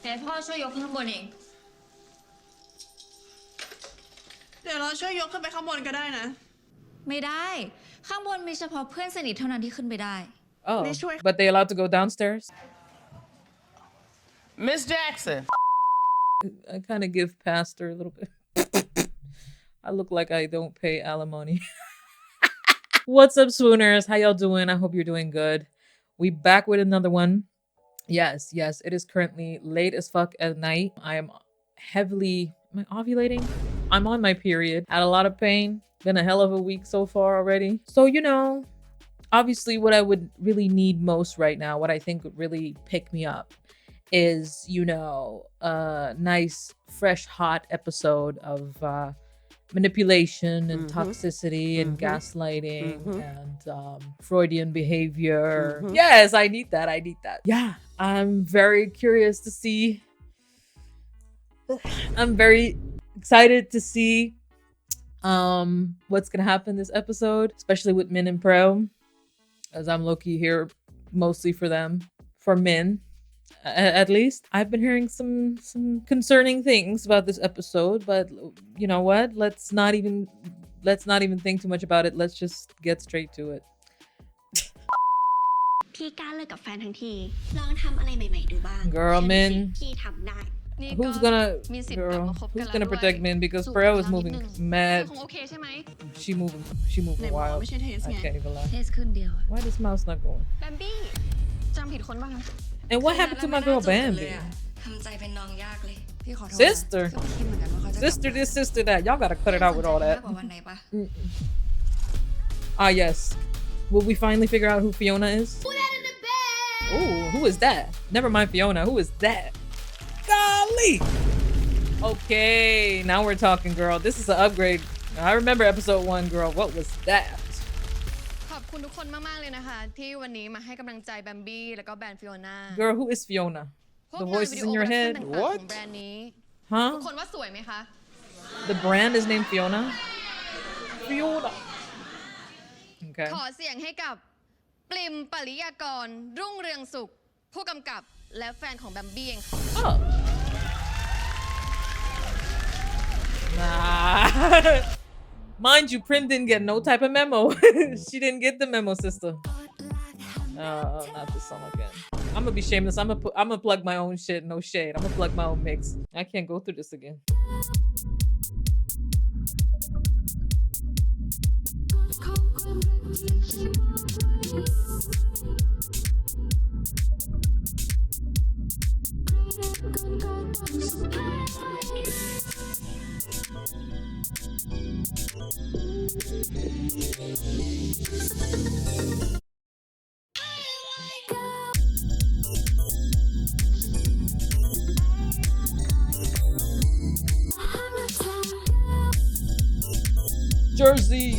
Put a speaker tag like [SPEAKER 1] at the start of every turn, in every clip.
[SPEAKER 1] ดี๋ยวพ่อช่วยยกขึ้นข้างบนเอง
[SPEAKER 2] เดี๋ยวเราช่วยยกขึ้นไปข้างบนก็ได้นะ
[SPEAKER 1] ไม่ได้ข้างบนมีเฉพาะเพื่อนสนิทเท่านั้นที่ขึ้นไปได้
[SPEAKER 3] Oh, but they allowed to go downstairs?
[SPEAKER 4] Miss Jackson.
[SPEAKER 3] I kind of give past her a little bit. I look like I don't pay alimony. What's up, swooners? How y'all doing? I hope you're doing good. We back with another one. Yes, it is currently late as fuck at night. I am heavily... Am I ovulating? I'm on my period. Had a lot of pain. Been a hell of a week so far already. So, you know, obviously what I would really need most right now, what I think would really pick me up is, you know, a nice, fresh, hot episode of manipulation and toxicity and gaslighting and Freudian behavior. Yes, I need that. Yeah, I'm very curious to see. I'm very excited to see what's gonna happen this episode, especially with Min and Praew, as I'm low-key here mostly for them, for Min. At least I've been hearing some concerning things about this episode, but you know what? Let's not even think too much about it. Let's just get straight to it.
[SPEAKER 5] พี่กล้าเลิกกับแฟนทั้งทีลองทำอะไรใหม่ๆดูบ้าง
[SPEAKER 3] Girl, Min.
[SPEAKER 5] พี่ทำได้
[SPEAKER 3] Who's gonna protect Min because Praew is moving mad. She moving
[SPEAKER 2] ไหนบอกว่า
[SPEAKER 3] wild.
[SPEAKER 2] ไม่ใช่เทส
[SPEAKER 3] I
[SPEAKER 2] ไง
[SPEAKER 3] can't even
[SPEAKER 1] เท
[SPEAKER 3] lie.
[SPEAKER 1] สขึ้นเดียว
[SPEAKER 3] Why this mouse not going?
[SPEAKER 1] แบมบี้จำผิดคนบ้าง
[SPEAKER 3] And what happened to my girl Bambi?
[SPEAKER 5] ทำใจเป็นน้องยากเลยพี่ขอโทษ
[SPEAKER 3] Sister, sister this, sister that. Y'all gotta cut it out with all that.
[SPEAKER 5] วันไหนปะ
[SPEAKER 3] Ah yes. Will we finally figure out who Fiona is? Ooh, who is that? Never mind Fiona. Who is that? Golly. Okay, now we're talking, girl. This is an upgrade. I remember episode 1, girl. What was that?
[SPEAKER 6] ขอบคุณทุกคนมากๆเลยนะคะที่วันนี้มาให้กำลังใจแบมบี้แล้วก็แบรนด์ฟิโอนา
[SPEAKER 3] Girl, who is Fiona? The voices in your head?
[SPEAKER 6] ของแบรนด์นี้
[SPEAKER 3] Huh?
[SPEAKER 6] ทุกคนว่าสวยไหมคะ
[SPEAKER 3] The brand is named Fiona? Fiona. Okay.
[SPEAKER 6] ขอเสียงให้กับปริมปริยากรรุ่งเรืองสุขผู้กำกับและแฟนของแบมบี้เองค่ะ
[SPEAKER 3] Oh. Nah. Mind you, Prim didn't get no type of memo. She didn't get the memo, sister. Not this song again. I'm gonna be shameless. I'm gonna plug my own shit. No shade. I'm gonna plug my own mix. I can't go through this again. Jersey.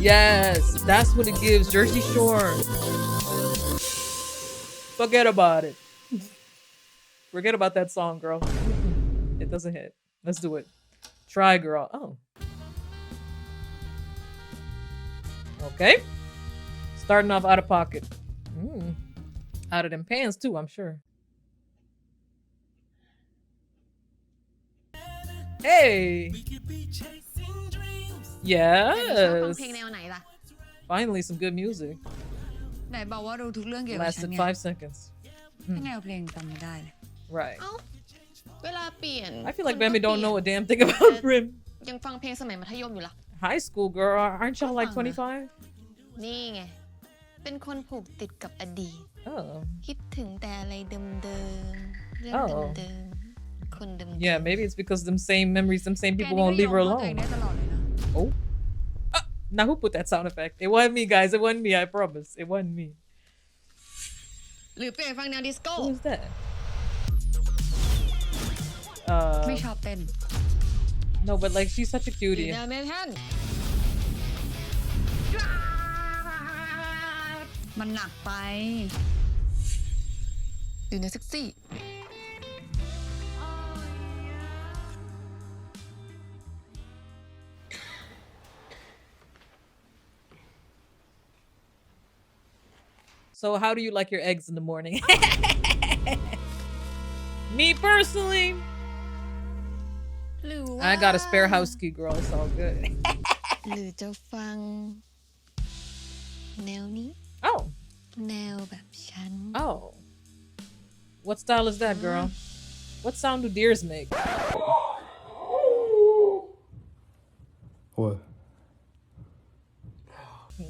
[SPEAKER 3] Yes, that's what it gives. Jersey Shore. Forget about it. Forget about that song, girl. It doesn't hit. Let's do it. Try, girl. Oh. Okay. Starting off out of pocket. Out of them pants too, I'm sure. Hey. Yes. Finally, some good music.
[SPEAKER 1] ไหนบอกว่ารู้ทุกเรื่องเกี่ยวกับฉัน
[SPEAKER 3] Lasted
[SPEAKER 1] ไง
[SPEAKER 3] 5 seconds.
[SPEAKER 1] แนวเพลงจำไม่ได้เลย
[SPEAKER 3] Right.
[SPEAKER 6] เวลาเปลี่ยน
[SPEAKER 3] I feel like Bambi don't know a damn thing about Prim.
[SPEAKER 6] ยังฟังเพลงสมัยมัธยมอยู่ล่ะ
[SPEAKER 3] High school girl, aren't y'all like 25?
[SPEAKER 6] นี่ไงเป็นคนผูกติดกับอดีต
[SPEAKER 3] Oh.
[SPEAKER 6] คิดถึงแต่อะไรเดิมๆเรื่อง
[SPEAKER 3] Oh.
[SPEAKER 6] เดิมๆคนเดิมๆ
[SPEAKER 3] Yeah, maybe it's because them same memories, them same people won't leave her
[SPEAKER 1] ตัวเอง
[SPEAKER 3] alone.
[SPEAKER 1] ได้ตลอดเลยนะ
[SPEAKER 3] Oh. Now who put that sound effect? It wasn't me, guys. It wasn't me. I promise. It wasn't me.
[SPEAKER 6] หรือเปลี่ยนฟังแนวดิสโก้
[SPEAKER 3] Who's that?
[SPEAKER 1] ไม่ชอบเต้น
[SPEAKER 3] No, but like she's such a
[SPEAKER 6] หรือ
[SPEAKER 3] cutie.
[SPEAKER 6] แนวเมทัล
[SPEAKER 1] มันหนักไป
[SPEAKER 6] หรือแนวเซ็กซี่
[SPEAKER 3] So how do you like your eggs in the morning? Me personally,
[SPEAKER 6] หรือว่า
[SPEAKER 3] I got a spare house key, girl. It's all good.
[SPEAKER 6] หรือจะฟัง แนวนี้
[SPEAKER 3] Oh,
[SPEAKER 6] แนวแบบฉัน
[SPEAKER 3] oh. What style is that, girl? What sound do deers make?
[SPEAKER 4] What?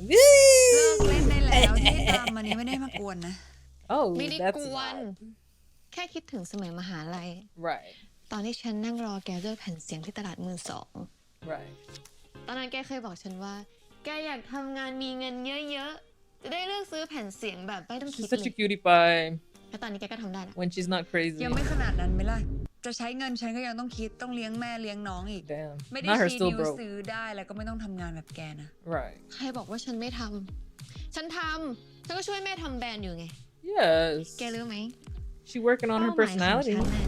[SPEAKER 2] เลิกเล่นได้แล้วที่ตามมันนี้ไม่ได้มากวนนะ
[SPEAKER 3] Oh,
[SPEAKER 6] ไม่ได้
[SPEAKER 3] that's
[SPEAKER 6] กวน
[SPEAKER 3] loud.
[SPEAKER 6] แค่คิดถึงสมัยมหาลัย
[SPEAKER 3] Right,
[SPEAKER 6] ตอนที่ฉันนั่งรอแกด้วยแผ่นเสียงที่ตลาดมือสอง
[SPEAKER 3] right.
[SPEAKER 6] ตอนนั้นแกเคยบอกฉันว่า แกอยากทำงานมีเงินเยอะๆ จะได้เลือกซื้อแผ่นเสียงแบบไม่ต้องคิด
[SPEAKER 3] She's
[SPEAKER 6] เล
[SPEAKER 3] such a
[SPEAKER 6] ย
[SPEAKER 3] cutie pie
[SPEAKER 6] แล้วตอนนี้แกก็ทำได้แล้ว
[SPEAKER 3] when she's not crazy.
[SPEAKER 2] ยังไม่ขนาดนั้นไหมล่ะ จะใช้เงินฉันก็ยังต้องคิดต้องเลี้ยงแม่เลี้ยงน้องอีก
[SPEAKER 3] Damn.
[SPEAKER 2] ไม่ได้
[SPEAKER 3] Not her
[SPEAKER 2] ชี้
[SPEAKER 3] still
[SPEAKER 2] นิ้ว
[SPEAKER 3] broke.
[SPEAKER 2] ซื้อได้แล้วก็ไม่ต้องทำงานแบบแกนะ
[SPEAKER 3] Right.
[SPEAKER 6] ใครบอกว่าฉันไม่ทำ ฉันทำ ฉันก็ช่วยแม่ทำแบรนด์อยู่ไง
[SPEAKER 3] Yes.
[SPEAKER 6] แกรู้ไหม
[SPEAKER 3] She working on her
[SPEAKER 6] เป้าหมายของ
[SPEAKER 3] personality.
[SPEAKER 6] ฉันน่ะ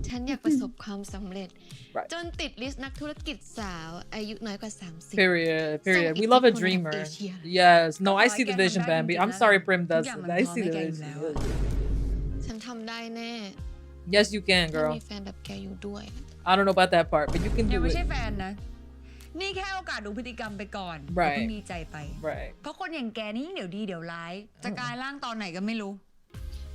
[SPEAKER 6] ฉันอยากประสบความสำเร็จ
[SPEAKER 3] Right.
[SPEAKER 6] จนติดลิสต์นักธุรกิจสาวอายุน้อยกว่า 30
[SPEAKER 3] Period. Period.
[SPEAKER 6] So
[SPEAKER 3] We love a
[SPEAKER 6] it's
[SPEAKER 3] dreamer.
[SPEAKER 6] Asia.
[SPEAKER 3] Yes. No, I
[SPEAKER 2] Like
[SPEAKER 3] see the
[SPEAKER 2] and
[SPEAKER 3] vision,
[SPEAKER 2] back
[SPEAKER 3] Bambi.
[SPEAKER 2] into
[SPEAKER 3] I'm
[SPEAKER 2] that.
[SPEAKER 3] sorry, Prim does
[SPEAKER 2] Yeah,
[SPEAKER 3] it.
[SPEAKER 2] man,
[SPEAKER 3] I see the
[SPEAKER 2] Tom,
[SPEAKER 3] vision.
[SPEAKER 2] again, now.
[SPEAKER 6] ฉันทำได้แน่
[SPEAKER 3] Yes, you can,
[SPEAKER 6] ถ้า
[SPEAKER 3] girl.
[SPEAKER 6] มีแฟนแบบแกอยู่ด้วย
[SPEAKER 3] I don't know about that part, but you can
[SPEAKER 2] ยัง
[SPEAKER 3] do
[SPEAKER 2] ไม่ใช่
[SPEAKER 3] it.
[SPEAKER 2] แฟนนะ นี่แค่โอกาสดูพฤติกรรมไปก่อน
[SPEAKER 3] Right.
[SPEAKER 2] เพิ่งมีใจไป
[SPEAKER 3] Right.
[SPEAKER 2] เพราะคนอย่างแกนี่เดี๋ยวดีเดี๋ยวร้าย จะกลายร่างตอนไหนก็ไม่รู้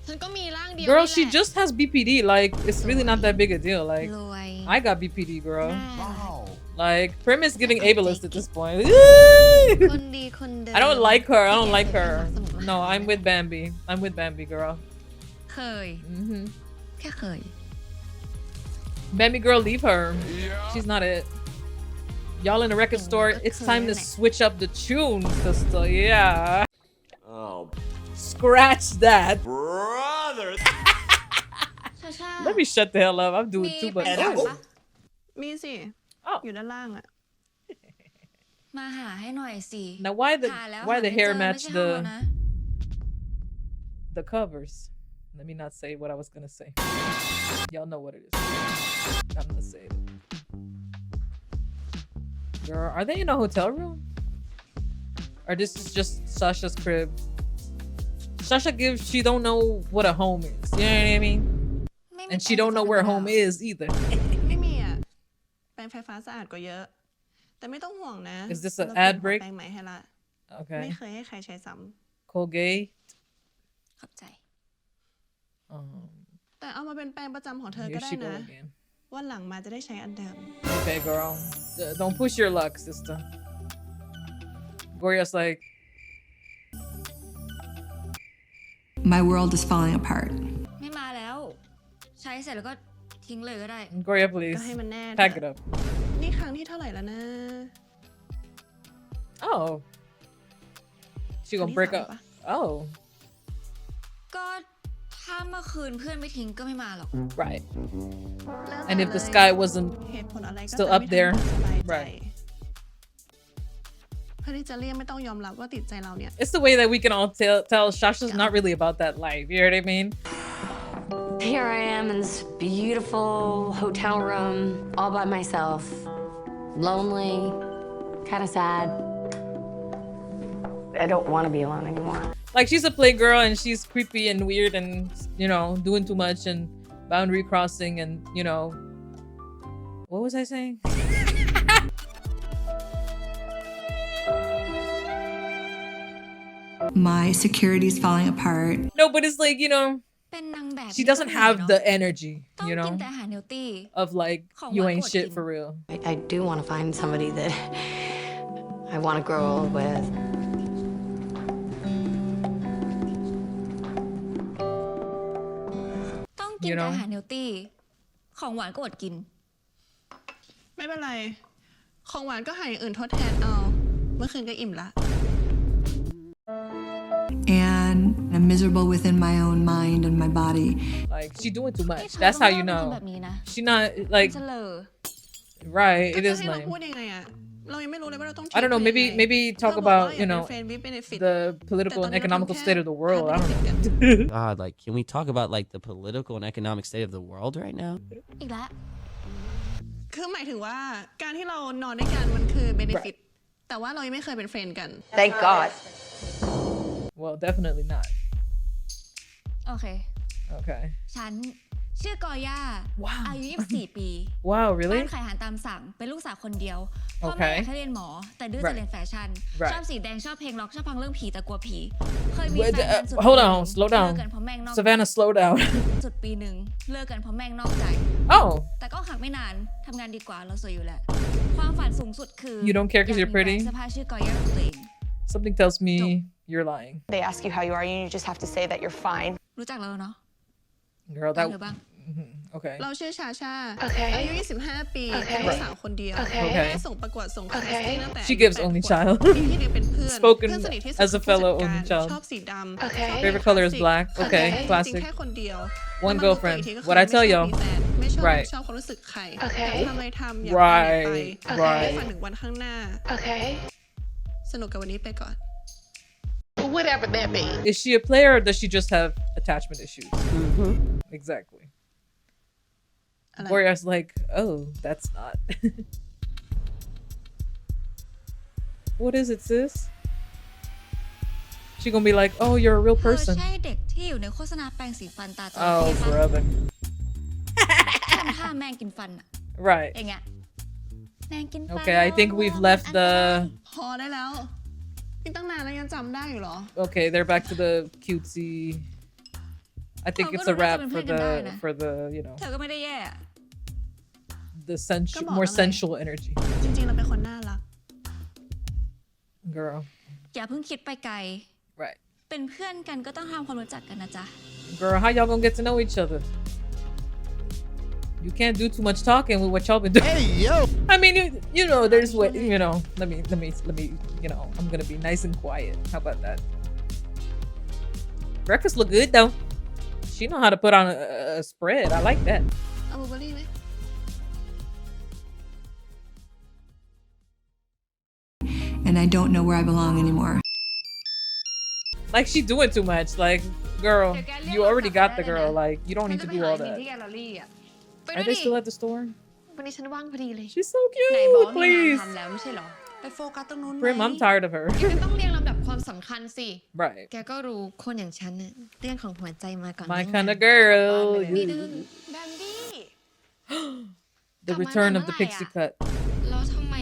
[SPEAKER 6] ฉันก็มีร่างเดียว
[SPEAKER 3] Girl,
[SPEAKER 6] นี่แห
[SPEAKER 3] she
[SPEAKER 6] ละ
[SPEAKER 3] just has BPD. Like, it's really not that big a deal. Like,
[SPEAKER 6] รวย
[SPEAKER 3] I got BPD, girl.
[SPEAKER 6] น่ารัก
[SPEAKER 3] Like, Prim is giving ableist at this point.
[SPEAKER 6] คนดีคนเดิม
[SPEAKER 3] I don't like her. I don't
[SPEAKER 6] ที่
[SPEAKER 3] like
[SPEAKER 6] แกเคย
[SPEAKER 3] her.
[SPEAKER 6] ทำสมุด
[SPEAKER 3] No,
[SPEAKER 6] มหา
[SPEAKER 3] I'm with Bambi. I'm with Bambi, girl.
[SPEAKER 2] เคย
[SPEAKER 3] Hmm.
[SPEAKER 2] แค่เคย
[SPEAKER 3] Bambi girl, leave her. She's not it. Y'all in the record store. It's time to switch up the tunes, sister. Yeah.
[SPEAKER 4] Oh,
[SPEAKER 3] Scratch that.
[SPEAKER 4] brother.
[SPEAKER 6] ชาชา
[SPEAKER 3] Let me shut the hell up. I'm doing
[SPEAKER 6] มี
[SPEAKER 3] too
[SPEAKER 6] แผ่น
[SPEAKER 3] much.
[SPEAKER 6] เสียง
[SPEAKER 3] Oh.
[SPEAKER 6] ปะ
[SPEAKER 2] มีสิ
[SPEAKER 3] Oh.
[SPEAKER 2] อยู่ด้านล่างอะ
[SPEAKER 6] มาหาให้หน่อยสิ
[SPEAKER 3] Now why the
[SPEAKER 6] หาแล้ว
[SPEAKER 3] why
[SPEAKER 6] หา
[SPEAKER 3] the
[SPEAKER 6] ไม่
[SPEAKER 3] hair
[SPEAKER 6] เจอ
[SPEAKER 3] match
[SPEAKER 6] ไม่ใช่ห้องเรานะ
[SPEAKER 3] the covers? Let me not say what I was gonna say. Y'all know what it is. I'm gonna say it. Girl, are they in a hotel room? Or this is just Sasha's crib? Sasha gives she don't know what a home is. You know what I mean?
[SPEAKER 6] ไม่มี
[SPEAKER 3] And she don't know where home is either.
[SPEAKER 2] ไม่มีอะแปรงไฟฟ้าสะอาดกว่าเยอะ แต่ไม่ต้องห่วงนะ
[SPEAKER 3] Is this an
[SPEAKER 2] เราเปลี่ยน
[SPEAKER 3] ad break?
[SPEAKER 2] แปรงใหม่ให้ละ ไม่
[SPEAKER 3] Okay.
[SPEAKER 2] เคยให้ใครใช้ซ้
[SPEAKER 3] Colgate.
[SPEAKER 6] ขอบใจ
[SPEAKER 2] ำแต่เอามาเป็นแปรงประจำของเธอ
[SPEAKER 3] Here
[SPEAKER 2] ก็ได้
[SPEAKER 3] she go
[SPEAKER 2] นะ
[SPEAKER 3] again.
[SPEAKER 2] วันหลังมาจะได้ใช้อันเดิม
[SPEAKER 3] Okay, girl. Don't push your luck, sister. Gorya's like,
[SPEAKER 7] My world is falling apart.
[SPEAKER 6] ไม่มาแล้ว ใช้เสร็จแล้วก็ทิ้งเลยก็ได้
[SPEAKER 3] Gorya,
[SPEAKER 2] ก็
[SPEAKER 3] please.
[SPEAKER 2] ให้มันแน่
[SPEAKER 3] Pack
[SPEAKER 2] เถ
[SPEAKER 3] it
[SPEAKER 2] อะ
[SPEAKER 3] up.
[SPEAKER 2] นี่ครั้งที่เท่าไหร่แล้วนะ
[SPEAKER 3] Oh. She
[SPEAKER 2] ครั้ง
[SPEAKER 3] gonna
[SPEAKER 2] ที่
[SPEAKER 3] break
[SPEAKER 2] สาม
[SPEAKER 3] up.
[SPEAKER 2] ปะ
[SPEAKER 3] Oh.
[SPEAKER 6] ก็ถ้าเมื่อคืนเพื่อนไม่ทิ้งก็ไม่มาหรอก
[SPEAKER 3] Right.
[SPEAKER 2] แล้ว
[SPEAKER 3] And
[SPEAKER 2] แต่
[SPEAKER 3] if the
[SPEAKER 2] เลย
[SPEAKER 3] sky wasn't
[SPEAKER 2] เหตุผลอะไรก็
[SPEAKER 3] still
[SPEAKER 2] จะ
[SPEAKER 3] up
[SPEAKER 2] ไม่
[SPEAKER 3] there
[SPEAKER 2] ทำให้สบายใจ
[SPEAKER 3] right
[SPEAKER 2] เพื่อที่จะเลี่ยงไม่ต้องยอมรับว่าติดใจเราเนี่ย
[SPEAKER 3] it's the way that we can all tell Shasha's not really about that life. You know what I mean?
[SPEAKER 8] Here I am in this beautiful hotel room all by myself. Lonely, kind of sad. I don't want to be alone anymore.
[SPEAKER 3] Like she's a playgirl and she's creepy and weird and you know doing too much and boundary crossing and you know what was I saying?
[SPEAKER 7] My security's falling apart.
[SPEAKER 3] No, but it's like you know
[SPEAKER 6] เป็นนางแบบ
[SPEAKER 3] she doesn't have the energy,
[SPEAKER 6] ต้อง
[SPEAKER 3] you
[SPEAKER 6] กิ
[SPEAKER 3] know,
[SPEAKER 6] นแต่อาหารเฮลตี้
[SPEAKER 3] of like
[SPEAKER 6] ของ
[SPEAKER 3] you
[SPEAKER 6] หวาน
[SPEAKER 3] ain't
[SPEAKER 6] กด
[SPEAKER 3] shit
[SPEAKER 6] กิน
[SPEAKER 3] for real.
[SPEAKER 8] I do want to find somebody that I want to grow old with.
[SPEAKER 6] ต้องกิน
[SPEAKER 3] You
[SPEAKER 6] แต่
[SPEAKER 3] know?
[SPEAKER 6] อาหารเฮลตี้ ของหวานก็อดกิน
[SPEAKER 2] ไม่เป็นไร ของหวานก็หาอย่างอื่นทดแทนเอา เมื่อคืนก็อิ่มละ
[SPEAKER 7] And I'm miserable within my own mind and my body.
[SPEAKER 3] Like she doing too
[SPEAKER 6] นี่
[SPEAKER 3] much.
[SPEAKER 6] เธอ
[SPEAKER 3] That's
[SPEAKER 6] ต้อ
[SPEAKER 3] how
[SPEAKER 6] ง
[SPEAKER 3] you
[SPEAKER 6] เลิกเป็นคน
[SPEAKER 3] know.
[SPEAKER 6] แบบนี้นะ
[SPEAKER 3] She not like
[SPEAKER 6] เฉลอ
[SPEAKER 3] right.
[SPEAKER 2] ก็
[SPEAKER 3] It
[SPEAKER 2] จะ
[SPEAKER 3] is
[SPEAKER 2] ให้เรา
[SPEAKER 3] lame.
[SPEAKER 2] พูดยังไงอะเรายังไม่รู้เลยว่าเราต้อง
[SPEAKER 3] I don't know. Maybe
[SPEAKER 2] ยังไง
[SPEAKER 3] maybe
[SPEAKER 2] เธ
[SPEAKER 3] talk
[SPEAKER 2] อบอกว่า
[SPEAKER 3] about
[SPEAKER 2] อ
[SPEAKER 3] you
[SPEAKER 2] ยากเป็น
[SPEAKER 3] know
[SPEAKER 2] เฟรนด์วิเบเนฟิต
[SPEAKER 3] the political and economical state of the world. I don't know.
[SPEAKER 9] God, like, can we talk about like the political and economic state of the world right now?
[SPEAKER 6] อีกแล้ว
[SPEAKER 2] คือหมายถึงว่าการที่เรานอนด้วยกันมันคือเบเนฟิต แต่ว่าเรายังไม่เคยเป็นเฟรนด์กัน
[SPEAKER 8] Thank God.
[SPEAKER 3] Well, definitely not.
[SPEAKER 6] โอเค
[SPEAKER 3] Okay.
[SPEAKER 6] ฉัน
[SPEAKER 1] ชื่อกอย่า
[SPEAKER 3] Wow.
[SPEAKER 1] อายุ24 ปี
[SPEAKER 3] Wow,
[SPEAKER 1] บ้า
[SPEAKER 3] really?
[SPEAKER 1] นขายอาหารตามสั่งเป็นลูกสาวคนเดียวพ่อ
[SPEAKER 3] Okay.
[SPEAKER 1] แม่อยากให้เรียนหมอแต่ดื้อจะ
[SPEAKER 3] Right.
[SPEAKER 1] เรียนแฟชั่น
[SPEAKER 3] Right.
[SPEAKER 1] ชอบสีแดงชอบเพลงร็อกชอบฟังเรื่องผีแต่กลัวผีเคยมี
[SPEAKER 3] Wait,
[SPEAKER 1] แฟนกันสุด
[SPEAKER 3] hold
[SPEAKER 1] ปี
[SPEAKER 3] on,
[SPEAKER 1] หนึ่ง
[SPEAKER 3] slow
[SPEAKER 1] เลิ
[SPEAKER 3] down.
[SPEAKER 1] กกันเพราะแม่งนอก
[SPEAKER 3] Savannah, slow down.
[SPEAKER 1] สุดปีหนึ่งเลิกกันเพราะแม่งนอกใจ
[SPEAKER 3] Oh,
[SPEAKER 1] แต่ก็หักไม่นานทำงานดีกว่าเราสวยอยู่แหละความฝันสูงสุดคือ
[SPEAKER 3] You don't care 'cause
[SPEAKER 1] อยาก
[SPEAKER 3] you're pretty?
[SPEAKER 1] มีแบรนด์เสื้อผ้าชื่อกอย่าของตัวเอง
[SPEAKER 3] something tells me you're lying.
[SPEAKER 10] They ask you how you are, and you just have to say that you're fine.
[SPEAKER 1] รู้จักแล้วเนาะ
[SPEAKER 3] Girl,
[SPEAKER 1] ห
[SPEAKER 3] that.
[SPEAKER 1] รือบ้าง
[SPEAKER 3] Okay.
[SPEAKER 2] เราชื่อชาชา
[SPEAKER 10] Okay.
[SPEAKER 2] อายุ 25 ปี
[SPEAKER 10] Okay.
[SPEAKER 2] เป็นลูกสาวคนเดียว
[SPEAKER 10] Okay.
[SPEAKER 2] แม่ส่งประกวดส่งคาสติ้งตั้งแต่
[SPEAKER 3] She gives
[SPEAKER 2] อายุ
[SPEAKER 3] only
[SPEAKER 2] 8
[SPEAKER 3] child.
[SPEAKER 2] ขวบมีพี่เลี้ยงเป็นเพื่อน
[SPEAKER 3] Spoken
[SPEAKER 2] เพื่อนสนิทที่สุด
[SPEAKER 3] as a
[SPEAKER 2] คือผู้
[SPEAKER 3] fellow
[SPEAKER 2] จัด
[SPEAKER 3] only
[SPEAKER 2] การ
[SPEAKER 3] child.
[SPEAKER 2] ชอบสีดำ
[SPEAKER 10] Okay.
[SPEAKER 2] ชอบ
[SPEAKER 3] Favorite color is black. Okay,
[SPEAKER 2] จริง
[SPEAKER 3] classic.
[SPEAKER 2] ๆแค่คนเดียว
[SPEAKER 3] One
[SPEAKER 2] แล้วมารู้ตัว
[SPEAKER 3] girlfriend.
[SPEAKER 2] อีกทีก็คือ
[SPEAKER 3] What I tell
[SPEAKER 2] ไม่ชอบ
[SPEAKER 3] y'all.
[SPEAKER 2] มีแฟนไม่ชอบ
[SPEAKER 3] Right.
[SPEAKER 2] ชอบความรู้สึกใคร
[SPEAKER 10] Okay.
[SPEAKER 2] อยากทำอะไรทำอยากไปไหนไป
[SPEAKER 3] Right.
[SPEAKER 2] ไม่
[SPEAKER 3] Right.
[SPEAKER 2] ฝันถึงวันข้างหน้า
[SPEAKER 10] Okay.
[SPEAKER 2] สนุกกับวันนี้ไปก่อน
[SPEAKER 10] Whatever that means.
[SPEAKER 3] Is she a player or does she just have attachment issues? Exactly.
[SPEAKER 2] อะไร
[SPEAKER 3] Gorya's like, oh, that's not. What is it, sis? She gonna be like, oh, you're a real
[SPEAKER 1] เธอ
[SPEAKER 3] person.
[SPEAKER 1] ใช่เด็กที่อยู่ในโฆษณาแปรงสีฟันตาจระ
[SPEAKER 3] Oh,
[SPEAKER 1] เข้ปะ
[SPEAKER 3] brother.
[SPEAKER 1] ทำท่าแมงกินฟันอะ
[SPEAKER 3] Right.
[SPEAKER 1] อย่างเงี้ยแมงกินฟัน
[SPEAKER 3] Okay, I think we've left the.
[SPEAKER 2] พอได้แล้วนี่ตั้งนานแล้วยังจำได้อยู่เหรอ
[SPEAKER 3] Okay, they're back to the cutesy. I think it's a wrap for the you know
[SPEAKER 1] เธอก็ไม่ได้แย่อะ
[SPEAKER 3] the more sensual energy.
[SPEAKER 2] จริงๆเราเป็นคนน่ารัก
[SPEAKER 3] Girl.
[SPEAKER 1] อย่าเพิ่งคิดไปไกล
[SPEAKER 3] Right.
[SPEAKER 1] เป็นเพื่อนกันก็ต้องทำความรู้จักกันนะจ๊ะ
[SPEAKER 3] Girl, how y'all gonna get to know each other? You can't do too much talking with what y'all been doing.
[SPEAKER 4] Hey, yo!
[SPEAKER 3] I mean, you know, there's what you know. Let me, you know, I'm gonna be nice and quiet. How about that? Breakfast look good though. She know how to put on a spread. I like that.
[SPEAKER 2] เอาบลูเบอร์รี่ไหม
[SPEAKER 7] And I don't know where I belong anymore.
[SPEAKER 3] Like she doing too much. Like, girl, you already got the girl. Like, you don't need to do all that.
[SPEAKER 6] ที่แกลเลอรี่อ่ะไป
[SPEAKER 3] Are
[SPEAKER 6] ดู
[SPEAKER 3] they
[SPEAKER 6] ดิ
[SPEAKER 3] still at the store?
[SPEAKER 6] วันนี้ฉันว่างพอดีเลย
[SPEAKER 3] She's so
[SPEAKER 6] ไหนบอก
[SPEAKER 3] cute.
[SPEAKER 6] ว่ามีงาน
[SPEAKER 3] Please.
[SPEAKER 6] ทำแล้วไม่ใช่เหรอ
[SPEAKER 2] ไปโฟกัสตรงนู้นไหม
[SPEAKER 3] Prim, I'm tired of her.
[SPEAKER 6] แกต้องเรียงลำดับความสำคัญสิ
[SPEAKER 3] Right.
[SPEAKER 6] แกก็รู้คนอย่างฉันน่ะเรื่องของหัวใจมาก่อน
[SPEAKER 3] My
[SPEAKER 6] เรื่อง
[SPEAKER 3] kind
[SPEAKER 6] งา
[SPEAKER 3] of
[SPEAKER 6] น
[SPEAKER 3] girl.
[SPEAKER 6] มีดื้อแบมบี้
[SPEAKER 3] The return of the pixie cut.
[SPEAKER 6] แล้วทำไม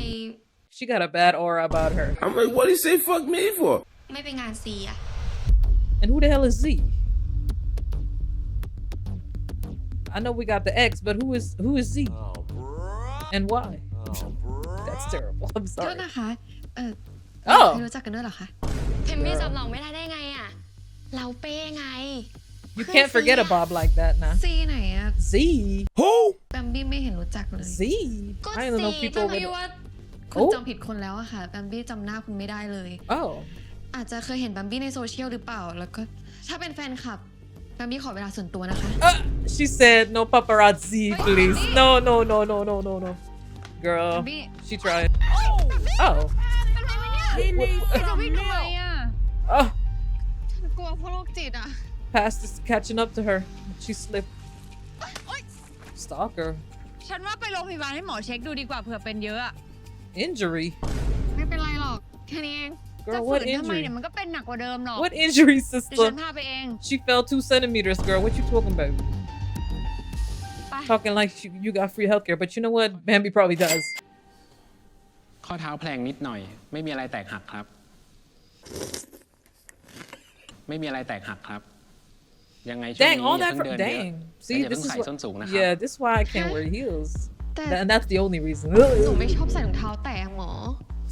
[SPEAKER 3] She got a bad aura about her.
[SPEAKER 4] I'm like, what do you say fuck me for?
[SPEAKER 6] ไม่ไปงานซีอ่ะ
[SPEAKER 3] And who the hell is Z? I know we got the X, but who is Z?
[SPEAKER 4] Oh, bro.
[SPEAKER 3] And why?
[SPEAKER 4] Oh, bro.
[SPEAKER 3] That's terrible. I'm
[SPEAKER 6] โทษ
[SPEAKER 3] sorry.
[SPEAKER 6] นะคะเคย
[SPEAKER 3] Oh,
[SPEAKER 6] รู้จักกันด้วยเหรอคะเทมมี่จำเราไม่ได้ไงอ่ะ เราเป้ไง
[SPEAKER 3] you can't forget a Bob like that, nah.
[SPEAKER 6] ซีไหนอ่ะ
[SPEAKER 3] Z.
[SPEAKER 4] Who?
[SPEAKER 6] แบมบี้ไม่เห็นรู้จักเลย
[SPEAKER 3] Z.
[SPEAKER 6] ก็
[SPEAKER 3] I don't know
[SPEAKER 6] ซี
[SPEAKER 3] people
[SPEAKER 6] แบมบี้
[SPEAKER 3] with.
[SPEAKER 6] ว่าคุณจำผิดคนแล้วอะค่ะแบมบี้จำหน้าคุณไม่ได้เลย
[SPEAKER 3] Oh.
[SPEAKER 6] อาจจะเคยเห็นแบมบี้ในโซเชียลหรือเปล่า แล้วก็ถ้าเป็นแฟนคลับแบมบี้ขอเวลาส่วนตัวนะคะ
[SPEAKER 3] She said no paparazzi, please. No. Girl,
[SPEAKER 6] Bambi.
[SPEAKER 3] she tried. Oh.
[SPEAKER 6] เป็นไรไหมเนี่ยจะวิ่งทำไมอะ
[SPEAKER 3] Oh.
[SPEAKER 6] ฉันกลัวเพราะโรคจิตอะ
[SPEAKER 3] Past is catching up to her. She slipped. Stalker.
[SPEAKER 1] ฉันว่าไปโรงพยาบาลให้หมอเช็คดูดีกว่าเผื่อเป็นเยอะอะ
[SPEAKER 3] Injury.
[SPEAKER 6] ไม่เป็นไรหรอกแค่นี้เอง
[SPEAKER 1] จะ
[SPEAKER 3] Girl,
[SPEAKER 1] ฝื
[SPEAKER 3] what
[SPEAKER 1] นทำไม
[SPEAKER 3] injury?
[SPEAKER 1] เนี่ยมันก็เป็นหนักกว่าเดิมหรอก
[SPEAKER 3] What injury,
[SPEAKER 1] เดี๋ยวฉัน
[SPEAKER 3] sister?
[SPEAKER 1] พาไปเอง
[SPEAKER 3] She fell 2 centimeters, girl. What you talking about?
[SPEAKER 1] Bye.
[SPEAKER 3] Talking like you got free healthcare, but you know what? Bambi probably does.
[SPEAKER 11] ข้อเท้าแพลงนิดหน่อย ไม่มีอะไรแตกหักครับ ไม่มีอะไรแตกหักครับ ยังไงช่วง
[SPEAKER 3] Dang,
[SPEAKER 11] นี้
[SPEAKER 3] all
[SPEAKER 11] อย่า
[SPEAKER 3] that
[SPEAKER 11] เพิ่ง
[SPEAKER 3] for
[SPEAKER 11] เดินเยอะ
[SPEAKER 3] dang.
[SPEAKER 11] และ
[SPEAKER 3] See,
[SPEAKER 11] อย่า
[SPEAKER 3] this
[SPEAKER 11] เพิ่ง
[SPEAKER 3] is
[SPEAKER 11] ใส่
[SPEAKER 3] what,
[SPEAKER 11] ส้นสูงนะครับ
[SPEAKER 3] yeah, this is why I can't wear heels.
[SPEAKER 6] แต่
[SPEAKER 3] And that's the only reason.
[SPEAKER 6] หนูไม่ชอบใส่รองเท้าแตะหมอ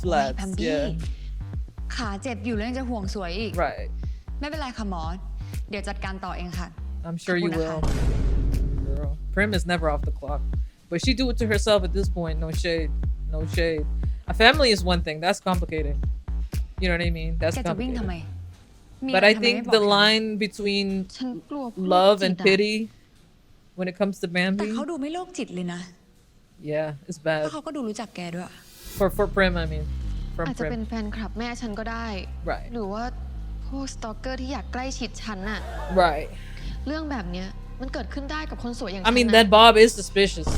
[SPEAKER 3] Flats,
[SPEAKER 1] แบมบี้
[SPEAKER 3] yeah.
[SPEAKER 1] ขาเจ็บอยู่แล้วยังจะห่วงสวยอีก
[SPEAKER 3] Right.
[SPEAKER 1] ไม่เป็นไรค่ะหมอ เดี๋ยวจัดการต่อเองค่ะ
[SPEAKER 3] I'm sure you will.
[SPEAKER 1] Kapunaka.
[SPEAKER 3] Girl, Prim is never off the clock. But she do it to herself at this point. No shade. No shade. A family is one thing. That's complicated. You know what I mean? That's
[SPEAKER 1] แกจะวิ่งทำไม
[SPEAKER 3] complicated.
[SPEAKER 1] มี
[SPEAKER 3] But
[SPEAKER 1] อะไร
[SPEAKER 3] I
[SPEAKER 1] ทำไม
[SPEAKER 3] think
[SPEAKER 1] ไม่บอก
[SPEAKER 3] the
[SPEAKER 1] ฉัน
[SPEAKER 3] line between
[SPEAKER 6] ฉันกลัวพวก
[SPEAKER 3] love
[SPEAKER 6] จิ
[SPEAKER 3] and
[SPEAKER 6] ตอะ
[SPEAKER 3] pity when it comes to
[SPEAKER 1] แต่
[SPEAKER 3] Bambi,
[SPEAKER 1] เขาดูไม่โรคจิตเลยนะ
[SPEAKER 3] yeah, it's
[SPEAKER 1] เพ
[SPEAKER 3] bad.
[SPEAKER 1] ราะเขาก็ดูรู้จักแกด้วย
[SPEAKER 3] For Prim, I mean. From
[SPEAKER 6] อาจจะเป็น
[SPEAKER 3] Prim.
[SPEAKER 6] แฟนคลับแม่ฉันก็ได้
[SPEAKER 3] Right.
[SPEAKER 6] หรือว่าพวกสตอกเกอร์ที่อยากใกล้ชิดฉันอะ
[SPEAKER 3] Right.
[SPEAKER 6] เรื่องแบบเนี้ยมันเกิดขึ้นได้กับคนสวยอย่าง
[SPEAKER 3] I
[SPEAKER 6] ฉัน
[SPEAKER 3] mean,
[SPEAKER 6] นะ
[SPEAKER 3] that Bob is suspicious.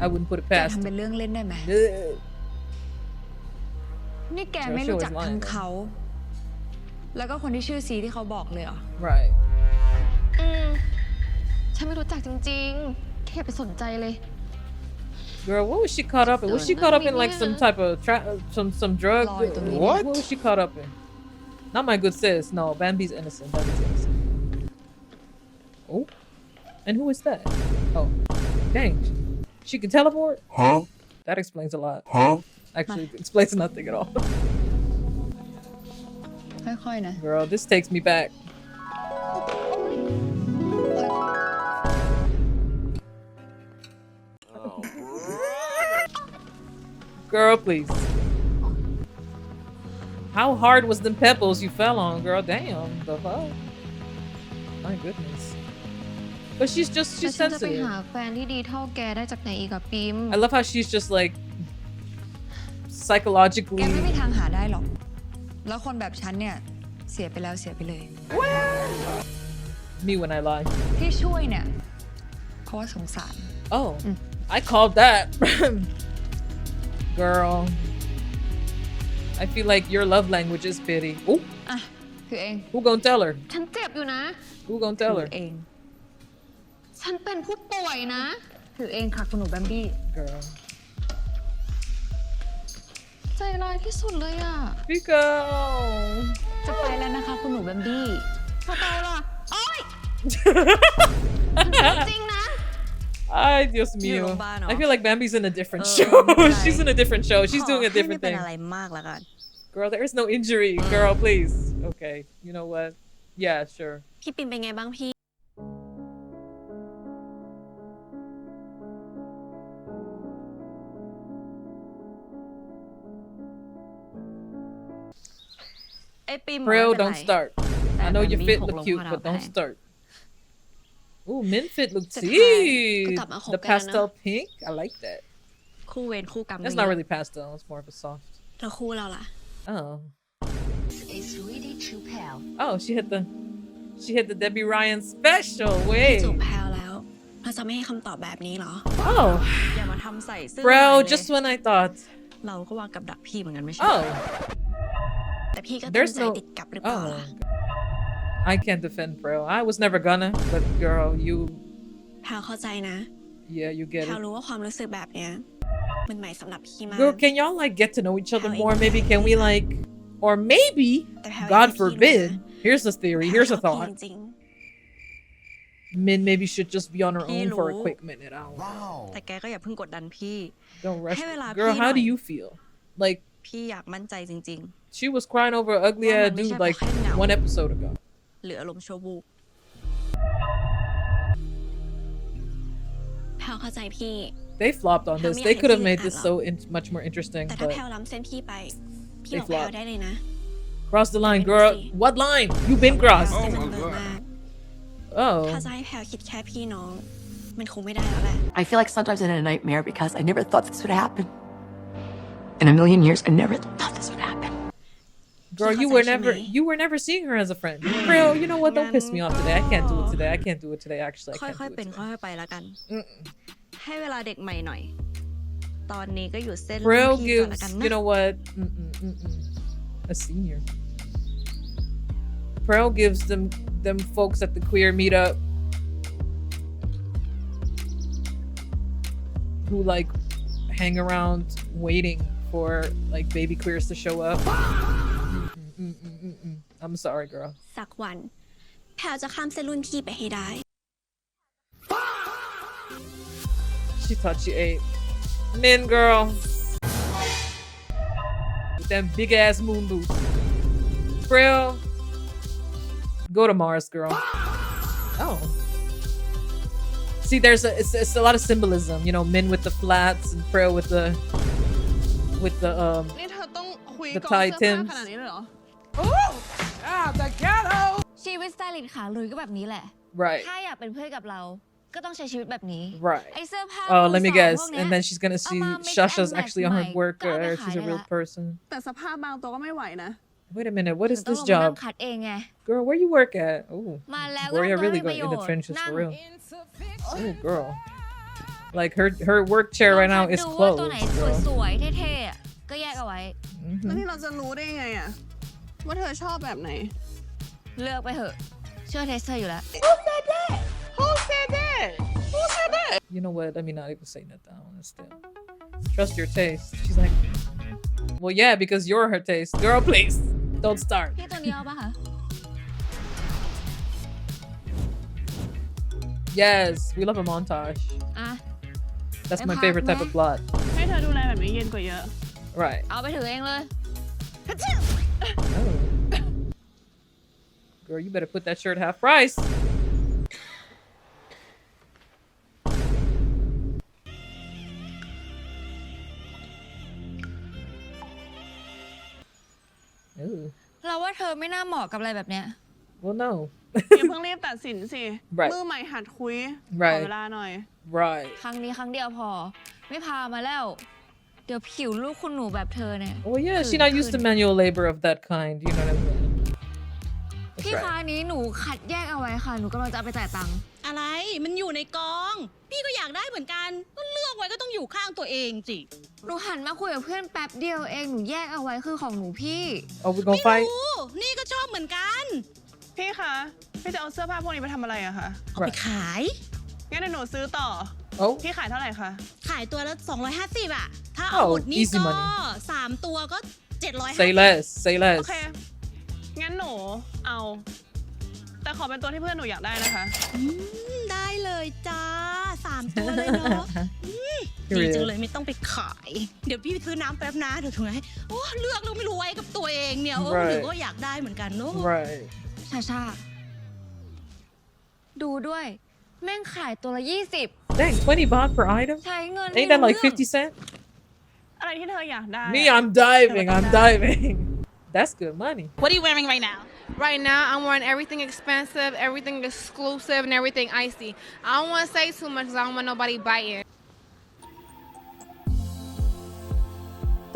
[SPEAKER 3] I wouldn't put it
[SPEAKER 1] แก
[SPEAKER 3] past
[SPEAKER 1] ทำ
[SPEAKER 3] him.
[SPEAKER 1] เป็นเรื่องเล่นได้ไหม
[SPEAKER 3] Ugh.
[SPEAKER 1] นี่แกไม่รู้จักทั้งเขา แล้วก็คนที่ชื่อซีที่เขาบอกเลยเหรอ
[SPEAKER 3] Right.
[SPEAKER 6] อืม ฉันไม่รู้จักจริงๆแค่อย่าไปสนใจเลย
[SPEAKER 3] Girl, what was she caught up in? Was she caught up in like some type of some drug? What was she caught up in? Not my good sis. No, Bambi's innocent. Bambi's innocent. Oh, and who is that? Oh, dang, she can teleport.
[SPEAKER 4] Huh?
[SPEAKER 3] That explains a lot.
[SPEAKER 4] Huh?
[SPEAKER 3] Actually, it explains nothing at all.
[SPEAKER 1] ค่อยๆนะ
[SPEAKER 3] Girl, this takes me back. Girl, please. How hard was them pebbles you fell on, girl? Damn, the fuck? My goodness. But she's
[SPEAKER 6] แต่
[SPEAKER 3] she's
[SPEAKER 6] ฉันจะไป
[SPEAKER 3] sensitive.
[SPEAKER 6] หาแฟนที่ดีเท่าแกได้จากไหนอีกอะปิม
[SPEAKER 3] I love how she's just like
[SPEAKER 1] แก
[SPEAKER 3] psychologically.
[SPEAKER 1] ไม่มีทางหาได้หรอก แล้วคนแบบฉันเนี่ย เสียไปแล้วเสียไปเลย
[SPEAKER 3] Me when I lie.
[SPEAKER 1] ที่ช่วยเนี่ย เพราะว่าสงสาร
[SPEAKER 3] Oh, I called that. Girl. I feel like your love language is pity. Oh,
[SPEAKER 1] อ่ะ คือเอง
[SPEAKER 3] who gonna tell her?
[SPEAKER 6] ฉันเจ็บอยู่นะ
[SPEAKER 3] Who gonna tell
[SPEAKER 1] คื
[SPEAKER 3] her?
[SPEAKER 1] อเอง
[SPEAKER 6] ฉันเป็นผู้ป่วยนะ
[SPEAKER 1] คือเองค่ะคุณหนูแบมบี้
[SPEAKER 3] Girl.
[SPEAKER 6] ใจร้ายที่สุดเลยอะ
[SPEAKER 3] Pico.
[SPEAKER 1] จะไปแล้วนะคะคุณหนูแบมบี้
[SPEAKER 6] พอโตล่ะโอ๊ย จริงนะ
[SPEAKER 3] Ay, Dios mío. I feel like Bambi's in a different show. She's in a different show. She's doing a different thing. Girl, there is no injury. Girl, please. Okay, you know what? Yeah, sure.
[SPEAKER 5] พี่ปิมเป็นไงบ้างพี่
[SPEAKER 1] ไอ้ปิม
[SPEAKER 3] Praew, don't start. I know your fit look cute, but don't start. Ooh, min fit look tea. The pastel pink. I like that.
[SPEAKER 5] คู่เวรคู่กรรม
[SPEAKER 3] That's not really pastel. It's more of a soft.
[SPEAKER 5] แล้วคู่เราล่ะ
[SPEAKER 3] Oh. Oh, she hit the Debbie Ryan special.
[SPEAKER 5] จู
[SPEAKER 3] Wait.
[SPEAKER 5] บแพลวแล้ว เราจะไม่ให้คำตอบแบบนี้เหรอ
[SPEAKER 3] Oh.
[SPEAKER 5] อย่ามาทำใส่ซื่อ
[SPEAKER 3] Bro, just when I thought.
[SPEAKER 5] เราก็วางกับดักพี่เหมือนกันไม่ใช่
[SPEAKER 3] Oh.
[SPEAKER 5] แต่พี่ก็ตั้ง
[SPEAKER 3] There's
[SPEAKER 5] ใจ
[SPEAKER 3] no.
[SPEAKER 5] ติดกับหรือเปล่า
[SPEAKER 3] Oh.
[SPEAKER 5] ล่ะ
[SPEAKER 3] I can't defend Praew. I was never gonna, but girl, you.
[SPEAKER 5] แพลวเข้าใจนะ
[SPEAKER 3] Yeah, you get
[SPEAKER 5] แพลว
[SPEAKER 3] it.
[SPEAKER 5] รู้ว่าความรู้สึกแบบเนี้ยมันใหม่สำหรับพี่มาก
[SPEAKER 3] Girl, can y'all like get to know each other more? Maybe can we like, or maybe,
[SPEAKER 5] แต่แพลว
[SPEAKER 3] God
[SPEAKER 5] อยากให้พี่รู้
[SPEAKER 3] forbid.
[SPEAKER 5] นะ
[SPEAKER 3] Here's a theory.
[SPEAKER 5] แพลว
[SPEAKER 3] Here's
[SPEAKER 5] ช
[SPEAKER 3] a
[SPEAKER 5] อบพี่
[SPEAKER 3] thought.
[SPEAKER 5] จริง
[SPEAKER 3] Min maybe should just be on her
[SPEAKER 5] พี่
[SPEAKER 3] own for a
[SPEAKER 5] รู้
[SPEAKER 3] quick minute. I don't know.
[SPEAKER 5] ๆแต่แกก็อย่าเพิ่งกดดันพี่
[SPEAKER 3] Don't rush.
[SPEAKER 5] ให้เวลา
[SPEAKER 3] Girl,
[SPEAKER 5] พี่
[SPEAKER 3] how
[SPEAKER 5] หน่
[SPEAKER 3] do
[SPEAKER 5] อย
[SPEAKER 3] you feel? Like
[SPEAKER 5] พี่อยากมั่นใจจริง
[SPEAKER 3] she was crying over an ugly
[SPEAKER 5] Well,
[SPEAKER 3] ass
[SPEAKER 5] man,
[SPEAKER 3] dude
[SPEAKER 5] Michelle
[SPEAKER 3] like
[SPEAKER 5] Bachel now.
[SPEAKER 3] one episode ago.
[SPEAKER 5] ๆ เหลืออารมณ์ชั่ววูบแพลวเข้าใจพี่
[SPEAKER 3] They flopped on this. They could have made this so much more interesting,
[SPEAKER 5] แต่ถ้า
[SPEAKER 3] but
[SPEAKER 5] แพลวล้ำเส้นพี่ไป พี่
[SPEAKER 3] They
[SPEAKER 5] บอกแพลว
[SPEAKER 3] flopped.
[SPEAKER 5] ได้เลยนะ
[SPEAKER 3] cross the line, girl. What line? You been crossed.
[SPEAKER 5] จะเป็นเบอร์มาก
[SPEAKER 3] Oh.
[SPEAKER 5] ถ้าจะให้แพลวคิดแค่พี่น้อง มันคงไม่ได้แล้วแหละ
[SPEAKER 7] I feel like sometimes in a nightmare because I never thought this would happen. In a million years, I never thought this would happen.
[SPEAKER 3] Girl, you were never seeing her as a friend. Praew, you know what? Don't piss me off today. I can't do it today. I can't do it today. Actually, I
[SPEAKER 5] ค่
[SPEAKER 3] can't
[SPEAKER 5] อย
[SPEAKER 3] do
[SPEAKER 5] ๆ เป็น
[SPEAKER 3] it
[SPEAKER 5] ค่
[SPEAKER 3] today.
[SPEAKER 5] อยๆไปแล้วกัน ให้เวลาเด็กใหม่หน่อย ตอนนี้ก็อยู่เส้นรุ่น
[SPEAKER 3] Praew
[SPEAKER 5] พี่ก่อนแล้ว
[SPEAKER 3] gives,
[SPEAKER 5] กัน
[SPEAKER 3] you
[SPEAKER 5] นะ
[SPEAKER 3] know what? A senior. Praew gives them folks at the queer meetup who like hang around waiting for like baby queers to show up. I'm sorry, girl.
[SPEAKER 5] สักวัน แพลวจะข้ามเส้นรุ่นพี่ไปให้ได้
[SPEAKER 3] She thought she ate. Men, girl. With them big ass moon boots. Praew. Go to Mars, girl. Oh. See, it's a lot of symbolism, you know, men with the flats and Praew with the
[SPEAKER 2] นี่เธอต้องคุย
[SPEAKER 3] The
[SPEAKER 2] ก่อน
[SPEAKER 3] Thai
[SPEAKER 2] เสื้อผ้า
[SPEAKER 3] Tims
[SPEAKER 2] ขนาดนี้เลยเหรอ
[SPEAKER 1] ชีวิตสไตลิสต์ขาลุยก็แบบนี้แหละ
[SPEAKER 3] Right.
[SPEAKER 1] ถ้าอยากเป็นเพื่อนกับเรา ก็ต้องใช้ชีวิตแบบนี้
[SPEAKER 3] Right.
[SPEAKER 1] ไอเสื้อผ้า
[SPEAKER 3] Oh, let me
[SPEAKER 1] มือสอง
[SPEAKER 3] guess.
[SPEAKER 1] พวกเนี้ย
[SPEAKER 3] And then she's gonna see
[SPEAKER 1] เอามา mix
[SPEAKER 3] Shasha's
[SPEAKER 1] and match
[SPEAKER 3] actually on her
[SPEAKER 1] ใหม่
[SPEAKER 3] work
[SPEAKER 1] ก็เอาไป
[SPEAKER 3] or
[SPEAKER 1] ขา
[SPEAKER 3] she's
[SPEAKER 1] ย
[SPEAKER 3] a
[SPEAKER 1] ได้
[SPEAKER 3] real
[SPEAKER 1] ละ
[SPEAKER 3] person.
[SPEAKER 2] แต่สภาพบางตัวก็ไม่ไหวนะ
[SPEAKER 3] Wait a minute, what is
[SPEAKER 1] ต้อง
[SPEAKER 3] this
[SPEAKER 1] ลงมานั่ง
[SPEAKER 3] job?
[SPEAKER 1] คัดเองไง
[SPEAKER 3] Girl, where you work at? Oh,
[SPEAKER 1] มาแล้วก็
[SPEAKER 3] Gorya
[SPEAKER 1] ต้อง
[SPEAKER 3] really
[SPEAKER 1] ได้ประ
[SPEAKER 3] going
[SPEAKER 1] โย
[SPEAKER 3] in
[SPEAKER 1] ช
[SPEAKER 3] the
[SPEAKER 1] น์
[SPEAKER 3] trenches
[SPEAKER 1] นั่ง
[SPEAKER 3] for real. Oh, girl. Like her work chair right now is
[SPEAKER 1] ดูว่า
[SPEAKER 3] closed,
[SPEAKER 1] ตัวไหน
[SPEAKER 3] girl.
[SPEAKER 1] สวยๆเท่ๆอะก็แยกเอาไว้
[SPEAKER 2] แล้วที่เราจะรู้ได้ไงอะว่าเธอชอบแบบไหน
[SPEAKER 1] เลือกไปเถอะ เชื่อเทสเธออยู่แล้ว
[SPEAKER 2] Who said that
[SPEAKER 3] You know what? Let me not even say nothing. I want to still trust your taste. She's like, well, yeah, because you're her taste. Girl, please don't start.
[SPEAKER 1] พี่ตัวนี้เอาปะคะ
[SPEAKER 3] Yes, we love a montage.
[SPEAKER 1] อ่ะ
[SPEAKER 3] That's my favorite type of plot.
[SPEAKER 2] ให้เธอดูแลแบบนี้เย็นกว่าเยอะ
[SPEAKER 3] Right.
[SPEAKER 1] เอาไปถือเองเลย
[SPEAKER 3] Oh. Girl, you better put that shirt half price. Ooh.
[SPEAKER 1] เราว่าเธอไม่น่าเหมาะกับอะไรแบบเนี้ย
[SPEAKER 3] Well, no.
[SPEAKER 2] อย่าเพิ่งรีบตัดสินสิ
[SPEAKER 3] Right.
[SPEAKER 2] มือใหม่หัดคุย ขอ
[SPEAKER 3] Right.
[SPEAKER 2] เวลาหน่อย
[SPEAKER 3] Right.
[SPEAKER 1] ครั้งนี้ครั้งเดียวพอ ไม่พามาแล้ว เดี๋ยวผิวลูกคุณหนูแบบเธอเนี่ย
[SPEAKER 3] Well, yeah, she's not used to manual labor of that kind. You know what I mean?
[SPEAKER 1] พี่คะนี้หนูคัดแยกเอาไว้ค่ะ หนูกำลังจะเอาไปจ่ายตังค์
[SPEAKER 12] อะไร มันอยู่ในกอง พี่ก็อยากได้เหมือนกัน ก็เลือกไว้ก็ต้องอยู่ข้างตัวเองสิ
[SPEAKER 1] หนูหันมาคุยกับเพื่อนแป๊บเดียวเอง หนูแยกเอาไว้คือของหนูพี่
[SPEAKER 3] Oh, we gonna fight?
[SPEAKER 12] นี่ก็ชอบเหมือนกัน
[SPEAKER 2] พี่คะ พี่จะเอาเสื้อผ้าพวกนี้ไปทำอะไรอะคะ
[SPEAKER 12] เอาไปขาย
[SPEAKER 2] งั้นเดี๋ยวหนูซื้อต่อ
[SPEAKER 3] Oh.
[SPEAKER 2] พี่ขายเท่าไหร่คะ
[SPEAKER 12] ขายตัวละ250อะถ้าเอาหมดนี่
[SPEAKER 3] easy
[SPEAKER 12] ก็
[SPEAKER 3] money.
[SPEAKER 12] 3 ตัวก็750
[SPEAKER 3] Say less. Say
[SPEAKER 2] โอ
[SPEAKER 3] less.
[SPEAKER 2] เค งั้นหนูเอา แต่ขอเป็นตัวที่เพื่อนหนูอยากได้นะคะ
[SPEAKER 12] ได้เลยจ้า 3 ตัวเลยเนาะดีจังเลยไม่ต้องไปขาย เดี๋ยวพี่ไปซื้อน้ำแป๊บนะเดี๋ยวถึงไงโอ้เลือกแล้วไม่รู้ไว้กับตัวเองเนี่ยโอ้หรือก็อยากได้เหมือนกันเนาะ
[SPEAKER 3] Right.
[SPEAKER 1] ชาชา ดูด้วย แม่งขายตัวละ 20
[SPEAKER 3] Dang, 20 baht per item?
[SPEAKER 1] ใช้เงิน
[SPEAKER 3] Ain't that like 50 cents?
[SPEAKER 2] อะไรที่เธออยากได้
[SPEAKER 3] Me, I'm diving. I'm diving. That's good money.
[SPEAKER 12] What are you wearing right now?
[SPEAKER 6] Right now, I'm wearing everything expensive, everything exclusive, and everything icy. I don't want to say too much because I don't want nobody biting.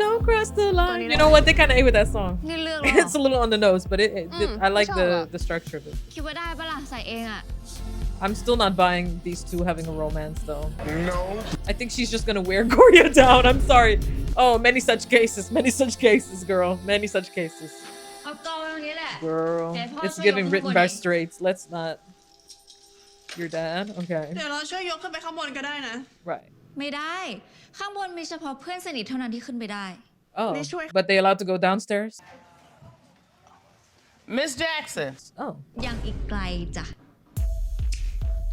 [SPEAKER 3] Don't cross the line. You know what? They kind of ate with that song.
[SPEAKER 1] นี่เลือก
[SPEAKER 3] It's a little on the nose, but I like the structure of it.
[SPEAKER 1] คิดว่าได้ปะล่ะใส่เองอะ
[SPEAKER 3] I'm still not buying these two having a romance though. No. I think she's just gonna wear Gorya down. I'm sorry. Oh, many such cases, girl. Many such cases.
[SPEAKER 1] เอากองตรงนี้แหละ
[SPEAKER 3] Girl, it's giving written by straights. Let's not. Your dad? Okay.
[SPEAKER 2] เดี๋ยวเราช่วยยกขึ้นไปข้างบนก็ได้นะ
[SPEAKER 3] Right.
[SPEAKER 1] ไม่ได้ ข้างบนมีเฉพาะเพื่อนสนิทเท่านั้นที่ขึ้นไปได้
[SPEAKER 3] Oh, but they allowed to go downstairs?
[SPEAKER 10] Miss Jackson.
[SPEAKER 3] Oh.
[SPEAKER 1] ยังอีกไกลจ้ะ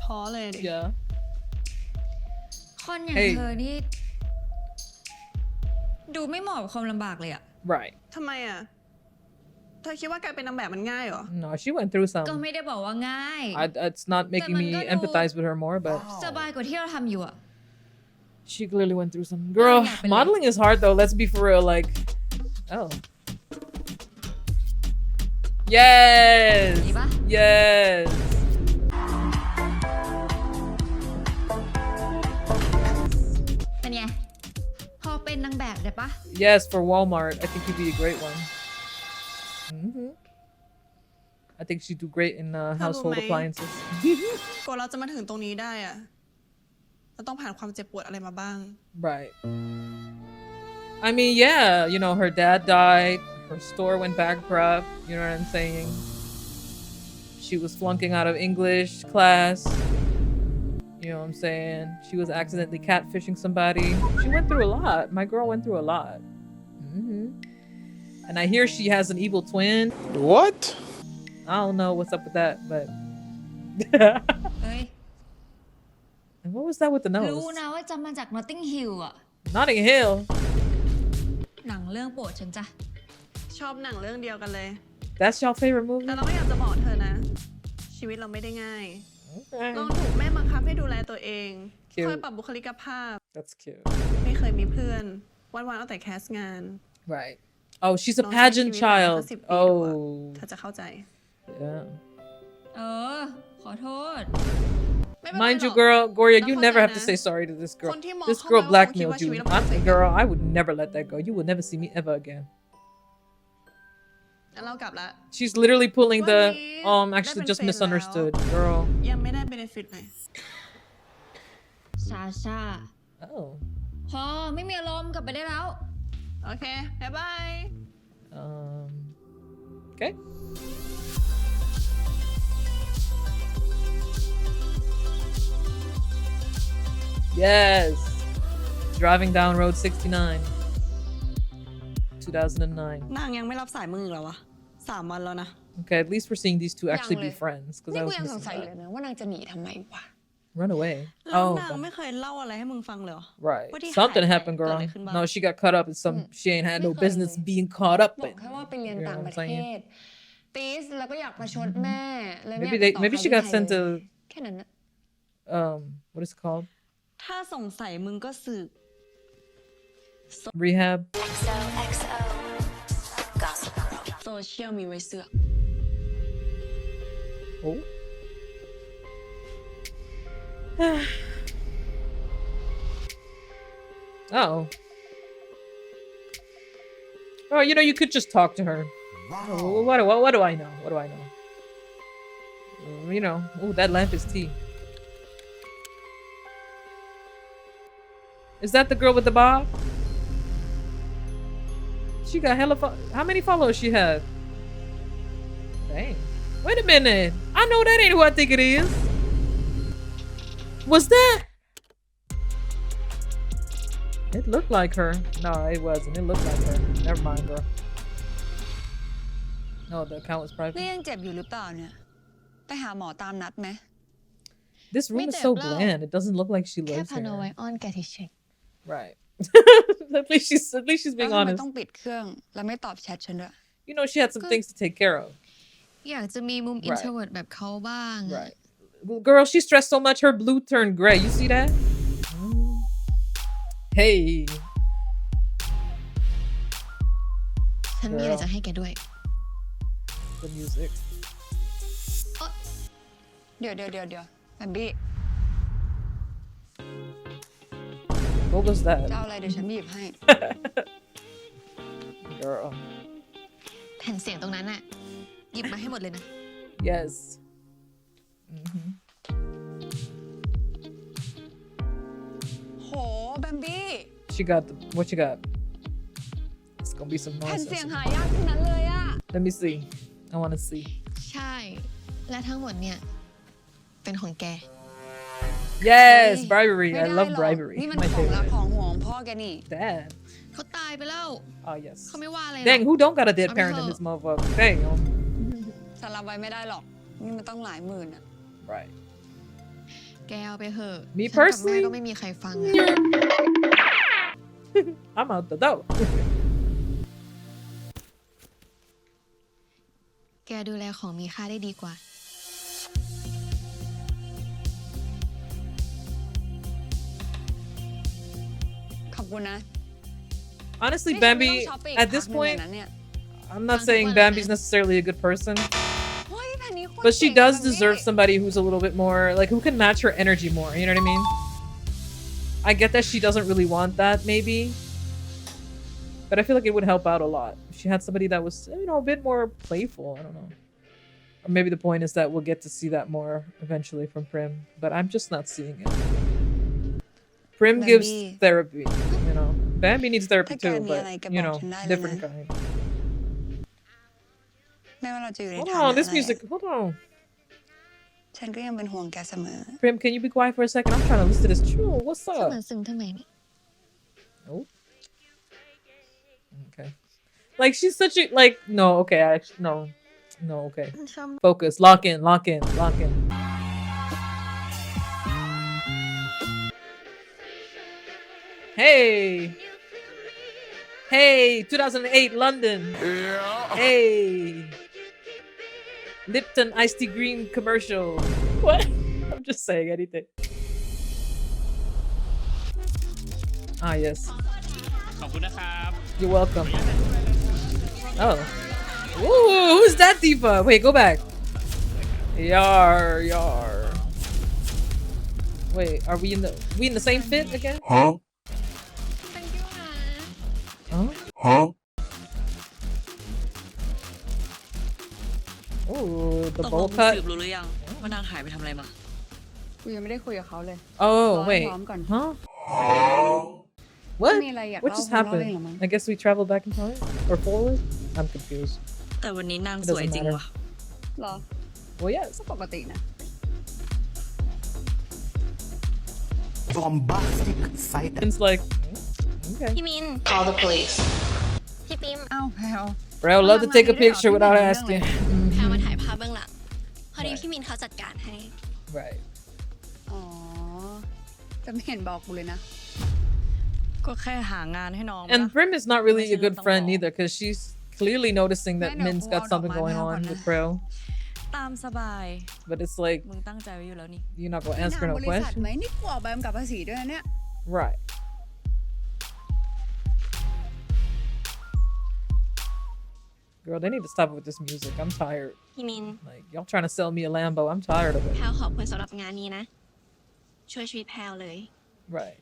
[SPEAKER 2] ท้อเลยดิ
[SPEAKER 3] Yeah.
[SPEAKER 1] คนอย่างเธอนี่ ดูไม่เหมาะกับความลำบากเลยอะ
[SPEAKER 3] Right.
[SPEAKER 2] ทำไมอะเธอคิดว่าการเป็นนางแบบมันง่ายเหรอ
[SPEAKER 3] No, she went through
[SPEAKER 1] ก็
[SPEAKER 3] some.
[SPEAKER 1] ไม่ได้บอกว่าง่าย
[SPEAKER 3] It's not making me empathize with her more, but
[SPEAKER 1] สบายกว่าที่เราทำอยู่อะ
[SPEAKER 3] she clearly went through some. Girl, modeling is hard though. Let's be for real. Like, oh. Yes. Yes.
[SPEAKER 1] เป็นไง พอเป็นนางแบบได้ปะ
[SPEAKER 3] Yes, for Walmart. I think you'd be a great one. I think she'd do great in household appliances.
[SPEAKER 2] กว่าเราจะมาถึงตรงนี้ได้อะเราต้องผ่านความเจ็บปวดอะไรมาบ้าง
[SPEAKER 3] Right. I mean, yeah, you know, her dad died. Her store went bankrupt. You know what I'm saying? She was flunking out of English class. You know what I'm saying? She was accidentally catfishing somebody. She went through a lot. My girl went through a lot. And I hear she has an evil twin.
[SPEAKER 4] What?
[SPEAKER 3] I don't know what's up with that, but...
[SPEAKER 1] เฮ้ย
[SPEAKER 3] And what was that with the
[SPEAKER 1] รู้
[SPEAKER 3] nose?
[SPEAKER 1] นะว่าจำมาจาก Notting Hill อะ
[SPEAKER 3] Notting Hill.
[SPEAKER 1] หนังเรื่องโปรดฉันจ้ะ
[SPEAKER 2] ชอบหนังเรื่องเดียวกันเลย
[SPEAKER 3] That's your favorite movie?
[SPEAKER 2] แต่เราไม่อยากจะบอกเธอนะ ชีวิตเราไม่ได้ง่าย
[SPEAKER 3] Okay.
[SPEAKER 2] ลองถูกแม่บังคับให้ดูแลตัวเอง
[SPEAKER 3] Cute.
[SPEAKER 2] คอยปรับบุคลิกภาพ
[SPEAKER 3] That's cute.
[SPEAKER 2] ไม่เคยมีเพื่อน วันๆเอาแต่แคสงาน
[SPEAKER 3] Right. Oh, she's a
[SPEAKER 2] น้องใช้ชีวิ
[SPEAKER 3] pageant
[SPEAKER 2] ตมา
[SPEAKER 3] child.
[SPEAKER 2] 10 ปีดูอะ
[SPEAKER 3] Oh.
[SPEAKER 2] เธอจะเข้าใจ
[SPEAKER 3] Yeah.
[SPEAKER 1] ขอโทษ
[SPEAKER 3] Mind you, girl, Gorya, you never have to say sorry to this girl. This girl blackmailed you. Girl, I would never let that go. You will never see me ever again.
[SPEAKER 2] เรากลับละ
[SPEAKER 3] She's literally pulling the actually
[SPEAKER 2] ได้เป็น
[SPEAKER 3] just
[SPEAKER 2] เฟรนด์
[SPEAKER 3] misunderstood,
[SPEAKER 2] แล้ว
[SPEAKER 3] girl.
[SPEAKER 2] ยังไม่ได้เบเนฟิตเลย
[SPEAKER 1] ชาชา
[SPEAKER 3] Oh.
[SPEAKER 1] พอไม่มีอารมณ์กลับไปได้แล้ว
[SPEAKER 2] โอเค บ๊ายบาย
[SPEAKER 3] Okay. Yes. Driving down Road 69. 2009.
[SPEAKER 5] นางยังไม่รับสายมึงอีกเหรอวะ3 วันแล้วนะ
[SPEAKER 3] Okay, at least we're seeing these two actually be friends.
[SPEAKER 1] นี่
[SPEAKER 3] I
[SPEAKER 1] กู
[SPEAKER 3] was
[SPEAKER 1] ยังสง
[SPEAKER 3] missing
[SPEAKER 1] สัยเลย
[SPEAKER 3] that.
[SPEAKER 1] นะว่านางจะหนีทำไมวะ
[SPEAKER 3] Run away.
[SPEAKER 5] แล้ว
[SPEAKER 3] Oh,
[SPEAKER 5] นางไม่เคยเล่าอะไรให้มึงฟังเลยเหรอ
[SPEAKER 3] right.
[SPEAKER 5] ว่าที่
[SPEAKER 3] Something
[SPEAKER 5] หายไป
[SPEAKER 3] happened,
[SPEAKER 5] เกิด
[SPEAKER 3] girl.
[SPEAKER 5] อะไรขึ้นบ้าง
[SPEAKER 3] No, she got caught up in some she ain't had no business being caught up
[SPEAKER 1] บอก
[SPEAKER 3] in.
[SPEAKER 1] แค่ว่าไปเรียน
[SPEAKER 3] You
[SPEAKER 1] ต่าง
[SPEAKER 3] know
[SPEAKER 1] ป
[SPEAKER 3] what
[SPEAKER 1] ระ
[SPEAKER 3] I'm
[SPEAKER 1] เท
[SPEAKER 3] saying?
[SPEAKER 1] ศตีสแล้วก็อยากประชดแม่เลยไม่
[SPEAKER 3] Maybe
[SPEAKER 1] อยาก
[SPEAKER 3] they
[SPEAKER 1] ติดต่อ
[SPEAKER 3] maybe
[SPEAKER 1] ใคร
[SPEAKER 3] she got
[SPEAKER 1] ที่ไทย
[SPEAKER 3] sent
[SPEAKER 1] เลย
[SPEAKER 3] to
[SPEAKER 1] แค่นั้นนะ
[SPEAKER 3] what is it called?
[SPEAKER 5] ถ้าสงสัยมึงก็สืบ
[SPEAKER 3] Rehab.
[SPEAKER 8] XOXO Gossip Girl
[SPEAKER 5] โซเชียลมีไว้เสือก
[SPEAKER 3] Oh. Oh. Oh, you know, you could just talk to her. Oh, what do I know? What do I know? You know, oh, that lamp is tea. Is that the girl with the bob? She got hella how many followers she had? Dang. Wait a minute. I know that ain't who I think it is. Was that? It looked like her. No, it wasn't. It looked like her. Never mind, girl. No, the account was private.
[SPEAKER 1] นี่ยังเจ็บอยู่หรือเปล่าเนี่ยไปหาหมอตามนัดไหม
[SPEAKER 3] This room is so bland. It doesn't look like she
[SPEAKER 1] แค่
[SPEAKER 3] lives
[SPEAKER 1] พาโนไว้
[SPEAKER 3] here.
[SPEAKER 1] อ้อนแกเฉย
[SPEAKER 3] Right. at least she's
[SPEAKER 1] ๆ
[SPEAKER 3] being
[SPEAKER 1] แล้วทำไม
[SPEAKER 3] honest.
[SPEAKER 1] ต้องปิดเครื่องแล้วไม่ตอบแชทฉันด้วย
[SPEAKER 3] You know, she had some things to take care of.
[SPEAKER 1] อยากจะมีมุม
[SPEAKER 3] Right.
[SPEAKER 1] introvert แบบเขาบ้างอะ
[SPEAKER 3] Right. Well, girl, she stressed so much her blue turned gray. You see that? Hey.
[SPEAKER 1] ฉันมีอะไรจะให้แกด้วย
[SPEAKER 3] The music.
[SPEAKER 1] เดี๋ยวแบมบี้
[SPEAKER 3] What was
[SPEAKER 1] จะ
[SPEAKER 3] that?
[SPEAKER 1] เอาอะไรเดี๋ยวฉันหยิบให้
[SPEAKER 3] Girl.
[SPEAKER 1] แผ่นเสียงตรงนั้นน่ะหยิบมาให้หมดเลยนะ
[SPEAKER 3] Yes.
[SPEAKER 1] โหแบมบี้
[SPEAKER 3] She got the, what you got? It's gonna be some
[SPEAKER 1] แผ่น
[SPEAKER 3] noise.
[SPEAKER 1] เสียงหายากทั้งนั้นเลยอะ
[SPEAKER 3] Let me see. I want to see.
[SPEAKER 1] ใช่ และทั้งหมดเนี่ยเป็นของแก
[SPEAKER 3] Yes, bribery.
[SPEAKER 1] ไม่
[SPEAKER 3] I
[SPEAKER 1] ได้
[SPEAKER 3] love
[SPEAKER 1] หรอก
[SPEAKER 3] bribery.
[SPEAKER 1] นี่มัน
[SPEAKER 3] My
[SPEAKER 1] ของรัก
[SPEAKER 3] favorite.
[SPEAKER 1] ของห่วงพ่อแกนี่
[SPEAKER 3] Dad.
[SPEAKER 1] เขาตายไปแล้ว
[SPEAKER 3] Oh yes.
[SPEAKER 1] เขาไม่ว่าอะไร
[SPEAKER 3] Dang, who don't got a dead
[SPEAKER 1] I'm
[SPEAKER 3] parent in
[SPEAKER 1] hurt.
[SPEAKER 3] this motherfucker? Dang.
[SPEAKER 1] ฉันรับไว้ไม่ได้หรอกนี่มันต้องหลายหมื่นอะ
[SPEAKER 3] Right.
[SPEAKER 1] แกเอาไปเถอะ
[SPEAKER 3] Me
[SPEAKER 1] ฉันกับแม่
[SPEAKER 3] personally?
[SPEAKER 1] ก็ไม่มีใครฟังอะ
[SPEAKER 3] I'm out the door.
[SPEAKER 1] แกดูแลของมีค่าได้ดีกว่า ขอบคุณนะ
[SPEAKER 3] Honestly,
[SPEAKER 1] นี่ฉันไม่
[SPEAKER 3] Bambi,
[SPEAKER 1] ต้องช็อปไปอีก
[SPEAKER 3] at this
[SPEAKER 1] พักหนึ่งเลย
[SPEAKER 3] point,
[SPEAKER 1] นะเนี่ย
[SPEAKER 3] I'm not saying
[SPEAKER 1] Bambi
[SPEAKER 3] Bambi's necessarily a good person,
[SPEAKER 1] เฮ้ยแผ่นนี้โคตร
[SPEAKER 3] but she
[SPEAKER 1] เจ๋ง
[SPEAKER 3] does
[SPEAKER 1] อะ
[SPEAKER 3] deserve
[SPEAKER 1] พี่
[SPEAKER 3] somebody who's a little bit more, like, who can match her energy more. You know what I mean? I get that she doesn't really want that, maybe. But I feel like it would help out a lot. If she had somebody that was, you know, a bit more playful. I don't know. Or maybe the point is that we'll get to see that more eventually from Prim. But I'm just not seeing it. Prim gives
[SPEAKER 1] Bambi.
[SPEAKER 3] therapy, you know. Bambi needs therapy
[SPEAKER 1] ถ้าแก
[SPEAKER 3] too,
[SPEAKER 1] มี
[SPEAKER 3] but,
[SPEAKER 1] อะไรแก
[SPEAKER 3] you
[SPEAKER 1] บอ
[SPEAKER 3] know,
[SPEAKER 1] กฉันได้เลย
[SPEAKER 3] different
[SPEAKER 1] นะ
[SPEAKER 3] kind.
[SPEAKER 1] ไม่ว่าเราจะอยู่ใน
[SPEAKER 3] Hold
[SPEAKER 1] ฐานะ
[SPEAKER 3] on, this
[SPEAKER 1] อะไร
[SPEAKER 3] music, hold on.
[SPEAKER 1] ฉันก็ยังเป็นห่วงแกเสมอ
[SPEAKER 3] Prim, can you be quiet for a second? I'm trying to listen to this. True, what's
[SPEAKER 1] เสม
[SPEAKER 3] up?
[SPEAKER 1] อซึ้งทำไมเนี่ย
[SPEAKER 3] Oh. Okay. Like, she's such a, like, no, okay, no. No, okay. Focus, lock in. Hey, 2008 London.
[SPEAKER 4] Yeah.
[SPEAKER 3] Hey. Lipton iced tea green commercial. What? I'm just saying anything. Ah, yes.
[SPEAKER 11] ขอบคุณนะครับ
[SPEAKER 3] You're welcome. Oh. Ooh, who's that diva? Wait, go back. Yar. Wait, are we in the same fit again?
[SPEAKER 4] Huh?
[SPEAKER 3] Huh?
[SPEAKER 4] Huh?
[SPEAKER 3] Oh, the
[SPEAKER 5] ตกล
[SPEAKER 3] bowl
[SPEAKER 5] ง
[SPEAKER 3] cut.
[SPEAKER 5] สืบรู้หรือยังว่านางหายไปทำอะไรมา
[SPEAKER 1] กูยังไม่ได้คุยกับเขาเลย
[SPEAKER 3] Oh,
[SPEAKER 1] รอให้
[SPEAKER 3] wait.
[SPEAKER 1] พร้อมก่อน
[SPEAKER 3] Huh? What?
[SPEAKER 1] มีอะไรอยาก
[SPEAKER 3] What
[SPEAKER 1] เล่า
[SPEAKER 3] just
[SPEAKER 1] คงเล่าเอง
[SPEAKER 3] happened?
[SPEAKER 1] เหรอมั้ง
[SPEAKER 3] I guess we traveled back in time? Or forward? I'm confused.
[SPEAKER 5] แต่วันนี้นาง
[SPEAKER 3] It
[SPEAKER 5] สวย
[SPEAKER 3] doesn't
[SPEAKER 5] จริง
[SPEAKER 3] matter.
[SPEAKER 5] ว่ะ
[SPEAKER 1] เหรอ
[SPEAKER 3] Well, yes.
[SPEAKER 1] ก็ปกตินะ
[SPEAKER 13] bombastic sight.
[SPEAKER 3] It's like, okay.
[SPEAKER 1] พี่มิน
[SPEAKER 10] Call the police.
[SPEAKER 1] พี่ปิม
[SPEAKER 2] เอ้าแพลว
[SPEAKER 3] Bro, love to take a picture without asking.
[SPEAKER 1] แพลมาถ่ายภาพเบื้องหลังพอดีพี่มินเขาจัดการให้
[SPEAKER 3] Right.
[SPEAKER 2] อ๋อจะไม่เห็นบอกกูเลยนะ
[SPEAKER 12] ก็แค่หางานให้น้อง
[SPEAKER 3] And Prim is not really a good friend either, because she's clearly noticing that Min's got something going on with Praew.
[SPEAKER 12] ตามสบาย
[SPEAKER 3] But it's like,
[SPEAKER 12] มึงตั้งใจไว้อยู่แล้วนี่
[SPEAKER 3] you're not gonna answer no
[SPEAKER 2] บริษัท
[SPEAKER 3] question.
[SPEAKER 2] ไหมนี่กูออกใบกำกับภาษีด้วยนะเนี่ย
[SPEAKER 3] Right. Girl, they need to stop with this music. I'm tired.
[SPEAKER 1] พี่มิน
[SPEAKER 3] Like, y'all trying to sell me a Lambo. I'm tired of
[SPEAKER 1] แพล
[SPEAKER 3] it.
[SPEAKER 1] ขอบคุณสำหรับงานนี้นะ ช่วยชีวิตแพลเลย
[SPEAKER 3] Right.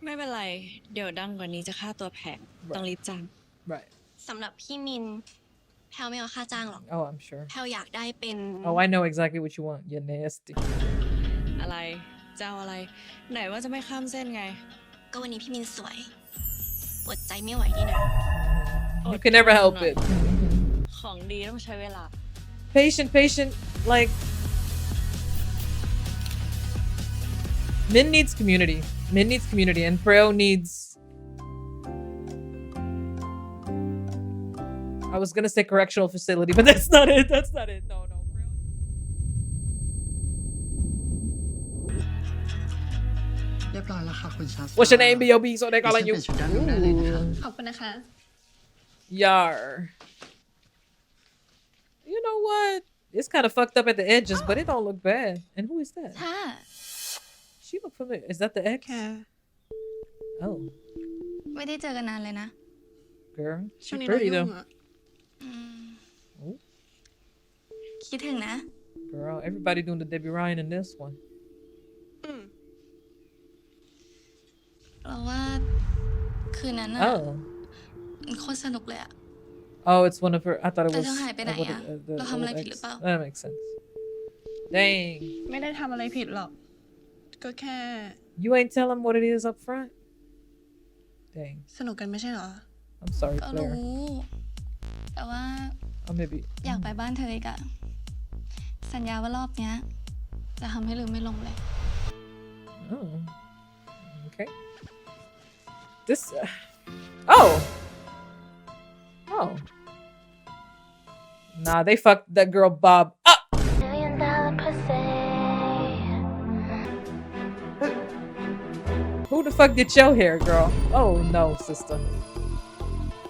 [SPEAKER 12] ไม่เป็นไร เดี๋ยวดังกว่านี้จะค่าตัวแพงต้องรีบจ้าง
[SPEAKER 3] Right.
[SPEAKER 1] สำหรับพี่มินแพลไม่เอาค่าจ้างหรอก
[SPEAKER 3] Oh, I'm sure.
[SPEAKER 1] แพลอยากได้เป็น
[SPEAKER 3] Oh, I know exactly what you want. You're nasty.
[SPEAKER 12] อะไรเจ้าอะไร ไหนว่าจะไม่ข้ามเส้นไง
[SPEAKER 1] ก็วันนี้พี่มินสวยอดใจไม่ไหวนี่นะ
[SPEAKER 3] You can never help it.
[SPEAKER 12] ของดีต้องใช้เวลา
[SPEAKER 3] Patient. Like, Min needs community. And Praew needs. I was gonna say correctional facility, but that's not it. No. What's your name, B.O.B. So they calling you.
[SPEAKER 2] ขอบคุณนะคะ
[SPEAKER 3] Yar. You know what? It's kind of fucked up at the edges, but it don't look bad. And who is that?
[SPEAKER 1] ค่ะ
[SPEAKER 3] She look familiar. Is that the ex?
[SPEAKER 2] แค่
[SPEAKER 3] Oh,
[SPEAKER 1] ไม่ได้เจอกันนานเลยนะ
[SPEAKER 3] girl.
[SPEAKER 2] ช่วง
[SPEAKER 3] She
[SPEAKER 2] นี้เรา
[SPEAKER 3] pretty
[SPEAKER 2] ยุ่ง
[SPEAKER 3] though.
[SPEAKER 2] อะ
[SPEAKER 1] คิดถึงนะ
[SPEAKER 3] Girl, everybody doing the Debbie Ryan in this one.
[SPEAKER 1] เราว่าคืนนั้นอะ
[SPEAKER 3] Oh.
[SPEAKER 1] โคตรสนุกเลยอะ
[SPEAKER 3] Oh, it's one of her. I thought it
[SPEAKER 1] แต่
[SPEAKER 3] was.
[SPEAKER 1] เธอหายไปไหนอะ
[SPEAKER 3] the
[SPEAKER 1] เราทำอะไร
[SPEAKER 3] old
[SPEAKER 1] ผิดหรือ
[SPEAKER 3] ex.
[SPEAKER 1] เปล่า
[SPEAKER 3] That makes sense. Dang.
[SPEAKER 2] ไม่ได้ทำอะไรผิดหรอก ก็แค่
[SPEAKER 3] You ain't tell him what it is up front? Dang.
[SPEAKER 2] สนุกกันไม่ใช่เหรอ
[SPEAKER 3] I'm sorry,
[SPEAKER 1] ก็รู้
[SPEAKER 3] Claire.
[SPEAKER 1] แต่ว่า
[SPEAKER 3] Oh, maybe.
[SPEAKER 1] อยากไปบ้านเธออีกอะสัญญาว่ารอบเนี้ย จะทำให้ลืมไม่ลงเลย
[SPEAKER 3] Oh. Okay. This. Oh. Oh. Nah, they fucked that girl Bob up. Who the fuck did your hair, girl? Oh no, sister.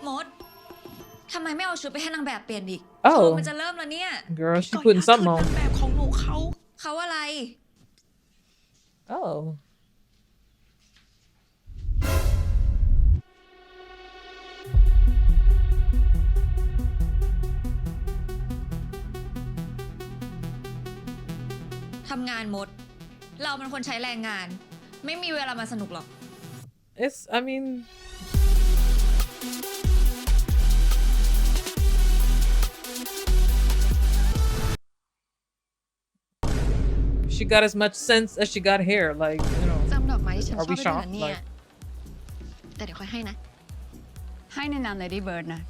[SPEAKER 1] มดทำไมไม่เอาชุดไปให้นางแบบเปลี่ยนอีก
[SPEAKER 3] Oh.
[SPEAKER 1] โชว์มันจะเริ่มแล้วเนี่ย
[SPEAKER 3] Girl, she putting something on.
[SPEAKER 12] แบบของหนูเขา
[SPEAKER 1] เขาอะไร
[SPEAKER 3] Oh.
[SPEAKER 1] ทำงานมด เราเป็นคนใช้แรงงาน ไม่มีเวลามาสนุกหรอก
[SPEAKER 3] It's, I mean. She got as much sense as she got hair, like, you know.
[SPEAKER 1] จำดอกไม้ที่ฉันชอบ
[SPEAKER 3] Are we
[SPEAKER 1] ได้ด้วยเหรอ
[SPEAKER 3] shocked?
[SPEAKER 1] เนี่ย
[SPEAKER 3] Like,
[SPEAKER 1] แต่เดี๋ยวค่อยให้นะ
[SPEAKER 2] ให้ในนาม Lady Bird นะ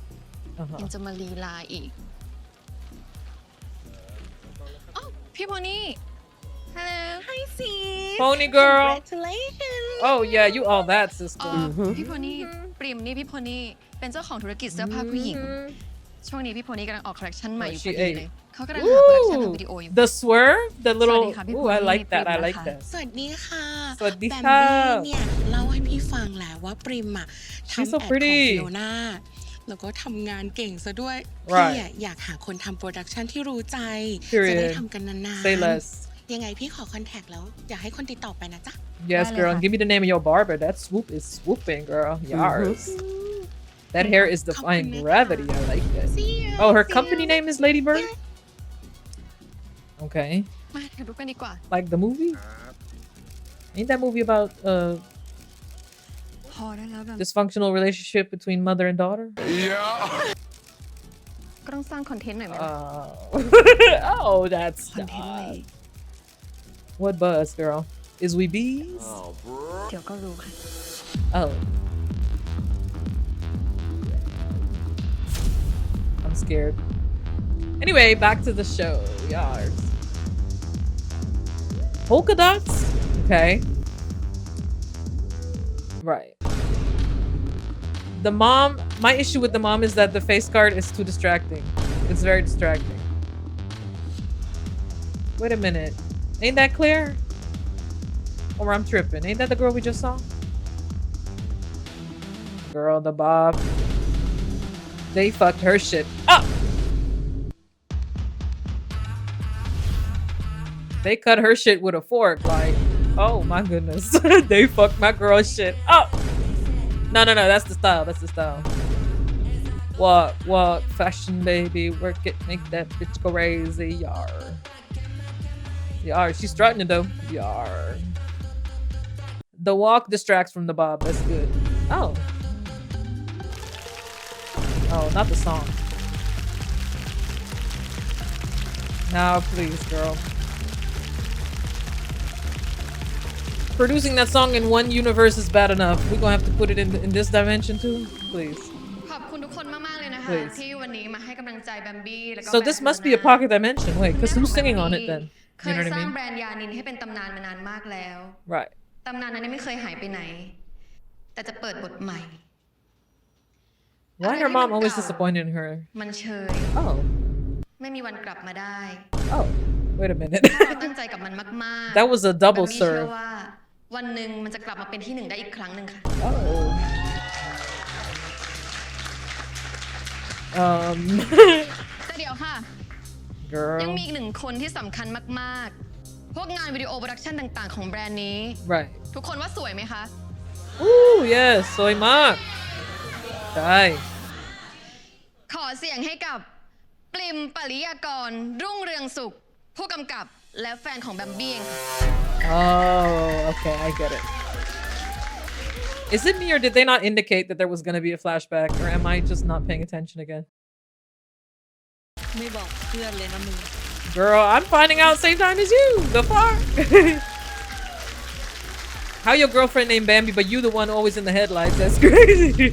[SPEAKER 1] ยังจะมาลีลาอีกอ้าวพี่โพนี่ Hello
[SPEAKER 12] Hi sis
[SPEAKER 3] Pony girl.
[SPEAKER 12] Congratulations
[SPEAKER 3] Oh yeah, you all that, sister.
[SPEAKER 1] พี่โพนี่ปริมนี่พี่โพนี่เป็นเจ้าของธุรกิจเสื้อผ้าผู้หญิง ช่วงนี้พี่โพนี่กำลังออกคอลเลคชันใหม่อยู่พอดีเลยเขากำลังหาโปรดักชั่นทำวิดีโออยู่
[SPEAKER 3] The swerve, the little.
[SPEAKER 1] สวัสดีค่ะพี่
[SPEAKER 3] Ooh, I
[SPEAKER 1] Pony
[SPEAKER 3] like that. I
[SPEAKER 1] Prim
[SPEAKER 3] like
[SPEAKER 1] นะคะ
[SPEAKER 3] that.
[SPEAKER 12] สวัสดีค่ะ
[SPEAKER 3] สวัสดี
[SPEAKER 12] แบม
[SPEAKER 3] ค่ะ
[SPEAKER 12] บี้เนี่ยเล่าให้พี่ฟังแล้วว่าปริมอะทำ
[SPEAKER 3] She's
[SPEAKER 12] แอ
[SPEAKER 3] so
[SPEAKER 12] ดของ
[SPEAKER 3] pretty
[SPEAKER 12] ฟิโอน่าแล้วก็ทำงานเก่งซะด้วย
[SPEAKER 3] Right
[SPEAKER 12] พี่อะอยากหาคนทำโปรดักชันที่รู้ใจ
[SPEAKER 3] Period
[SPEAKER 12] จะได้ทำกันนาน
[SPEAKER 3] Say less.
[SPEAKER 12] ๆยังไงพี่ขอคอนแทคแล้ว อยากให้คนติดต่อไปนะจ๊ะ
[SPEAKER 3] Yes, girl. And give me the name of your barber. That swoop is swooping, girl. Yars. That hair is defying gravity. I like that. Oh, her company name is Lady Bird? Okay.
[SPEAKER 1] มาถ่ายรูปกันดีกว่า
[SPEAKER 3] Like the movie? Ain't that movie about
[SPEAKER 1] พอได้แล้วแบบ
[SPEAKER 3] dysfunctional relationship between mother and daughter?
[SPEAKER 1] ก็ต้องสร้างคอนเทนต์หน่อยไหม
[SPEAKER 3] Oh, that's not. What buzz, girl? Is we bees?
[SPEAKER 1] เดี๋ยวก็รู้ค่ะ
[SPEAKER 3] Oh. I'm scared. Anyway, back to the show. Yars. Polka dots? Okay. Right. The mom, my issue with the mom is that the face card is too distracting. It's very distracting. Wait a minute. Ain't that clear? Or I'm tripping. Ain't that the girl we just saw? Girl, the Bob. They fucked her shit up. They cut her shit with a fork. Like, oh my goodness. They fucked my girl's shit up. No. That's the style. That's the style. What? Fashion, baby. Work it. Make that bitch go crazy. Yar. Yar. She's strutting it though. Yar. The walk distracts from the Bob. That's good. Oh. Oh, not the song. Now, please, girl. Producing that song in one universe is bad enough. We're gonna have to put it in this dimension too? Please.
[SPEAKER 1] ขอบคุณทุกคนมากๆเลยนะคะ
[SPEAKER 3] Please.
[SPEAKER 1] ที่วันนี้มาให้กำลังใจแบมบี้แล้วก็
[SPEAKER 3] So this must be a pocket dimension. Wait, because who's singing on it then?
[SPEAKER 1] เค
[SPEAKER 3] You
[SPEAKER 1] ย
[SPEAKER 3] know what
[SPEAKER 1] ส
[SPEAKER 3] I
[SPEAKER 1] ร้าง
[SPEAKER 3] mean?
[SPEAKER 1] แบรนด์ยานินให้เป็นตำนานมานานมากแล้ว
[SPEAKER 3] Right.
[SPEAKER 1] ตำนานนั้นไม่เคยหายไปไหน แต่จะเปิดบทใหม่
[SPEAKER 3] Why her mom always disappointed in her?
[SPEAKER 1] มันเชย
[SPEAKER 3] Oh.
[SPEAKER 1] ไม่มีวันกลับมาได้
[SPEAKER 3] Oh. Wait a minute.
[SPEAKER 1] ถ้าเราตั้งใจกับมันมากๆ
[SPEAKER 3] That was a double
[SPEAKER 1] แบมบี้เชื่อ
[SPEAKER 3] serve.
[SPEAKER 1] ว่าวันหนึ่งมันจะกลับมาเป็นที่หนึ่งได้อีกครั้งหนึ่งค่ะ
[SPEAKER 3] Oh.
[SPEAKER 1] แต่เดี๋ยวค่ะ
[SPEAKER 3] Girl.
[SPEAKER 1] ยังมีอีกหนึ่งคนที่สำคัญมากๆ พวกงานวิดีโอโปรดักชันต่างๆของแบรนด์นี้
[SPEAKER 3] Right.
[SPEAKER 1] ทุกคนว่าสวยไหมคะ
[SPEAKER 3] Ooh, yes. Soy mak. Die.
[SPEAKER 1] ขอเสียงให้กับปริมปริยากรรุ่งเรืองสุข ผู้กำกับและแฟนของแบมบี้เองค่ะ
[SPEAKER 3] Oh, okay. I get it. Is it me or did they not indicate that there was going to be a flashback? Or am I just not paying attention again?
[SPEAKER 12] ไม่บอกเพื่อนเลยนะมึง
[SPEAKER 3] Girl, I'm finding out same time as you. The fuck? How your girlfriend named Bambi, but you the one always in the headlights? That's crazy.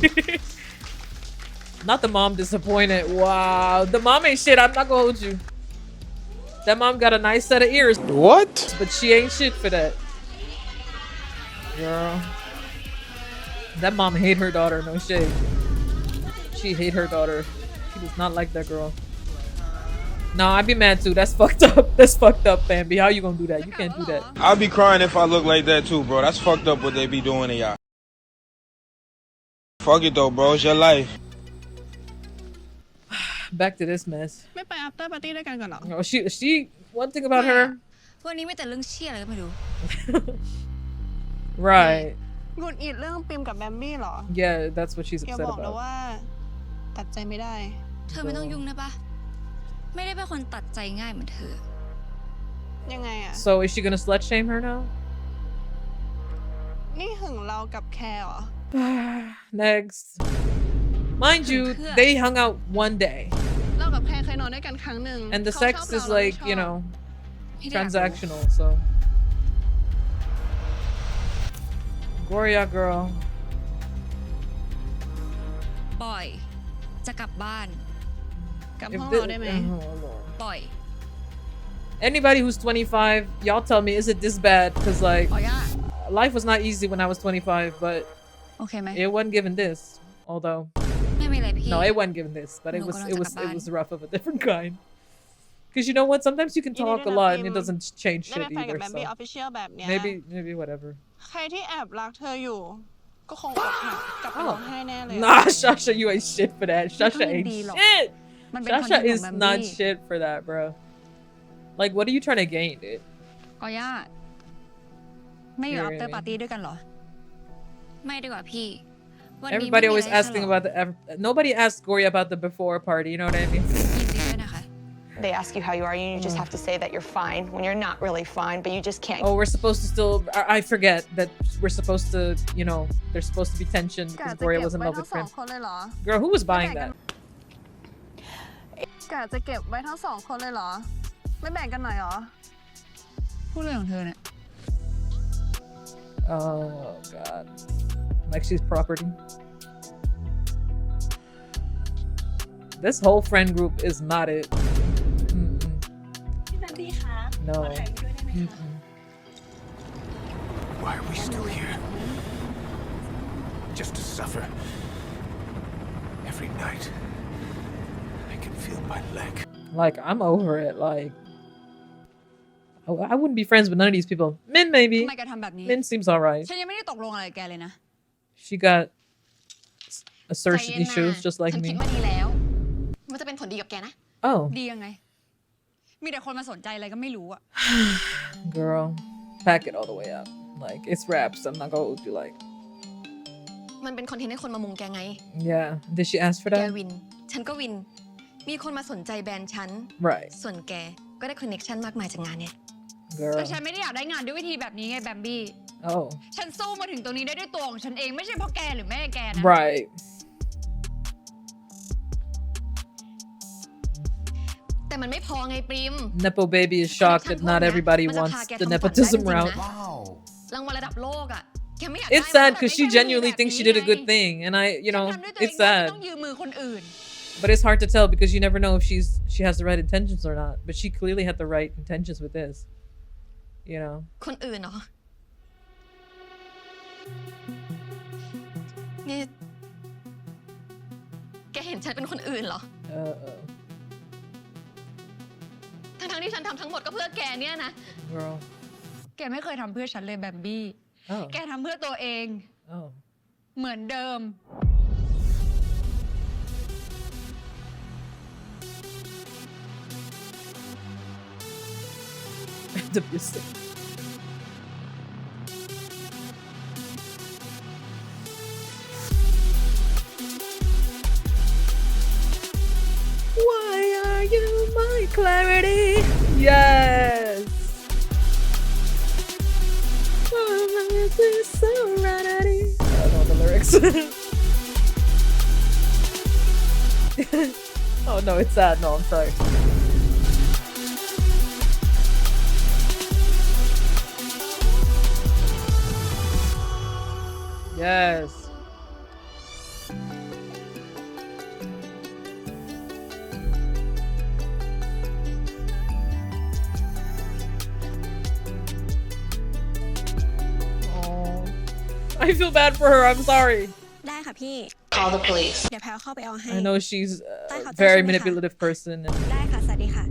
[SPEAKER 3] Not the mom disappointed. Wow. The mom ain't shit. I'm not gonna hold you. That mom got a nice set of ears.
[SPEAKER 4] What?
[SPEAKER 3] But she ain't shit for that. Girl. That mom hate her daughter. No shade. She hate her daughter. She does not like that girl. No, I'd be mad too. That's fucked up. That's fucked up, Bambi. How you gonna do that? You can't do that.
[SPEAKER 4] I'll be crying if I look like that too, bro. That's fucked up what they be doing to y'all. Fuck it though, bro. It's your life.
[SPEAKER 3] Back to this mess.
[SPEAKER 2] ไม่ไป after party ด้วยกันก่อนเหรอ
[SPEAKER 3] Oh, she. One thing about her.
[SPEAKER 12] วันนี้ไม่แต่เรื่องเชี่ยอะไรก็ไม่รู้
[SPEAKER 3] Right.
[SPEAKER 2] หงุดหงิดเรื่องปิมกับแบมบี้เหรอ
[SPEAKER 3] Yeah, that's what she's
[SPEAKER 2] อย่า
[SPEAKER 3] upset
[SPEAKER 2] บอกนะ
[SPEAKER 3] about.
[SPEAKER 2] ว่าตัดใจไม่ได้
[SPEAKER 12] เธอไม่ต้องยุ่งนะปะไม่ได้เป็นคนตัดใจง่ายเหมือนเธอ
[SPEAKER 2] ยังไงอะ
[SPEAKER 3] So is she gonna slut shame her now?
[SPEAKER 2] นี่หึงเรากับแคร์เหรอ
[SPEAKER 3] Next. Mind you, they hung out one day.
[SPEAKER 2] เรากับแคร์เคยนอนด้วยกันครั้งหนึ่ง
[SPEAKER 3] And the
[SPEAKER 2] เขา
[SPEAKER 3] sex
[SPEAKER 2] ชอบเรา
[SPEAKER 3] is
[SPEAKER 2] เราไม่
[SPEAKER 3] like,
[SPEAKER 2] ชอบ
[SPEAKER 3] you know,
[SPEAKER 12] พี่อยากรู้
[SPEAKER 3] transactional, so. Gorya girl.
[SPEAKER 12] ปล่อย จะกลับบ้าน
[SPEAKER 2] กลับ
[SPEAKER 3] If
[SPEAKER 2] ห้อง
[SPEAKER 3] thi-
[SPEAKER 2] เราได้ไหม
[SPEAKER 3] oh, Lord.
[SPEAKER 12] ปล่อย
[SPEAKER 3] Anybody who's 25, y'all tell me, is it this bad? Because, like,
[SPEAKER 12] ปล่อยอะ
[SPEAKER 3] life was not easy when I was 25, but
[SPEAKER 12] โอเคไหม
[SPEAKER 3] it wasn't given this. Although,
[SPEAKER 12] ไม่เป็นไรพี่
[SPEAKER 3] no, it wasn't given this, but it
[SPEAKER 12] No,
[SPEAKER 3] was,
[SPEAKER 12] gonna
[SPEAKER 3] it
[SPEAKER 12] talk
[SPEAKER 3] was, it
[SPEAKER 12] about
[SPEAKER 3] was rough of a different kind. Because you know what? Sometimes you can
[SPEAKER 2] You
[SPEAKER 3] talk a
[SPEAKER 2] didn't
[SPEAKER 3] lot
[SPEAKER 2] have
[SPEAKER 3] and it
[SPEAKER 2] him.
[SPEAKER 3] doesn't change
[SPEAKER 2] ได้
[SPEAKER 3] shit
[SPEAKER 2] เป็นแฟนกับ
[SPEAKER 3] either.
[SPEAKER 2] แบมบี้อ
[SPEAKER 3] So
[SPEAKER 2] อฟฟิเชียลแบบเนี้ย
[SPEAKER 3] maybe whatever.
[SPEAKER 2] ใครที่แอบรักเธออยู่ ก็คงอกหักกลับไปร้องไห้แน่เลยอะ
[SPEAKER 3] Nah, Shasha, you ain't shit for that. Shasha ain't
[SPEAKER 12] ดีหรอก
[SPEAKER 3] shit.
[SPEAKER 12] มันเป็นคอนเท
[SPEAKER 3] Shasha
[SPEAKER 12] นต์ของ
[SPEAKER 3] is
[SPEAKER 12] แบม
[SPEAKER 3] not
[SPEAKER 12] บี้
[SPEAKER 3] shit for that, bro. Like, what are you trying to gain, dude?
[SPEAKER 12] กอย่าไม่อยู่
[SPEAKER 3] You're
[SPEAKER 12] after
[SPEAKER 3] right.
[SPEAKER 12] party ด้วยกันเหรอ ไม่ดีกว่าพี่ วันนี้
[SPEAKER 3] Everybody
[SPEAKER 12] ไม่มี
[SPEAKER 3] always
[SPEAKER 12] อะไรให้ฉ
[SPEAKER 3] asking
[SPEAKER 12] ลอง
[SPEAKER 3] about the. Nobody asked Gorya about the before party. You know what I mean?
[SPEAKER 12] ยินดีด้วยนะคะ
[SPEAKER 10] They ask you how you are, and you just have to say that you're fine when you're not really fine, but you just can't.
[SPEAKER 3] Oh, we're supposed to still. I forget that we're supposed to. You know, there's supposed to be tension
[SPEAKER 2] กะ
[SPEAKER 3] because
[SPEAKER 2] จะ
[SPEAKER 3] Gorya
[SPEAKER 2] เก็บ
[SPEAKER 3] was in
[SPEAKER 2] ไว้
[SPEAKER 3] love
[SPEAKER 2] ทั้
[SPEAKER 3] with
[SPEAKER 2] งสอง
[SPEAKER 3] Prim.
[SPEAKER 2] คนเลยเหรอ
[SPEAKER 3] Girl, who was buying that?
[SPEAKER 2] กะจะเก็บไว้ทั้งสองคนเลยเหรอ ไม่แบ่งกันหน่อยเหรอ
[SPEAKER 12] พูดเรื่องของเธอเนี่ย
[SPEAKER 3] Oh God, like she's property. This whole friend group is not it. Mm-mm. No. Mm-mm.
[SPEAKER 4] Why are we still here?
[SPEAKER 13] just to suffer. Every night, I can feel my leg.
[SPEAKER 3] Like, I'm over it. Like, I wouldn't be friends with none of these people. Min, maybe.
[SPEAKER 14] ทำไมแกทำแบบนี้
[SPEAKER 3] Min seems alright.
[SPEAKER 14] ฉันยังไม่ได้ตกลงอะไรกับแกเลยนะ
[SPEAKER 3] She got
[SPEAKER 1] ใจ
[SPEAKER 3] assertion
[SPEAKER 1] เย็นนะ
[SPEAKER 3] issues just like
[SPEAKER 1] ฉันคิด
[SPEAKER 3] me.
[SPEAKER 1] มาดีแล้ว มันจะเป็นผลดีกับแกนะ
[SPEAKER 3] Oh,
[SPEAKER 14] ดียังไง มีแต่คนมาสนใจอะไรก็ไม่รู้อะ
[SPEAKER 3] girl, pack it all the way up. Like, it's raps. I'm not gonna do like.
[SPEAKER 1] มันเป็นคอนเทนต์ให้คนมามุงแกไง
[SPEAKER 3] Yeah. Did she ask for
[SPEAKER 1] แก
[SPEAKER 3] that?
[SPEAKER 1] วิน ฉันก็วิน มีคนมาสนใจแบรนด์ฉัน
[SPEAKER 3] Right.
[SPEAKER 1] ส่วนแกก็ได้คอนเน็กชันมากมายจากงานเนี่ย
[SPEAKER 3] Girl.
[SPEAKER 14] แต่ฉันไม่ได้อยากได้งานด้วยวิธีแบบนี้ไงแบมบี้
[SPEAKER 3] Oh.
[SPEAKER 14] ฉันสู้มาถึงตรงนี้ได้ด้วยตัวของฉันเองไม่ใช่เพราะแกหรือแม่แกนะ
[SPEAKER 3] Right.
[SPEAKER 1] แต่มันไม่พอไงปริม
[SPEAKER 3] Nepo baby is shocked that not everybody wants the nepotism route.
[SPEAKER 1] รางวัลระดับโลกอะแกไม่อยาก
[SPEAKER 3] It's sad because she genuinely thinks she did a good thing, and you know,
[SPEAKER 14] ทำด้วยตัวเอง
[SPEAKER 3] it's
[SPEAKER 14] ได้ไม่
[SPEAKER 3] sad.
[SPEAKER 14] ต้องยืมมือคนอื่น
[SPEAKER 3] But it's hard to tell because you never know if she has the right intentions or not. But she clearly had the right intentions with this. You know.
[SPEAKER 1] คนอื่นเหรอ นี่ แกเห็นฉันเป็นคนอื่นเหรอ ทั้งที่ฉันทำทั้งหมดก็เพื่อแกเนี่ยนะ
[SPEAKER 3] Girl.
[SPEAKER 14] แกไม่เคยทำเพื่อฉันเลยแบมบี้
[SPEAKER 3] Oh.
[SPEAKER 14] แกทำเพื่อตัวเอง
[SPEAKER 3] Oh.
[SPEAKER 14] เหมือนเดิม
[SPEAKER 3] The music. Why are you my clarity? Yes. Why is this serenity? I don't know the lyrics. Oh no, it's sad. No, I'm sorry. Yes. Oh, I feel bad for her. I'm sorry.
[SPEAKER 5] ได้ค่ะพี่
[SPEAKER 8] Call the police.
[SPEAKER 5] เดี๋ยวแพลเข้าไปเอาให้
[SPEAKER 3] I know she's a
[SPEAKER 5] ได้
[SPEAKER 3] very
[SPEAKER 5] ค่ะ
[SPEAKER 3] manipulative person,
[SPEAKER 5] ได้ค่ะ สวัสดีค่ะ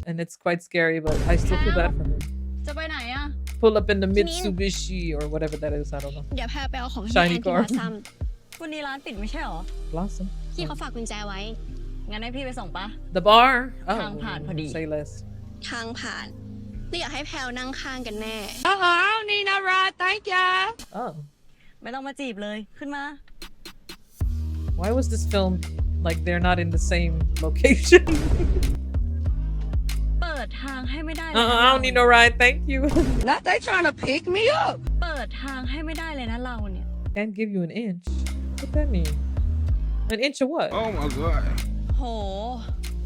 [SPEAKER 3] and it's quite scary, but I still feel bad for her.
[SPEAKER 14] จะไปไหนอะ
[SPEAKER 3] Pull up in the Mitsubishi or whatever that is. I don't know.
[SPEAKER 5] เดี๋ยวแพลไปเอาของให้
[SPEAKER 3] Shiny
[SPEAKER 5] แอนที่
[SPEAKER 3] car.
[SPEAKER 5] ร้านซ้ำวันนี้ร้านปิดไม่ใช่หรอ
[SPEAKER 3] Blossom.
[SPEAKER 5] พี่เขาฝากกุญแจไว้ งั้นให้พี่ไปส่งปะ
[SPEAKER 3] The bar.
[SPEAKER 5] ทางผ่านพอดี
[SPEAKER 3] Say less.
[SPEAKER 5] ทางผ่านนี่อยากให้แพลนั่งข้างกันแน่
[SPEAKER 8] นี่นะราตายจ้า
[SPEAKER 3] Oh.
[SPEAKER 5] ไม่ต้องมาจีบเลย ขึ้นมา
[SPEAKER 3] Why was this film like they're not in the same location?
[SPEAKER 5] เปิดทางให้ไม่ได้เลย
[SPEAKER 3] I don't need no ride. Thank you.
[SPEAKER 8] Not they trying to pick me up.
[SPEAKER 5] เปิดทางให้ไม่ได้เลยนะเราเนี่ย
[SPEAKER 3] Can't give you an inch. What that mean? An inch of what?
[SPEAKER 4] Oh my god.
[SPEAKER 14] โห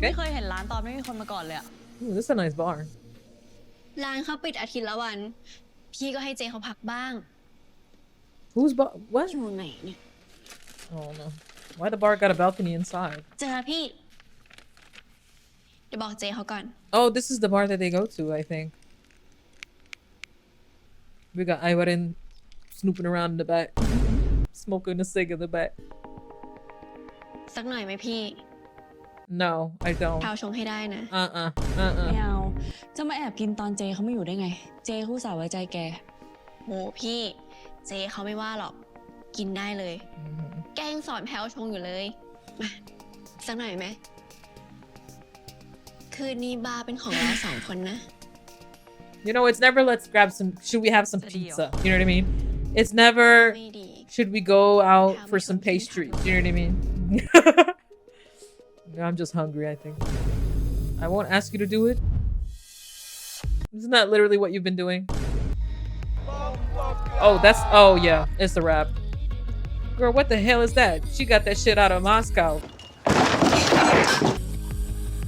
[SPEAKER 14] ไม่เคยเห็นร้านตอนไม่มีคนมาก่อนเลยอะ
[SPEAKER 3] Ooh, this is a nice bar.
[SPEAKER 5] ร้านเขาปิดอาทิตย์ละวัน พี่ก็ให้เจเขาพักบ้าง
[SPEAKER 3] Whose bar? What?
[SPEAKER 5] อยู่ไหนเนี่ย
[SPEAKER 3] Oh no. Why the bar got a balcony inside?
[SPEAKER 5] เจอพี่ เดี๋ยวบอกเจเขาก่อน
[SPEAKER 3] Oh, this is the bar that they go to, I think. We got Iwarin snooping around in the back. Smoking a cig in the back.
[SPEAKER 5] สักหน่อยไหมพี่
[SPEAKER 3] No, I don't.
[SPEAKER 5] แพลชงให้ได้นะ
[SPEAKER 14] ไม่เอา จะมาแอบกินตอนเจเขาไม่อยู่ได้ไง เจคู่สาวไว้ใจแก
[SPEAKER 5] โหพี่ เจเขาไม่ว่าหรอก กินได้เลย แกยังสอนแพลชงอยู่เลย มาสักหน่อยไหม คืนนี้บาร์เป็นของเราสองคนนะ
[SPEAKER 3] You know, it's never let's grab some, should we have some pizza? You know what I mean? It's never, should we go out for some pastries? You know what I mean? I'm just hungry, I think. I won't ask you to do it. Isn't that literally what you've been doing? Oh, that's, oh yeah, it's a wrap. Girl, what the hell is that? She got that shit out of Moscow.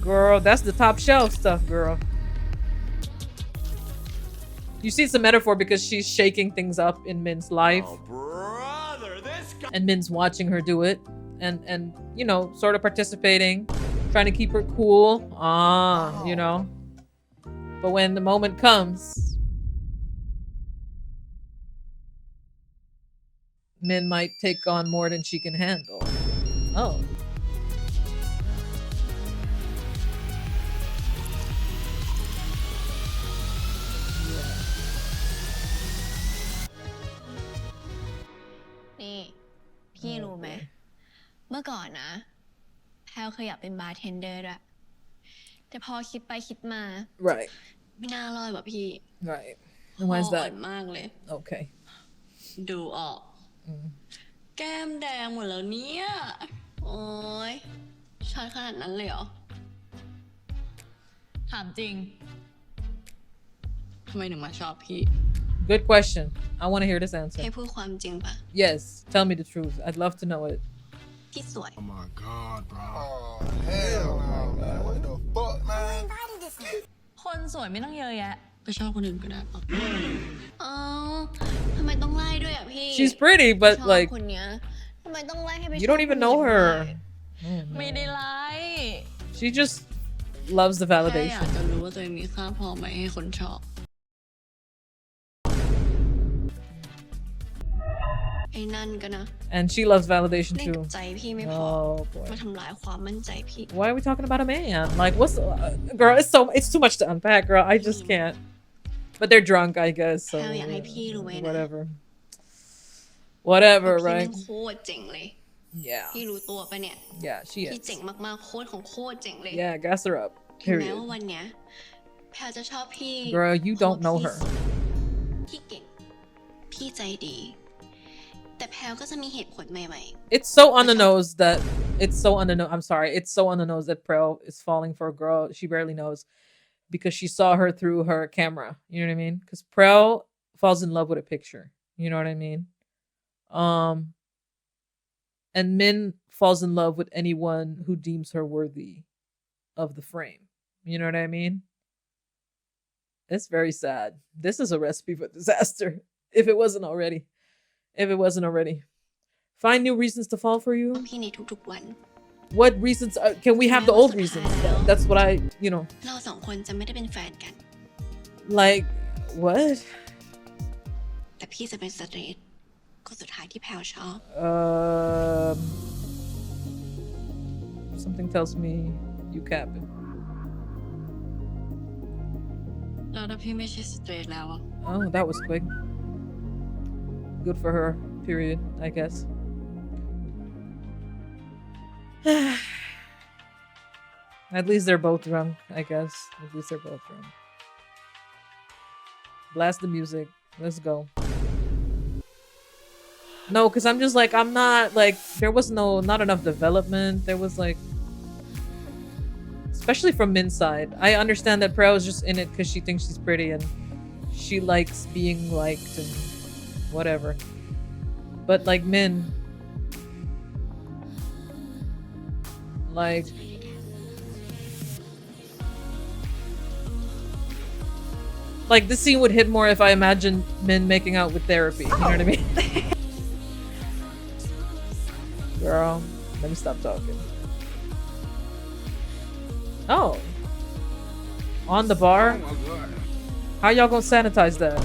[SPEAKER 3] Girl, that's the top shelf stuff, girl. You see it's a metaphor because she's shaking things up in Min's life.
[SPEAKER 13] Oh, brother, this guy.
[SPEAKER 3] And Min's watching her do it. And you know, sort of participating. Trying to keep her cool. You know. But when the moment comes, men might take on more than she can handle. Oh.
[SPEAKER 5] Yeah. นี่พี่รู้ไหมเมื่อก่อนนะแพลเคยอยากเป็นบาร์เทนเดอร์ด้วยแต่พอคิดไปคิดมา
[SPEAKER 3] Right.
[SPEAKER 5] ไม่น่ารอดว่ะพี่
[SPEAKER 3] Right. And why is
[SPEAKER 5] อ่อ
[SPEAKER 3] that?
[SPEAKER 5] นมากเลย
[SPEAKER 3] Okay.
[SPEAKER 14] ดูออก แก้มแดงหมดแล้วเนี่ย
[SPEAKER 5] โอ้ยช็อตขนาดนั้นเลยเหรอ
[SPEAKER 14] ถามจริง ทำไมถึงมาชอบพี่
[SPEAKER 3] Good question. I want to hear this answer.
[SPEAKER 5] ให้พูดความจริงปะ
[SPEAKER 3] Yes. Tell me the truth. I'd love to know it.
[SPEAKER 5] พี่สวย
[SPEAKER 13] Oh my god, bro. Oh, hell no, man. What the fuck, man?
[SPEAKER 14] คนสวยไม่ต้องเยอะแยะไปชอบคนอื่นก็ได้ปะ
[SPEAKER 5] อ๋อทำไมต้องไล่ด้วยอ่ะพี่
[SPEAKER 3] She's pretty, but
[SPEAKER 5] ชอบ
[SPEAKER 3] like
[SPEAKER 5] คนเนี้ยทำไมต้องไล่ให้ไป
[SPEAKER 3] you don't even know her.
[SPEAKER 14] ไม่ได้ไล่
[SPEAKER 3] She just loves the
[SPEAKER 14] แค่อยาก
[SPEAKER 3] validation.
[SPEAKER 14] จะรู้ว่าตัวเองมีค่าพอไหมให้คนชอบ
[SPEAKER 5] ไอ้นั่นกันนะ
[SPEAKER 3] And she loves validation
[SPEAKER 5] เล่นกั
[SPEAKER 3] too.
[SPEAKER 5] บใจพี่ไม่พอ
[SPEAKER 3] Oh boy.
[SPEAKER 5] มาทำลายความมั่นใจพี่
[SPEAKER 3] Why are we talking about a man? Like, what's girl? It's too much to unpack, girl. I just can't. But they're drunk, I guess. So
[SPEAKER 5] แพลอยากให้พี่รู้ไว้นะ
[SPEAKER 3] whatever,
[SPEAKER 5] พี่แม่
[SPEAKER 3] right?
[SPEAKER 5] งโคตรเจ๋งเลย
[SPEAKER 3] Yeah,
[SPEAKER 5] พี่รู้ตัวปะเนี่ย
[SPEAKER 3] yeah, she
[SPEAKER 5] พี่
[SPEAKER 3] is.
[SPEAKER 5] เจ๋งมากๆโคตรของโคตรเจ๋งเลย
[SPEAKER 3] Yeah, gas her up.
[SPEAKER 5] ถึงแม้
[SPEAKER 3] Period.
[SPEAKER 5] ว่าวันเนี้ยแพลจะชอบพี่
[SPEAKER 3] Girl, you don't know her.
[SPEAKER 5] พี่เก่งพี่ใจดี แต่แพลก็จะมีเหตุผลใหม่
[SPEAKER 3] It's so on the nose that it's so on the nose. I'm sorry. It's so on the nose that Praew is falling for a girl she barely knows because she saw her through her camera. You know what I mean? Because Praew falls in love with a picture. You know what I mean? And Min falls in love with anyone who deems her worthy of the frame. You know what I mean? It's very sad. This is a recipe for disaster. If it wasn't already. Find new reasons to fall for you.
[SPEAKER 5] ๆพี่ในทุกๆวัน
[SPEAKER 3] What reasons? Can we have the old reasons? That's what I, you know.
[SPEAKER 5] เราสองคนจะไม่ได้เป็นแฟนกัน
[SPEAKER 3] Like, what?
[SPEAKER 5] แต่พี่จะเป็นสเตรทคนสุดท้ายที่แพลชอบ
[SPEAKER 3] Something tells me you capping.
[SPEAKER 14] แล้วถ้าพี่ไม่ใช่สเตรทแล้วอะ
[SPEAKER 3] Oh, that was quick. Good for her. Period. I guess. At least they're both drunk. I guess. At least they're both drunk. Blast the music. Let's go. No, because I'm just like, I'm not like, there was not enough development. There was like, especially from Min's side. I understand that Praew is just in it because she thinks she's pretty and she likes being liked and whatever. But like Min, like, this scene would hit more if I imagined Min making out with therapy. You know what I mean? Girl, let me stop talking. Oh. On the bar?
[SPEAKER 13] Oh my god.
[SPEAKER 3] How y'all gonna sanitize that?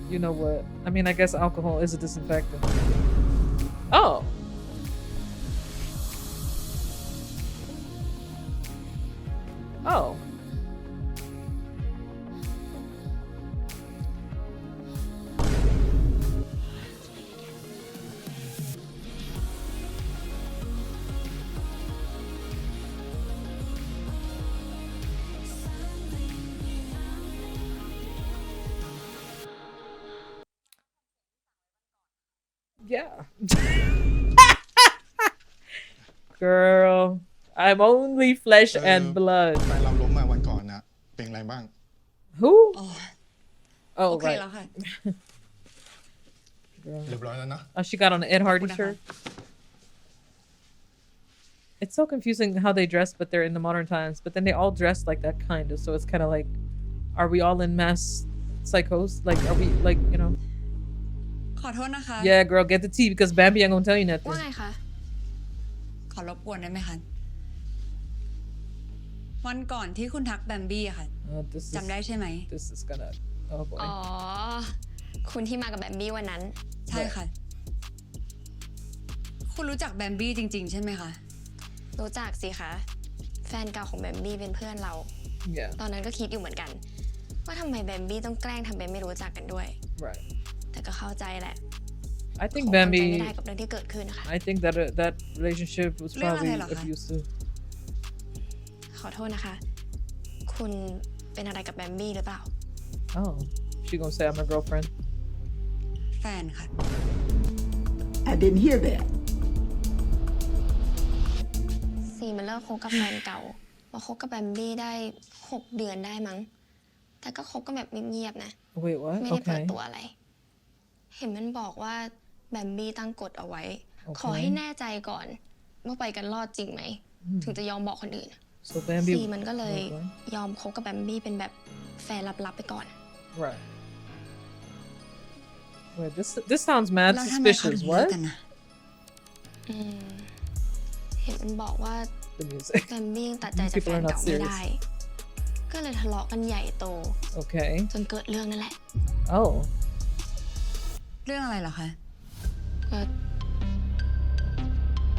[SPEAKER 3] You know what? I mean, I guess alcohol is a disinfectant. Oh. Oh. Yeah. Girl, I'm only flesh and blood.
[SPEAKER 15] ไปเราล้มมาวันก่อนนะเป็นไรบ้าง
[SPEAKER 3] Who? Oh,
[SPEAKER 12] โอเค
[SPEAKER 3] right.
[SPEAKER 12] แล้วค่ะ
[SPEAKER 3] Girl.
[SPEAKER 15] เรียบร้อยแล้วนะ
[SPEAKER 3] Oh, she got on an Ed Hardy shirt. It's so confusing how they dress, but they're in the modern times. But then they all dress like that kind of. So it's kind of like, are we all in mass psychosis? Like, are we like, you know?
[SPEAKER 12] ขอโทษนะคะ
[SPEAKER 3] Yeah, girl, get the tea because Bambi ain't gonna tell you nothing.
[SPEAKER 5] ว่าไงคะ
[SPEAKER 12] ขอรบกวนได้ไหมคะ วันก่อนที่คุณทักแบมบี้อะค่ะ
[SPEAKER 3] This is,
[SPEAKER 12] จำได้ใช่ไหม
[SPEAKER 3] this is gonna, oh boy.
[SPEAKER 5] อ๋อ คุณที่มากับแบมบี้วันนั้น
[SPEAKER 12] ใช่
[SPEAKER 16] ช่ค่ะ คุณรู้จักแบมบี้จริงๆใช่ไหมคะ
[SPEAKER 5] รู้จักสิคะ แฟนเก่าของแบมบี้เป็นเพื่อนเรา
[SPEAKER 3] Yeah.
[SPEAKER 5] ตอนนั้นก็คิดอยู่เหมือนกัน ว่าทำไมแบมบี้ต้องแกล้งทำเป็นไม่รู้จักกันด้วย
[SPEAKER 3] Right.
[SPEAKER 5] แต่ก็เข้าใจแหละ
[SPEAKER 3] I think
[SPEAKER 5] คงทำใจ
[SPEAKER 3] Bambi.
[SPEAKER 5] ไม่ได้กับเรื่องที่เกิดขึ้นนะคะ
[SPEAKER 3] I think that that relationship was
[SPEAKER 16] เรื่องอะไร
[SPEAKER 3] probably
[SPEAKER 16] เหรอคะ
[SPEAKER 3] abusive.
[SPEAKER 5] ขอโทษนะคะ คุณเป็นอะไรกับแบมบี้หรือเปล่า
[SPEAKER 3] Oh, she gonna say I'm her girlfriend?
[SPEAKER 16] แฟนค่ะ
[SPEAKER 17] I didn't hear that.
[SPEAKER 5] ซีมันเลิกคบกับแฟนเก่ามาคบกับแบมบี้ได้ 6 เดือนได้มั้ง แต่ก็คบกันแบบเงียบๆนะ
[SPEAKER 3] Wait, what?
[SPEAKER 5] ไม่ได้เปิด
[SPEAKER 3] Okay.
[SPEAKER 5] ตัวอะไร เห็นมันบอกว่าแบมบี้ตั้งกฎเอาไว้
[SPEAKER 3] Okay.
[SPEAKER 5] ขอให้แน่ใจก่อนว่าไปกันรอดจริงไหม ถึงจะยอมบอกคนอื่น
[SPEAKER 3] So Bambi.
[SPEAKER 5] ซีมันก็เลย
[SPEAKER 3] Okay.
[SPEAKER 5] ยอมคบกับแบมบี้เป็นแบบแฟนลับๆไปก่อน
[SPEAKER 3] Right. Wait, this sounds mad
[SPEAKER 16] แล้วทำไมเขา
[SPEAKER 3] suspicious.
[SPEAKER 16] ถึงเลิก
[SPEAKER 3] What?
[SPEAKER 16] กันนะ
[SPEAKER 5] เห็นมันบอกว่า
[SPEAKER 3] The music.
[SPEAKER 5] แบมบี้ยังตัดใจ
[SPEAKER 3] These
[SPEAKER 5] จากแฟ
[SPEAKER 3] people
[SPEAKER 5] น
[SPEAKER 3] are not
[SPEAKER 5] เก่าไม่
[SPEAKER 3] serious.
[SPEAKER 5] ได้ ก็เลยทะเลาะกันใหญ่โต
[SPEAKER 3] Okay.
[SPEAKER 5] จนเกิดเรื่องนั่นแหละ
[SPEAKER 3] Oh.
[SPEAKER 16] เรื่องอะไรเหรอคะ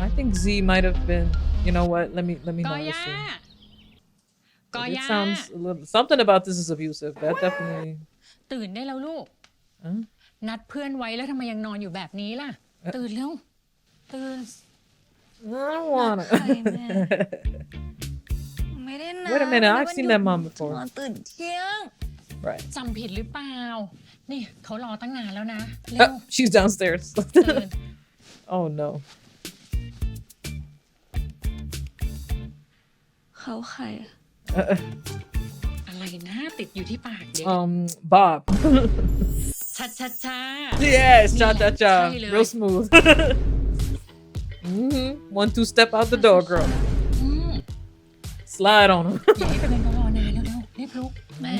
[SPEAKER 3] I think Z might have been. You know what? Let me know.
[SPEAKER 18] กอย่า
[SPEAKER 3] listen.
[SPEAKER 18] กอ
[SPEAKER 3] It
[SPEAKER 18] ย่า
[SPEAKER 3] sounds a little something about this is abusive. That definitely.
[SPEAKER 18] ตื่นได้แล้วลูก
[SPEAKER 3] Huh?
[SPEAKER 18] นัดเพื่อนไว้แล้วทำไมยังนอนอยู่แบบนี้ล่ะ ตื่นเร็ว ตื่น
[SPEAKER 3] I don't wanna.
[SPEAKER 16] ไม่ได้นะ
[SPEAKER 3] Wait a minute, I've seen that mom before.
[SPEAKER 16] นอนตื่นเที่ยง
[SPEAKER 3] Right.
[SPEAKER 18] จำผิดหรือเปล่า นี่เขารอตั้งนานแล้วนะ เร็ว
[SPEAKER 3] She's downstairs.
[SPEAKER 18] ตื่น
[SPEAKER 3] Oh no.
[SPEAKER 16] เขาใคร
[SPEAKER 18] อะไรนะ ติดอยู่ที่ปากเดี๋ยว
[SPEAKER 3] Bob.
[SPEAKER 18] ชัดชัดช้า
[SPEAKER 3] Yes, cha cha
[SPEAKER 18] ใช่
[SPEAKER 3] cha.
[SPEAKER 18] เลย
[SPEAKER 3] Real smooth. 1-2 step out the door, girl. Slide on him.
[SPEAKER 18] อย่าให้เพื่อนเขารอนานเร็วๆรีบลุกแม่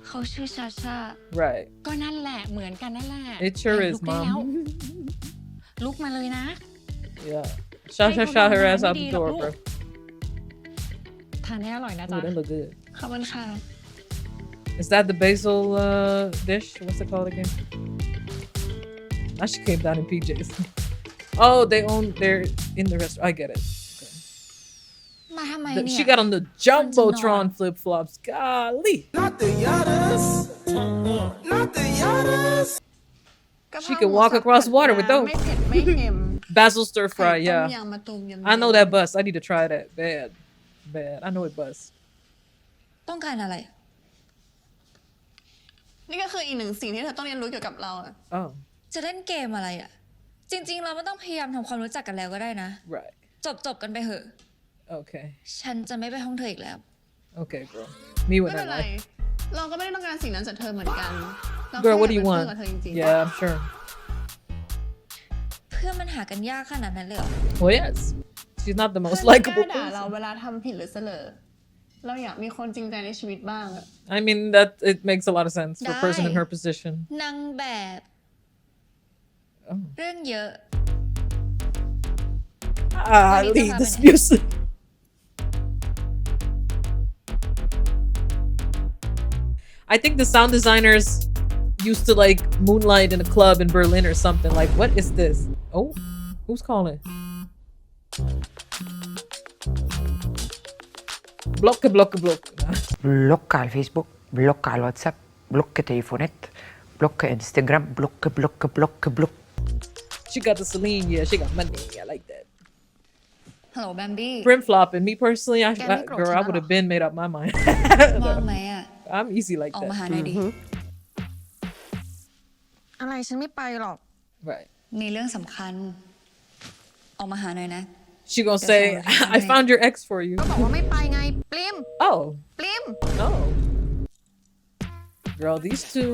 [SPEAKER 16] เขาชื่อชาชา
[SPEAKER 3] Right.
[SPEAKER 18] ก็นั่นแหละเหมือนกันนั่นแหละ
[SPEAKER 3] It sure
[SPEAKER 18] ไป
[SPEAKER 3] is,
[SPEAKER 18] ลุกได้แล้ว
[SPEAKER 3] mom.
[SPEAKER 18] ลุกมาเลยนะ
[SPEAKER 3] Yeah. Shasha her ass out the door, bro.
[SPEAKER 18] ทานให้อร่อยนะ
[SPEAKER 3] Ooh,
[SPEAKER 18] จ๊ะ
[SPEAKER 3] that look good.
[SPEAKER 5] ขอบคุณค่ะ
[SPEAKER 3] Is that the basil dish? What's it called again? Now she came down in PJs. Oh, they're in the restaurant. I get it.
[SPEAKER 16] มาทำไมเนี่ย
[SPEAKER 3] She got on the Jumbotron flip flops. Golly.
[SPEAKER 13] Not the yattas. Not the yattas.
[SPEAKER 3] She can walk across water with those.
[SPEAKER 2] ไม่เผ็ดไม่เค็ม
[SPEAKER 3] Basil stir fry,
[SPEAKER 2] ต้ม
[SPEAKER 3] yeah.
[SPEAKER 2] ยำมะตูมยำ
[SPEAKER 3] I know that bus. I need to try that. Bad. I know it bus.
[SPEAKER 16] ต้องการอะไร
[SPEAKER 2] นี่ก็คืออีกหนึ่งสิ่งที่เธอต้องเรียนรู้เกี่ยวกับเราอะ
[SPEAKER 3] Oh.
[SPEAKER 16] จะเล่นเกมอะไรอ่ะ จริง ๆ เราไม่ต้องพยายามทำความรู้จักกันแล้วก็ได้นะ
[SPEAKER 3] Right.
[SPEAKER 16] จบกันไปเถอะ
[SPEAKER 3] Okay.
[SPEAKER 16] ฉันจะไม่ไปห้องเธออีกแล้ว
[SPEAKER 3] Okay, girl. Me
[SPEAKER 2] ไม่
[SPEAKER 3] when
[SPEAKER 2] เป็
[SPEAKER 3] I
[SPEAKER 2] นไร
[SPEAKER 3] like.
[SPEAKER 2] เราก็ไม่ได้ต้องการสิ่งนั้นจากเธอเหมือนกันเรา
[SPEAKER 3] Girl, what do
[SPEAKER 2] แค่
[SPEAKER 3] you
[SPEAKER 2] อยากเป็น
[SPEAKER 3] want?
[SPEAKER 2] เพื่อนกับเธอจริงๆ
[SPEAKER 3] Yeah, I'm sure.
[SPEAKER 16] เพื่อนมันหากันยากขนาดนั้นเลยเหรอ
[SPEAKER 3] Well, yes. She's not the
[SPEAKER 2] เพื่
[SPEAKER 3] most
[SPEAKER 2] อนไม่กล้า
[SPEAKER 3] likable
[SPEAKER 2] ด่าเรา
[SPEAKER 3] person.
[SPEAKER 2] เวลาทำผิดหรือเสลอเราอยากมีคนจริงใจในชีวิตบ้างอะ
[SPEAKER 3] I mean, that it makes a lot of sense for a person in her position.
[SPEAKER 16] นางแบบ เรื่องเยอะ
[SPEAKER 3] Leave this music. I think the sound designers used to like moonlight in a club in Berlin or something. Like, what is this? Oh, who's calling? Blokke.
[SPEAKER 19] Blocka al Facebook, blocka al WhatsApp, blocka telefonet, blocka Instagram, blocka.
[SPEAKER 3] She got the Celine, yeah, she got money. I like that.
[SPEAKER 16] ฮัลโหลแบมบี้
[SPEAKER 3] Prim flopping. Me personally,
[SPEAKER 16] Can we
[SPEAKER 3] girl, I
[SPEAKER 16] grow
[SPEAKER 3] would have been made up my mind.
[SPEAKER 16] ว่างไหมอ่ะ
[SPEAKER 3] I'm easy like
[SPEAKER 16] ออก
[SPEAKER 3] that.
[SPEAKER 16] มาหาหน่อยดิ
[SPEAKER 1] อะไรฉันไม่ไปหรอก
[SPEAKER 3] Right.
[SPEAKER 16] มีเรื่องสำคัญ ออกมาหาหน่อยนะ
[SPEAKER 3] She gonna say, I found your ex for you.
[SPEAKER 1] ก็บอกว่าไม่ไปไง ปลิม
[SPEAKER 3] Oh.
[SPEAKER 1] ปลิม
[SPEAKER 3] No. Girl, these two,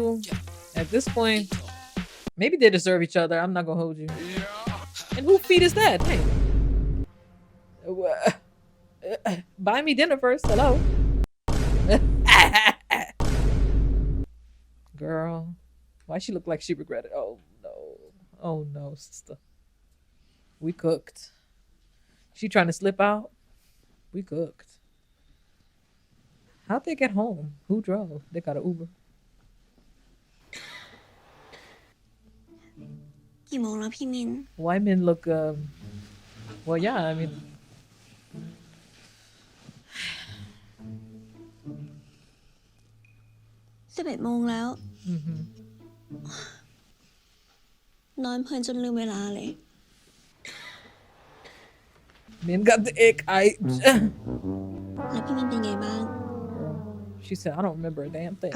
[SPEAKER 3] at this point, maybe they deserve each other. I'm not gonna hold you. And whose feet is that? Hey. Buy me dinner first. Hello. Girl, why she look like she regretted? Oh no. Oh no, sister. We cooked. She trying to slip out? We cooked. How'd they get home? Who drove? They got an Uber.
[SPEAKER 5] กี่โมงแล้วพี่มิน
[SPEAKER 3] Why men look well yeah I mean
[SPEAKER 5] 11 โมงแล้ว นอนเพลินจนลืมเวลาเลย
[SPEAKER 3] Men got the ick I
[SPEAKER 5] แล้วพี่มินเป็นไงบ้าง
[SPEAKER 3] She said I don't remember a damn thing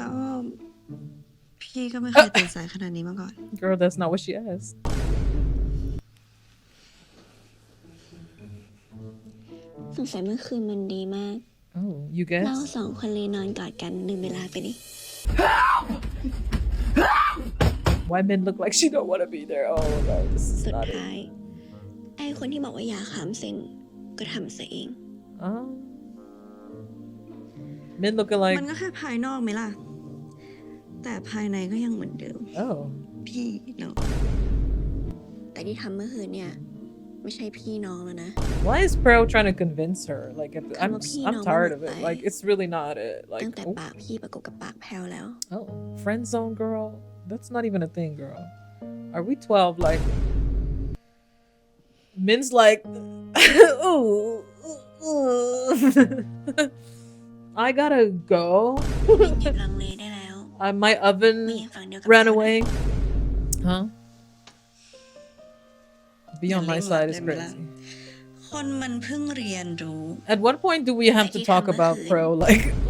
[SPEAKER 2] พี่ก็ไม่เคยตื่นสายขนาดนี้มาก่อน
[SPEAKER 3] Girl that's not what she asked
[SPEAKER 5] สงสัยเมื่อคืนมันดีมาก
[SPEAKER 3] Oh you guess
[SPEAKER 5] เราสองคนเลยนอนกอดกันลืมเวลาไปดิ
[SPEAKER 3] Why men look like she don't want to be there oh no this is
[SPEAKER 5] สุด
[SPEAKER 3] not
[SPEAKER 5] ท้าย
[SPEAKER 3] it
[SPEAKER 5] ไอ้คนที่บอกว่าอยากขามเซ็งก็ทำซะเอง
[SPEAKER 3] Men looking like
[SPEAKER 2] มันก็แค่ภายนอกไหมล่ะ แต่ภายในก็ยังเหมือนเดิม
[SPEAKER 3] Oh
[SPEAKER 2] พี่น้อง
[SPEAKER 5] แต่ที่ทำเมื่อคืนเนี่ยไม่ใช่พี่น้องแล้วนะ
[SPEAKER 3] Why is praew trying to convince her like I'm tired of it like it's really not it
[SPEAKER 5] ตั้
[SPEAKER 3] like
[SPEAKER 5] งแต่ปากพี่ประกบกับปากแพรวแล้ว
[SPEAKER 3] oh friend zone girl that's not even a thing girl are we 12 like men's like ooh I gotta go my oven ran away huh be on my side is crazy
[SPEAKER 12] คนมันเพิ่งเรียนรู้
[SPEAKER 3] at what point do we have to talk about praew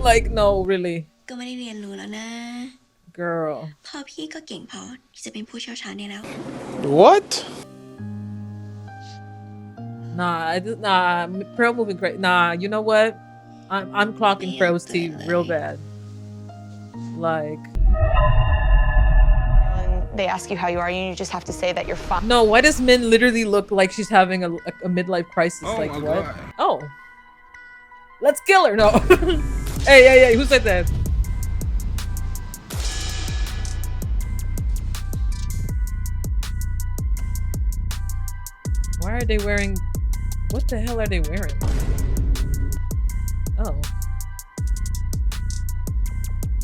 [SPEAKER 3] like no really
[SPEAKER 5] ก็ไม่ได้เรียนรู้แล้วนะ
[SPEAKER 3] girl
[SPEAKER 5] พอพี่ก็เก่งพอที่จะเป็นผู้เชี่ยวชาญได้แล้ว
[SPEAKER 4] What?
[SPEAKER 3] Nah, praew moving great. Nah, you know what? I'm clocking praew's tea real bad. Like
[SPEAKER 10] They ask you how you are, you just have to say that you're fine.
[SPEAKER 3] no, why does Min literally look like she's having a midlife crisis?
[SPEAKER 4] Oh
[SPEAKER 3] like
[SPEAKER 4] my
[SPEAKER 3] what?
[SPEAKER 4] God.
[SPEAKER 3] Oh, let's kill her. No. hey, who said that? Why are they wearing? What the hell are they wearing? Oh.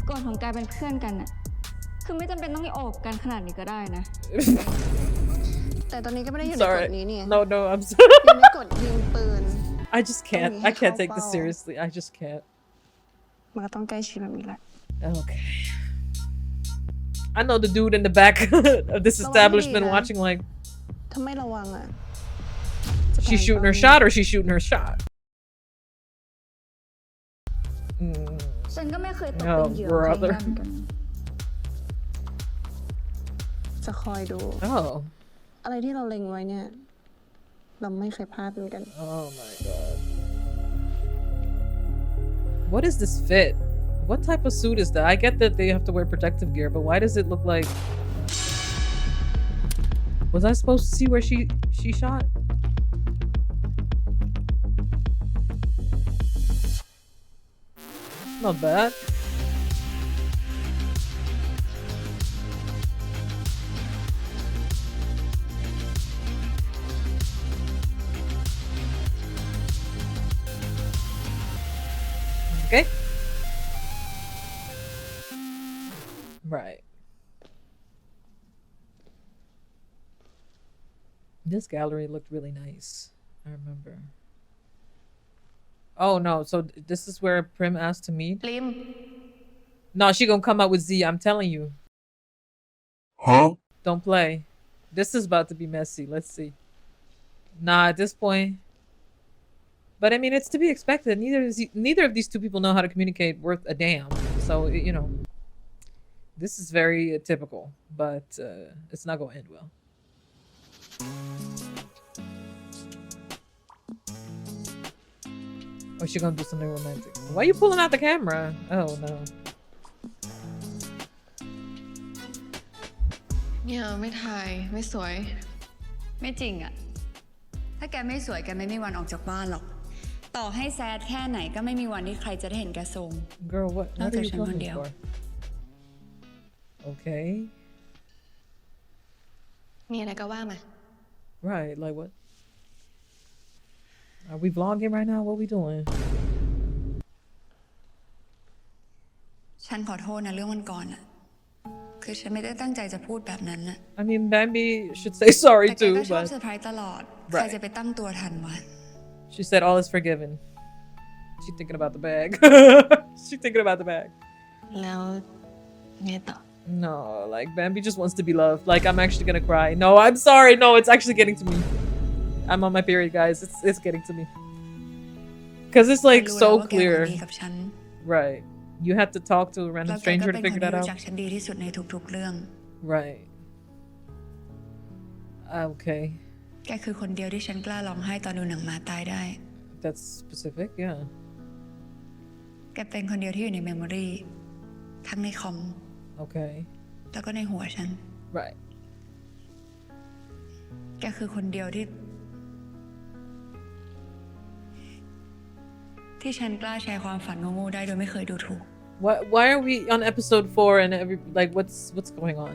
[SPEAKER 16] ก่อนของการเป็นเพื่อนกันน่ะคือไม่จำเป็นต้องให้โอบกันขนาดนี้ก็ได้นะ
[SPEAKER 2] แต่ตอนนี้ก็ไม่ได้อยู่ในกฎนี้นี่
[SPEAKER 3] No, I'm sorry.
[SPEAKER 2] อยู่ในกฎยิงปืน
[SPEAKER 3] I just can't. I can't take this seriously. I just can't.
[SPEAKER 2] มันก็ต้องใกล้ชิดแบบนี้แหละ
[SPEAKER 3] Okay. I know the dude in the back of this establishment watching like
[SPEAKER 2] ถ้าไม่ระวังอ่ะ
[SPEAKER 3] she's shooting her shot or she's shooting her shot.
[SPEAKER 16] ฉันก็ไม่เคยตกเป็นเหยื่อใครเหมือนกัน
[SPEAKER 2] จะคอยดู
[SPEAKER 3] Oh.
[SPEAKER 2] อะไรที่เราเล็งไว้เนี่ยเราไม่เคยพลาดเหมือนกัน
[SPEAKER 3] Oh my god. What is this fit? What type of suit is that? I get that they have to wear protective gear, but why does it look like... Was I supposed to see where she shot? Not bad. Okay. Right. This gallery looked really nice. I remember. Oh no, so this is where Prim asked to meet? No, she gonna come out with Z, I'm telling you.
[SPEAKER 4] Huh?
[SPEAKER 3] Don't play. This is about to be messy. Let's see. Nah, at this point. But I mean, it's to be expected. Neither of these two people know how to communicate worth a damn. So, you know, this is very typical, but it's not gonna end well. Oh, she gonna do something romantic. Why are you pulling out the camera? Oh no.
[SPEAKER 1] เนี่ยไม่ถ่ายไม่สวย
[SPEAKER 16] ไม่จริงอะถ้าแกไม่สวยแกไม่มีวันออกจากบ้านหรอก ต่อให้แซดแค่ไหนก็ไม่มีวันที่ใครจะได้เห็นแกโทรม
[SPEAKER 3] Girl, what
[SPEAKER 16] นอก
[SPEAKER 3] are
[SPEAKER 16] จาก
[SPEAKER 3] you
[SPEAKER 16] ฉันคน
[SPEAKER 3] talking
[SPEAKER 16] เดียว
[SPEAKER 3] for? Okay.
[SPEAKER 5] มีอะไรก็ว่ามา
[SPEAKER 3] Right, like what? Are we vlogging right now? What we doing?
[SPEAKER 16] ฉันขอโทษนะเรื่องวันก่อนอะ คือฉันไม่ได้ตั้งใจจะพูดแบบนั้นนะ
[SPEAKER 3] I mean, Bambi should say sorry
[SPEAKER 16] แต่แก
[SPEAKER 3] too,
[SPEAKER 16] ก็ชอบ
[SPEAKER 3] but
[SPEAKER 16] เซอร์ไพรส์ตลอด ใครจะไปตั้งตัวทันวะ
[SPEAKER 3] she said all is forgiven. She's thinking about the bag. She's thinking about the bag.
[SPEAKER 5] แล้วไงต่อ
[SPEAKER 3] No, like Bambi just wants to be loved. Like I'm actually gonna cry. No, I'm sorry. No, it's actually getting to me. I'm on my period, guys. It's getting to me. Cause it's like
[SPEAKER 16] รู้
[SPEAKER 3] so
[SPEAKER 16] แล้วว่าแกหวัง
[SPEAKER 3] clear.
[SPEAKER 16] ดีกับฉัน
[SPEAKER 3] Right. You had to talk to a
[SPEAKER 16] แล้
[SPEAKER 3] random
[SPEAKER 16] วแกก็
[SPEAKER 3] stranger
[SPEAKER 16] เป็
[SPEAKER 3] to
[SPEAKER 16] นคน
[SPEAKER 3] figure
[SPEAKER 16] ที่
[SPEAKER 3] that
[SPEAKER 16] รู้
[SPEAKER 3] out.
[SPEAKER 16] จักฉันดีที่สุดในทุกๆเรื่อง
[SPEAKER 3] Right. Okay.
[SPEAKER 16] แกคือคนเดียวที่ฉันกล้าร้องไห้ตอนดูหนังหมาตายได้
[SPEAKER 3] That's specific, yeah.
[SPEAKER 16] แกเป็นคนเดียวที่อยู่ในเมมโมรีทั้งในคอม
[SPEAKER 3] Okay.
[SPEAKER 16] แล้วก็ในหัวฉัน
[SPEAKER 3] Right.
[SPEAKER 16] แกคือคนเดียวที่ฉันกล้าแชร์ความฝันโง่ๆได้โดยไม่เคยดูถูก
[SPEAKER 3] Why are we on episode 4 and what's going on?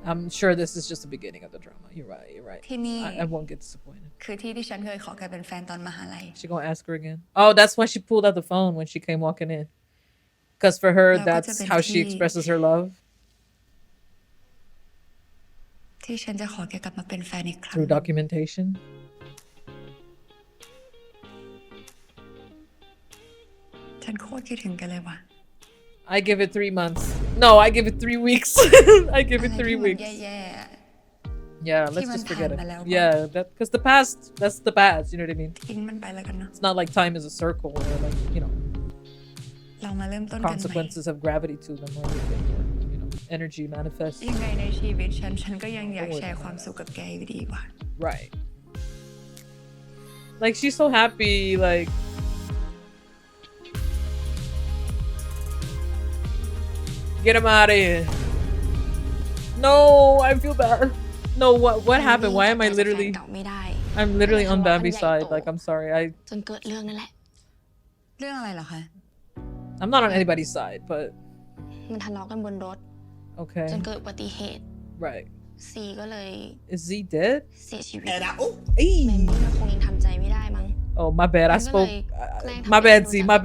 [SPEAKER 3] I'm sure this is just the beginning of the drama. You're right.
[SPEAKER 16] ที่นี่
[SPEAKER 3] I won't get disappointed.
[SPEAKER 16] คือที่ที่ฉันเคยขอแกเป็นแฟนตอนมหาลัย
[SPEAKER 3] She gonna ask her again? Oh, that's why she pulled out the phone when she came walking in. Because for her, that's how she expresses her love.
[SPEAKER 16] ที่ฉันจะขอแกกลับมาเป็นแฟนอีกครั้ง
[SPEAKER 3] Through documentation.
[SPEAKER 16] ฉันโคตรคิดถึงแกเลยว่ะ
[SPEAKER 3] I give it 3 months. No, I give it 3 weeks. I give it 3 weeks.
[SPEAKER 16] แย่
[SPEAKER 3] Yeah, let's just forget it. Yeah, because the past, that's the past. You know what I mean?
[SPEAKER 16] ๆทิ้งมันไปแล้วกันเนาะ
[SPEAKER 3] It's not like time is a circle or like, you know,
[SPEAKER 16] เรามาเริ่มต้นกันใหม่
[SPEAKER 3] consequences have gravity to them or anything, or, you know, energy manifests.
[SPEAKER 16] ยังไงในชีวิตฉันก็ยังอยากแชร์ความสุขกับแกอยู่ดีว่ะ
[SPEAKER 3] Right. Like she's so happy, like get him out of here. No, I feel bad. No, what happened? Why am I literally? I'm literally on Bambi's side. Like I'm sorry.
[SPEAKER 5] จนเกิดเรื่องนั่นแหละ
[SPEAKER 16] เรื่องอะไรเหรอคะ
[SPEAKER 3] I'm not on anybody's side, but
[SPEAKER 5] มันทะเลาะกันบนรถ
[SPEAKER 3] okay.
[SPEAKER 5] จนเกิดอุบัติเหตุ
[SPEAKER 3] Right.
[SPEAKER 5] ซีก็เลย
[SPEAKER 3] Is Z dead?
[SPEAKER 5] เสียชีวิต
[SPEAKER 3] Hey.
[SPEAKER 5] แมนนี่มันคงยังทำใจไม่ได้มั้ง
[SPEAKER 3] Oh, my bad. I spoke. My bad, Z. My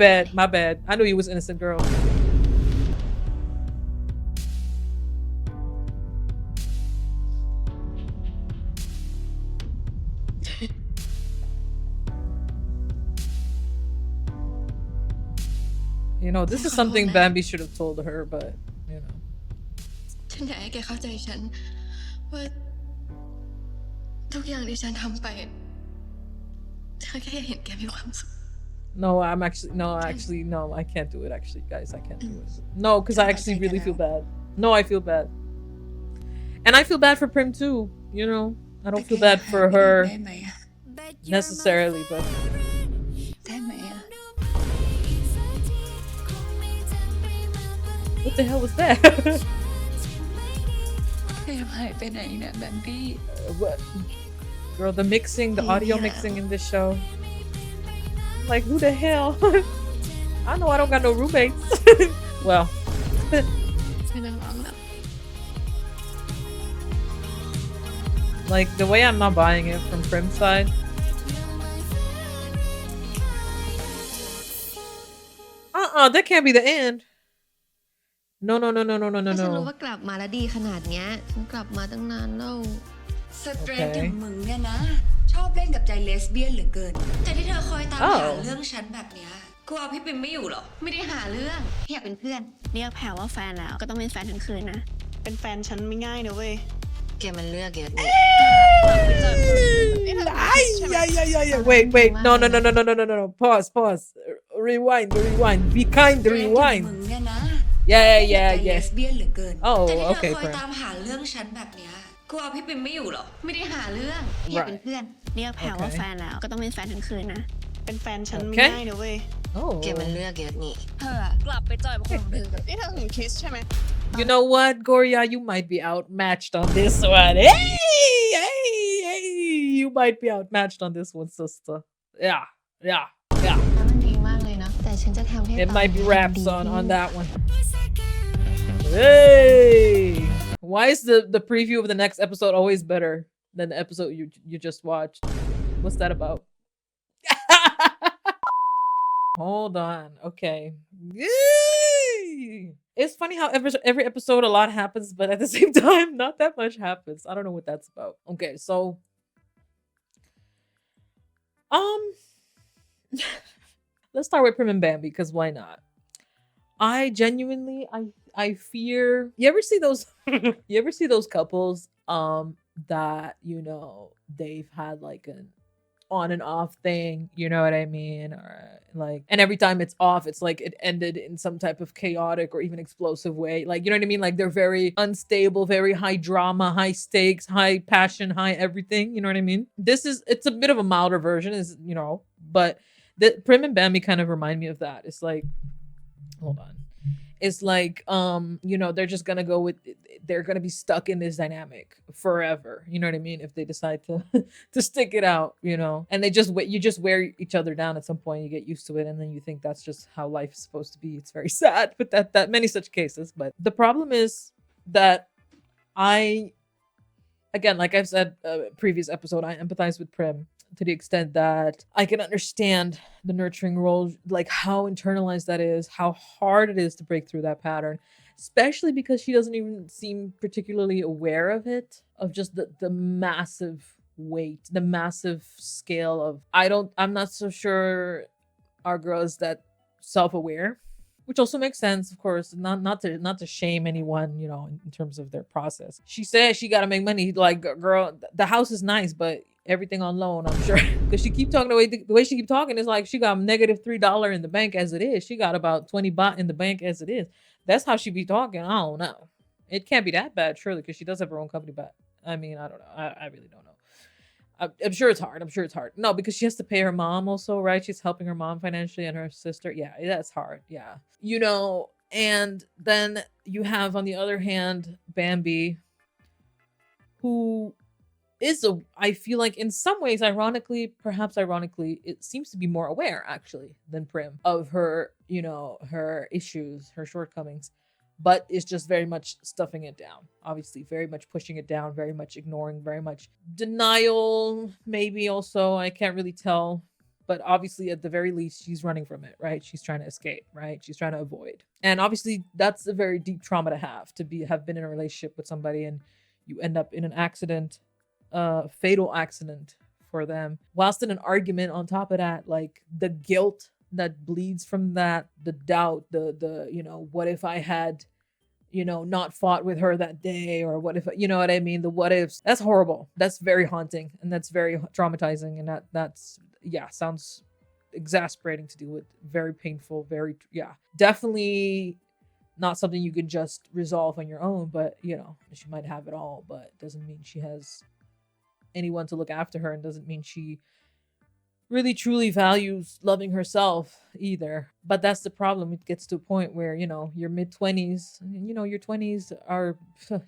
[SPEAKER 3] bad. I knew you was innocent, girl. You know, this is something Bambi should have told her, but, you know.
[SPEAKER 5] ฉันอยากให้แกเข้าใจฉันว่าทุกอย่างที่ฉันทำไปฉันแค่เห็นแกมีความสุข
[SPEAKER 3] No, no, I can't do it, actually, guys. I can't do it. No, because I actually really feel bad. No, I feel bad. And I feel bad for Prim, too, you know. I don't feel bad for her necessarily, but... What the hell was that? What? Girl, the mixing, the audio mixing in this show. Like, who the hell? I know I don't got no roommates. Well. Like, the way I'm not buying it from Prim's side. That can't be the end. No.
[SPEAKER 5] ฉันรู้ว่ากลับมาแล้วดีขนาดเนี้ยฉันกลับมาตั้งนานแล้ว
[SPEAKER 16] สเตรทอย่างมึงเนี่ยนะ ชอบเล่นกับใจเลสเบี้ยนเหลือเกินแต่ที่เธอคอยตามหาเรื่องฉันแบบเนี้ยกูเอาพี่ปิมไม่อยู่หรอไม่ได้หาเรื่องอยากเป็นเพื่อน
[SPEAKER 5] เรียกแพรว่าแฟนแล้วก็ต้องเป็นแฟนทั้งคืนนะ
[SPEAKER 2] เป็นแฟนฉันไม่ง่ายนะเว้ย
[SPEAKER 5] แกมันเลือกเยอะนี่
[SPEAKER 3] Wait. No. Pause. Rewind. Be kind, rewind. Yeah. Oh, okay.
[SPEAKER 16] ตามหาเรื่องฉันแบบเนี้ยกูเอาพี่ปิมไม่อยู่หรอไม่ได้หาเรื่องอยากเป็นเพื่อน
[SPEAKER 5] เรียกแพรว่าแฟนแล้วก็ต้องเป็นแฟนทั้งคืนนะ
[SPEAKER 2] เป็นแฟนฉันไม่ง่ายนะเว้ย
[SPEAKER 5] แกมันเลือกเยอะนี่
[SPEAKER 16] เธอกลับไปจอยกับคนอื่น
[SPEAKER 2] นี่เธอถึงคิสใช่ไหม
[SPEAKER 3] You know what, Gorya? You might be outmatched on this one. Hey! You might be outmatched on this one, sister. Yeah.
[SPEAKER 5] มันดีมากเลยนะแต่ฉันจะทำให้
[SPEAKER 3] It might be raps on that one. Hey! Why is the preview of the next episode always better than the episode you just watched? What's that about? Hold on. Okay. Yay! It's funny how every episode a lot happens, but at the same time, not that much happens. I don't know what that's about. Okay, so let's start with Prim and Bambi, because why not? I genuinely I fear, you ever see those you ever see those couples that, you know, they've had like an on and off thing, you know what I mean? Or like, and every time it's off, it's like it ended in some type of chaotic or even explosive way. Like, you know what I mean? Like they're very unstable, very high drama, high stakes, high passion, high everything. You know what I mean? It's a bit of a milder version, is, you know, but the Prim and Bambi kind of remind me of that. It's like, hold on. It's like, you know, they're just gonna go with, they're gonna be stuck in this dynamic forever. You know what I mean? If they decide to to stick it out, you know, and you just wear each other down at some point. You get used to it, and then you think that's just how life is supposed to be. It's very sad, but that many such cases. But the problem is that again, like I've said, previous episode, I empathize with Prim to the extent that I can understand the nurturing role, like how internalized that is, how hard it is to break through that pattern, especially because she doesn't even seem particularly aware of it, of just the massive weight, the massive scale of, I'm not so sure our girl is that self-aware, which also makes sense, of course, not to shame anyone, you know, in terms of their process. She says she got to make money. Like, girl, the house is nice, but everything on loan, I'm sure. Because she keep talking the way she keep talking is like she got -$3 in the bank as it is. She got about 20 baht in the bank as it is. That's how she be talking. I don't know. It can't be that bad, surely, because she does have her own company. But I mean, I don't know. I really don't know. I'm sure it's hard. I'm sure it's hard. No, because she has to pay her mom also, right? She's helping her mom financially and her sister. Yeah, that's hard. Yeah. You know, and then you have, on the other hand, Bambi, who is I feel like in some ways, perhaps ironically, it seems to be more aware actually than Prim of her, you know, her issues, her shortcomings, but is just very much stuffing it down. Obviously, very much pushing it down, very much ignoring, very much denial, maybe also, I can't really tell. But obviously, at the very least, she's running from it, right? She's trying to escape, right? She's trying to avoid. And obviously, that's a very deep trauma to have been in a relationship with somebody and you end up in an accident, fatal accident for them, whilst in an argument on top of that, like the guilt that bleeds from that, the doubt, the you know, what if I had, you know, not fought with her that day, or what if, you know what I mean, the what ifs. That's horrible. That's very haunting, and that's very traumatizing, and that's yeah, sounds exasperating to deal with, very painful, very, yeah, definitely not something you could just resolve on your own. But you know, she might have it all, but doesn't mean she has anyone to look after her, and doesn't mean she really truly values loving herself either. But that's the problem. It gets to a point where, you know, your mid-20s, you know, your 20s are,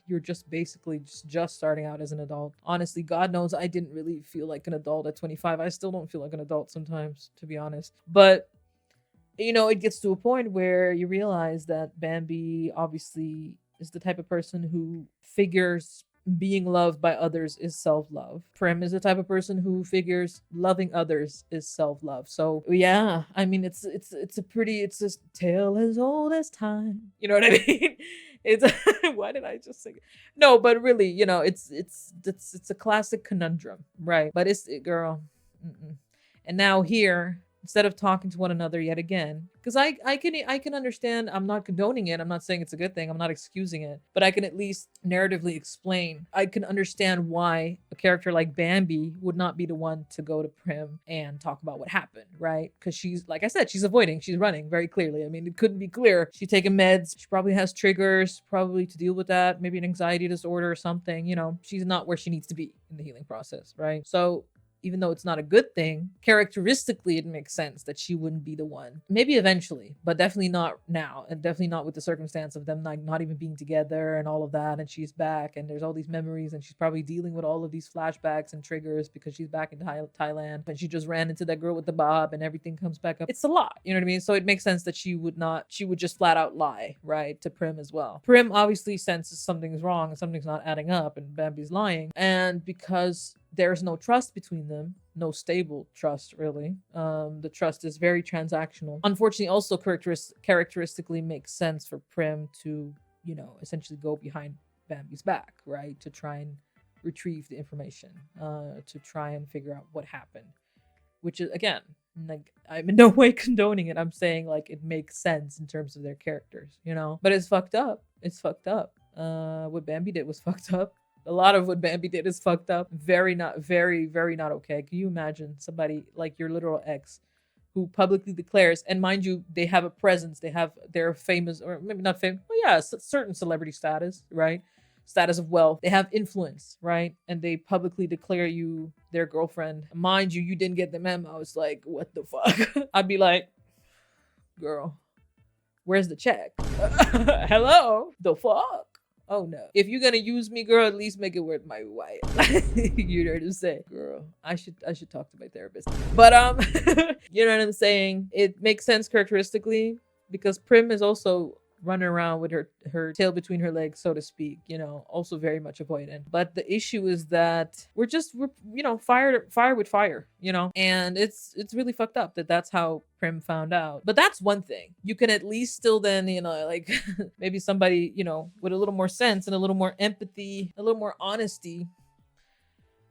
[SPEAKER 3] you're just basically just starting out as an adult. Honestly, God knows I didn't really feel like an adult at 25. I still don't feel like an adult sometimes, to be honest. But you know, it gets to a point where you realize that Bambi obviously is the type of person who figures being loved by others is self-love. Prim is the type of person who figures loving others is self-love. So yeah, I mean, it's a tale as old as time. You know what I mean? It's why did I just sing it? No, but really, you know, it's a classic conundrum, right? But girl. And now here, instead of talking to one another yet again, because I can understand, I'm not condoning it, I'm not saying it's a good thing, I'm not excusing it, but I can at least narratively explain. I can understand why a character like Bambi would not be the one to go to Prim and talk about what happened, right? Because she's, like I said, she's avoiding, she's running very clearly. I mean, it couldn't be clearer. She's taking meds, she probably has triggers, probably to deal with that, maybe an anxiety disorder or something, you know, she's not where she needs to be in the healing process, right? So even though it's not a good thing, characteristically, it makes sense that she wouldn't be the one. Maybe eventually, but definitely not now. And definitely not with the circumstance of them not even being together and all of that. And she's back and there's all these memories and she's probably dealing with all of these flashbacks and triggers because she's back in Thailand and she just ran into that girl with the bob and everything comes back up. It's a lot, you know what I mean? So it makes sense that she would just flat out lie, right? To Prim as well. Prim obviously senses something's wrong and something's not adding up and Bambi's lying. And because there's no trust between them, no stable trust really. The trust is very transactional. Unfortunately, also characteristically makes sense for Prim to, you know, essentially go behind Bambi's back, right? To try and retrieve the information, to try and figure out what happened. Which is, again, like, I'm in no way condoning it. I'm saying like it makes sense in terms of their characters, you know? But it's fucked up. It's fucked up. What Bambi did was fucked up. A lot of what Bambi did is fucked up. Very not okay. Can you imagine somebody like your literal ex who publicly declares, and mind you, they have a presence, they're famous, or maybe not famous, but yeah, certain celebrity status, right? Status of wealth. They have influence, right? And they publicly declare you their girlfriend. Mind you, you didn't get the memo. It's like, what the fuck? I'd be like, girl, where's the check? Hello? The fuck? Oh no. If you're gonna use me, girl, at least make it worth my while. You know what I'm saying? Girl, I should talk to my therapist. But you know what I'm saying? It makes sense characteristically because Prim is also running around with her tail between her legs, so to speak, you know, also very much avoidant. But the issue is that we're you know, fire with fire, you know, and it's really fucked up that that's how Prim found out. But that's one thing. You can at least still then, you know, like maybe somebody, you know, with a little more sense and a little more empathy, a little more honesty,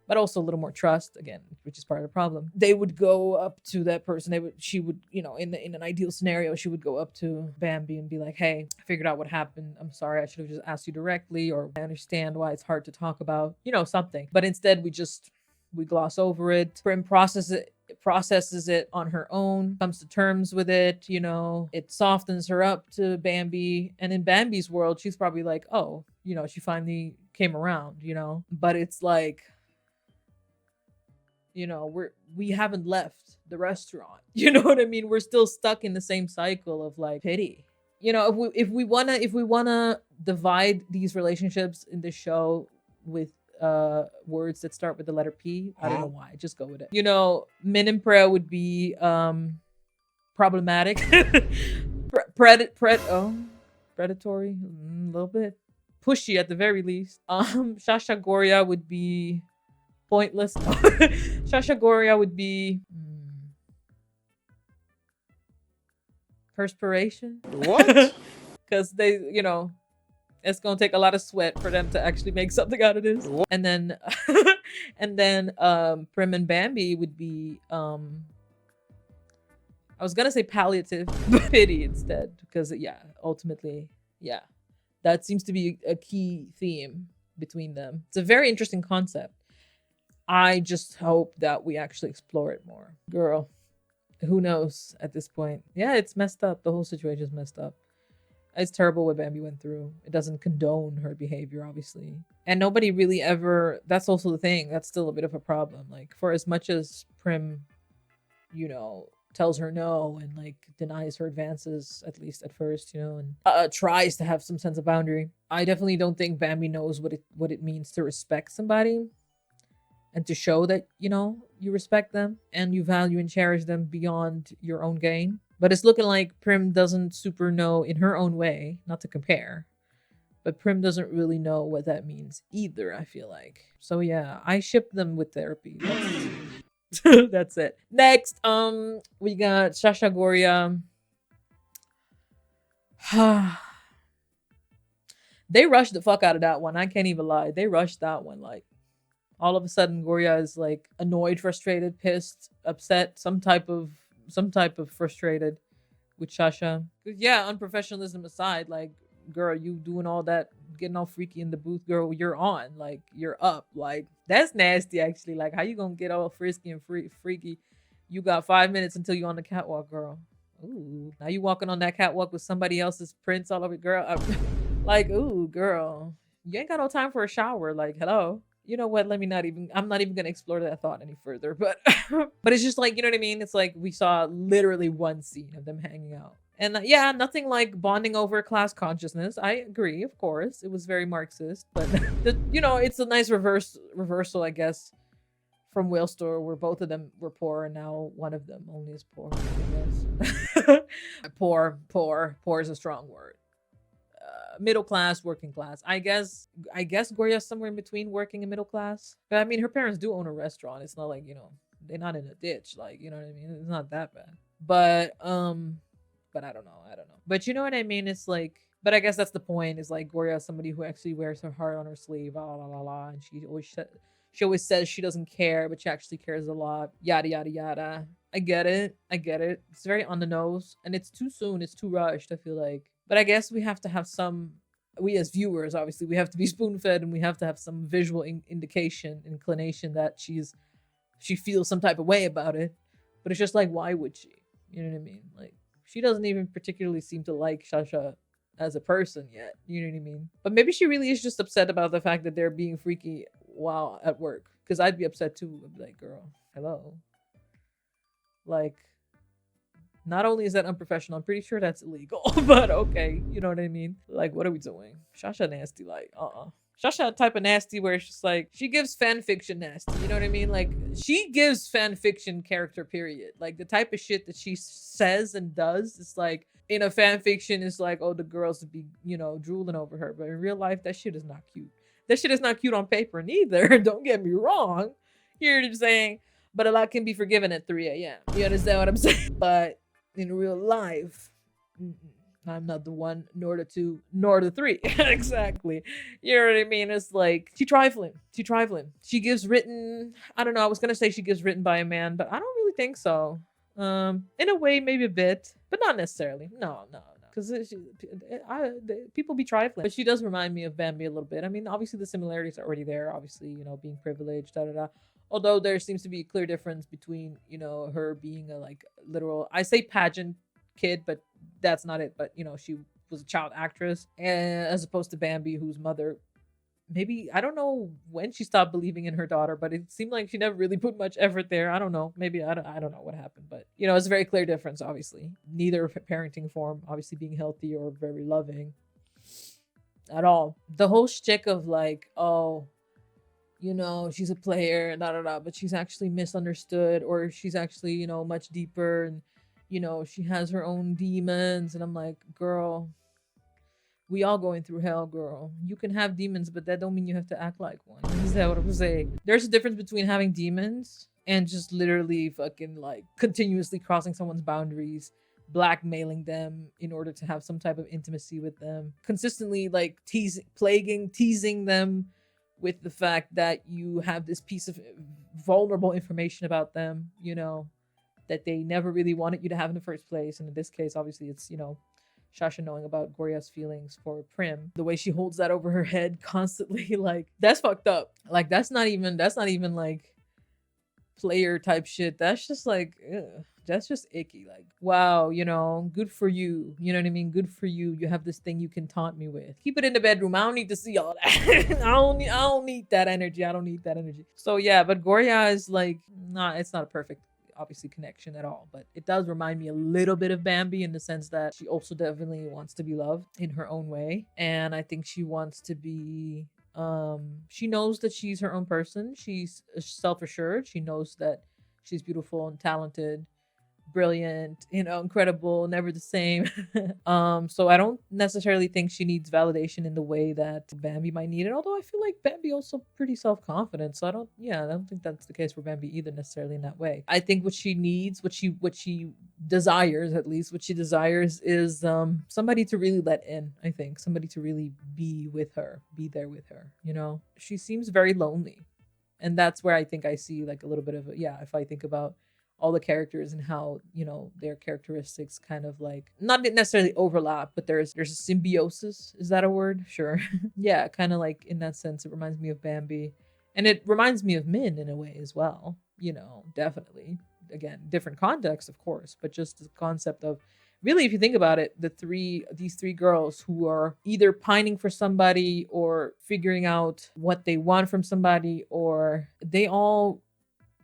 [SPEAKER 3] but also a little more trust, again, which is part of the problem. They would go up to that person. She would, you know, in an ideal scenario, she would go up to Bambi and be like, hey, I figured out what happened. I'm sorry. I should have just asked you directly, or I understand why it's hard to talk about, you know, something. But instead, we gloss over it. Prim processes it on her own, comes to terms with it, you know, it softens her up to Bambi. And in Bambi's world, she's probably like, oh, you know, she finally came around, you know, but it's like, you know, we haven't left the restaurant. You know what I mean? We're still stuck in the same cycle of like pity. You know, if we wanna divide these relationships in the show with words that start with the letter P, I don't know why. Just go with it. You know, Min and Praew would be problematic. Predatory, a little bit pushy at the very least. Shasha Gorya would be pointless. Shasha Gorya would be perspiration. What? Because they, you know, it's gonna take a lot of sweat for them to actually make something out of this. What? And then Prim and Bambi would be I was gonna say palliative, but pity instead, because yeah, ultimately, yeah, that seems to be a key theme between them. It's a very interesting concept. I just hope that we actually explore it more. Girl, who knows at this point? Yeah, it's messed up. The whole situation is messed up. It's terrible what Bambi went through. It doesn't condone her behavior, obviously. And nobody really ever, that's also the thing. That's still a bit of a problem. Like, for as much as Prim, you know, tells her no and like denies her advances, at least at first, you know, and tries to have some sense of boundary, I definitely don't think Bambi knows what it means to respect somebody. And to show that, you know, you respect them and you value and cherish them beyond your own gain. But it's looking like Prim doesn't super know in her own way, not to compare. But Prim doesn't really know what that means either, I feel like. So yeah, I ship them with therapy. That's it. Next, we got Shasha Gorya. They rushed the fuck out of that one. I can't even lie. They rushed that one. Like, all of a sudden, Gorya is like annoyed, frustrated, pissed, upset, some type of frustrated with Shasha. Yeah, unprofessionalism aside, like, girl, you doing all that, getting all freaky in the booth, girl, you're on, like, you're up. Like, that's nasty, actually. Like, how you gonna get all frisky and freaky? You got 5 minutes until you're on the catwalk, girl. Ooh, now you walking on that catwalk with somebody else's prints all over, girl. Like, ooh, girl, you ain't got no time for a shower. Like, hello. You know what? I'm not even going to explore that thought any further, but it's just like, you know what I mean? It's like we saw literally one scene of them hanging out. And yeah, nothing like bonding over class consciousness. I agree, of course. It was very Marxist, but you know, it's a nice reversal, I guess, from Whale Store, where both of them were poor and now one of them only is poor, I guess. Poor is a strong word. Middle class, working class. I guess Gorya's somewhere in between working and middle class. But I mean, her parents do own a restaurant. It's not like, you know, not in a ditch. Like, you know what I mean? It's not that bad. But I don't know. But you know what I mean? It's like, but I guess that's the point, is like Gorya is somebody who actually wears her heart on her sleeve, la la la la, and she always says she doesn't care, but she actually cares a lot, yada yada yada. I get it. It's very on the nose, and it's too soon, it's too rushed, I feel like. But I guess we have to have we as viewers, obviously, we have to be spoon-fed, and we have to have some visual inclination that she feels some type of way about it. But it's just like, why would she? You know what I mean? Like, she doesn't even particularly seem to like Shasha as a person yet. You know what I mean? But maybe she really is just upset about the fact that they're being freaky while at work. Because I'd be upset too. I'd be like, girl, hello. Like, not only is that unprofessional, I'm pretty sure that's illegal. But okay, you know what I mean? Like, what are we doing? Shasha nasty, like, Shasha type of nasty where it's just like, she gives fan fiction nasty, you know what I mean? Like, she gives fan fiction character, period. Like, the type of shit that she says and does, it's like, in a fan fiction, it's like, oh, the girls would be, you know, drooling over her. But in real life, that shit is not cute. That shit is not cute on paper neither. Don't get me wrong. You hear what I'm saying? But a lot can be forgiven at 3 a.m. You understand what I'm saying? But in real life, I'm not the 1, nor the 2, nor the 3. Exactly. You know what I mean? It's like, she trifling. She gives written, I don't know, I was gonna say she gives written by a man, but I don't really think so. In a way, maybe a bit, but not necessarily. No. Because people be trifling. But she does remind me of Bambi a little bit. I mean, obviously the similarities are already there. Obviously, you know, being privileged, da-da-da. Although there seems to be a clear difference between, you know, her being a, like, literal, I say pageant kid, but that's not it. But, you know, she was a child actress, and as opposed to Bambi, whose mother, maybe, I don't know when she stopped believing in her daughter, but it seemed like she never really put much effort there. I don't know. Maybe, I don't know what happened, but, you know, it's a very clear difference, obviously. Neither parenting form, obviously, being healthy or very loving at all. The whole shtick of like, oh, you know, she's a player, but she's actually misunderstood, or she's actually, you know, much deeper, and, you know, she has her own demons. And I'm like, girl, we all going through hell, girl. You can have demons, but that don't mean you have to act like one. Is that what I'm saying? There's a difference between having demons and just literally fucking like continuously crossing someone's boundaries, blackmailing them in order to have some type of intimacy with them, consistently like teasing them with the fact that you have this piece of vulnerable information about them, you know, that they never really wanted you to have in the first place. And in this case, obviously, it's, you know, Shasha knowing about Gorya's feelings for Prim. The way she holds that over her head constantly, like, that's fucked up. Like, that's not even like player type shit. That's just like, ugh. That's just icky. Like, wow, you know, good for you. You know what I mean? Good for you. You have this thing you can taunt me with. Keep it in the bedroom. I don't need to see all that. I don't need that energy. I don't need that energy. So yeah, but Gorya is like, it's not a perfect, obviously, connection at all. But it does remind me a little bit of Bambi in the sense that she also definitely wants to be loved in her own way. And I think she wants to be, she knows that she's her own person. She's self-assured. She knows that she's beautiful and talented, brilliant, you know, incredible, never the same. So I don't necessarily think she needs validation in the way that Bambi might need it, although I feel like Bambi also pretty self-confident, so I don't think that's the case for Bambi either necessarily in that way. I think what she needs, what she desires, at least what she desires, is somebody to really let in. I think somebody to really be with her, be there with her, you know. She seems very lonely, and that's where I think I see like a little bit of if I think about all the characters and how, you know, their characteristics kind of like not necessarily overlap, but there's a symbiosis. Is that a word? Sure. Yeah, kind of like in that sense, it reminds me of Bambi, and it reminds me of Min in a way as well. You know, definitely. Again, different context, of course, but just the concept of really, if you think about it, these three girls who are either pining for somebody or figuring out what they want from somebody, or they all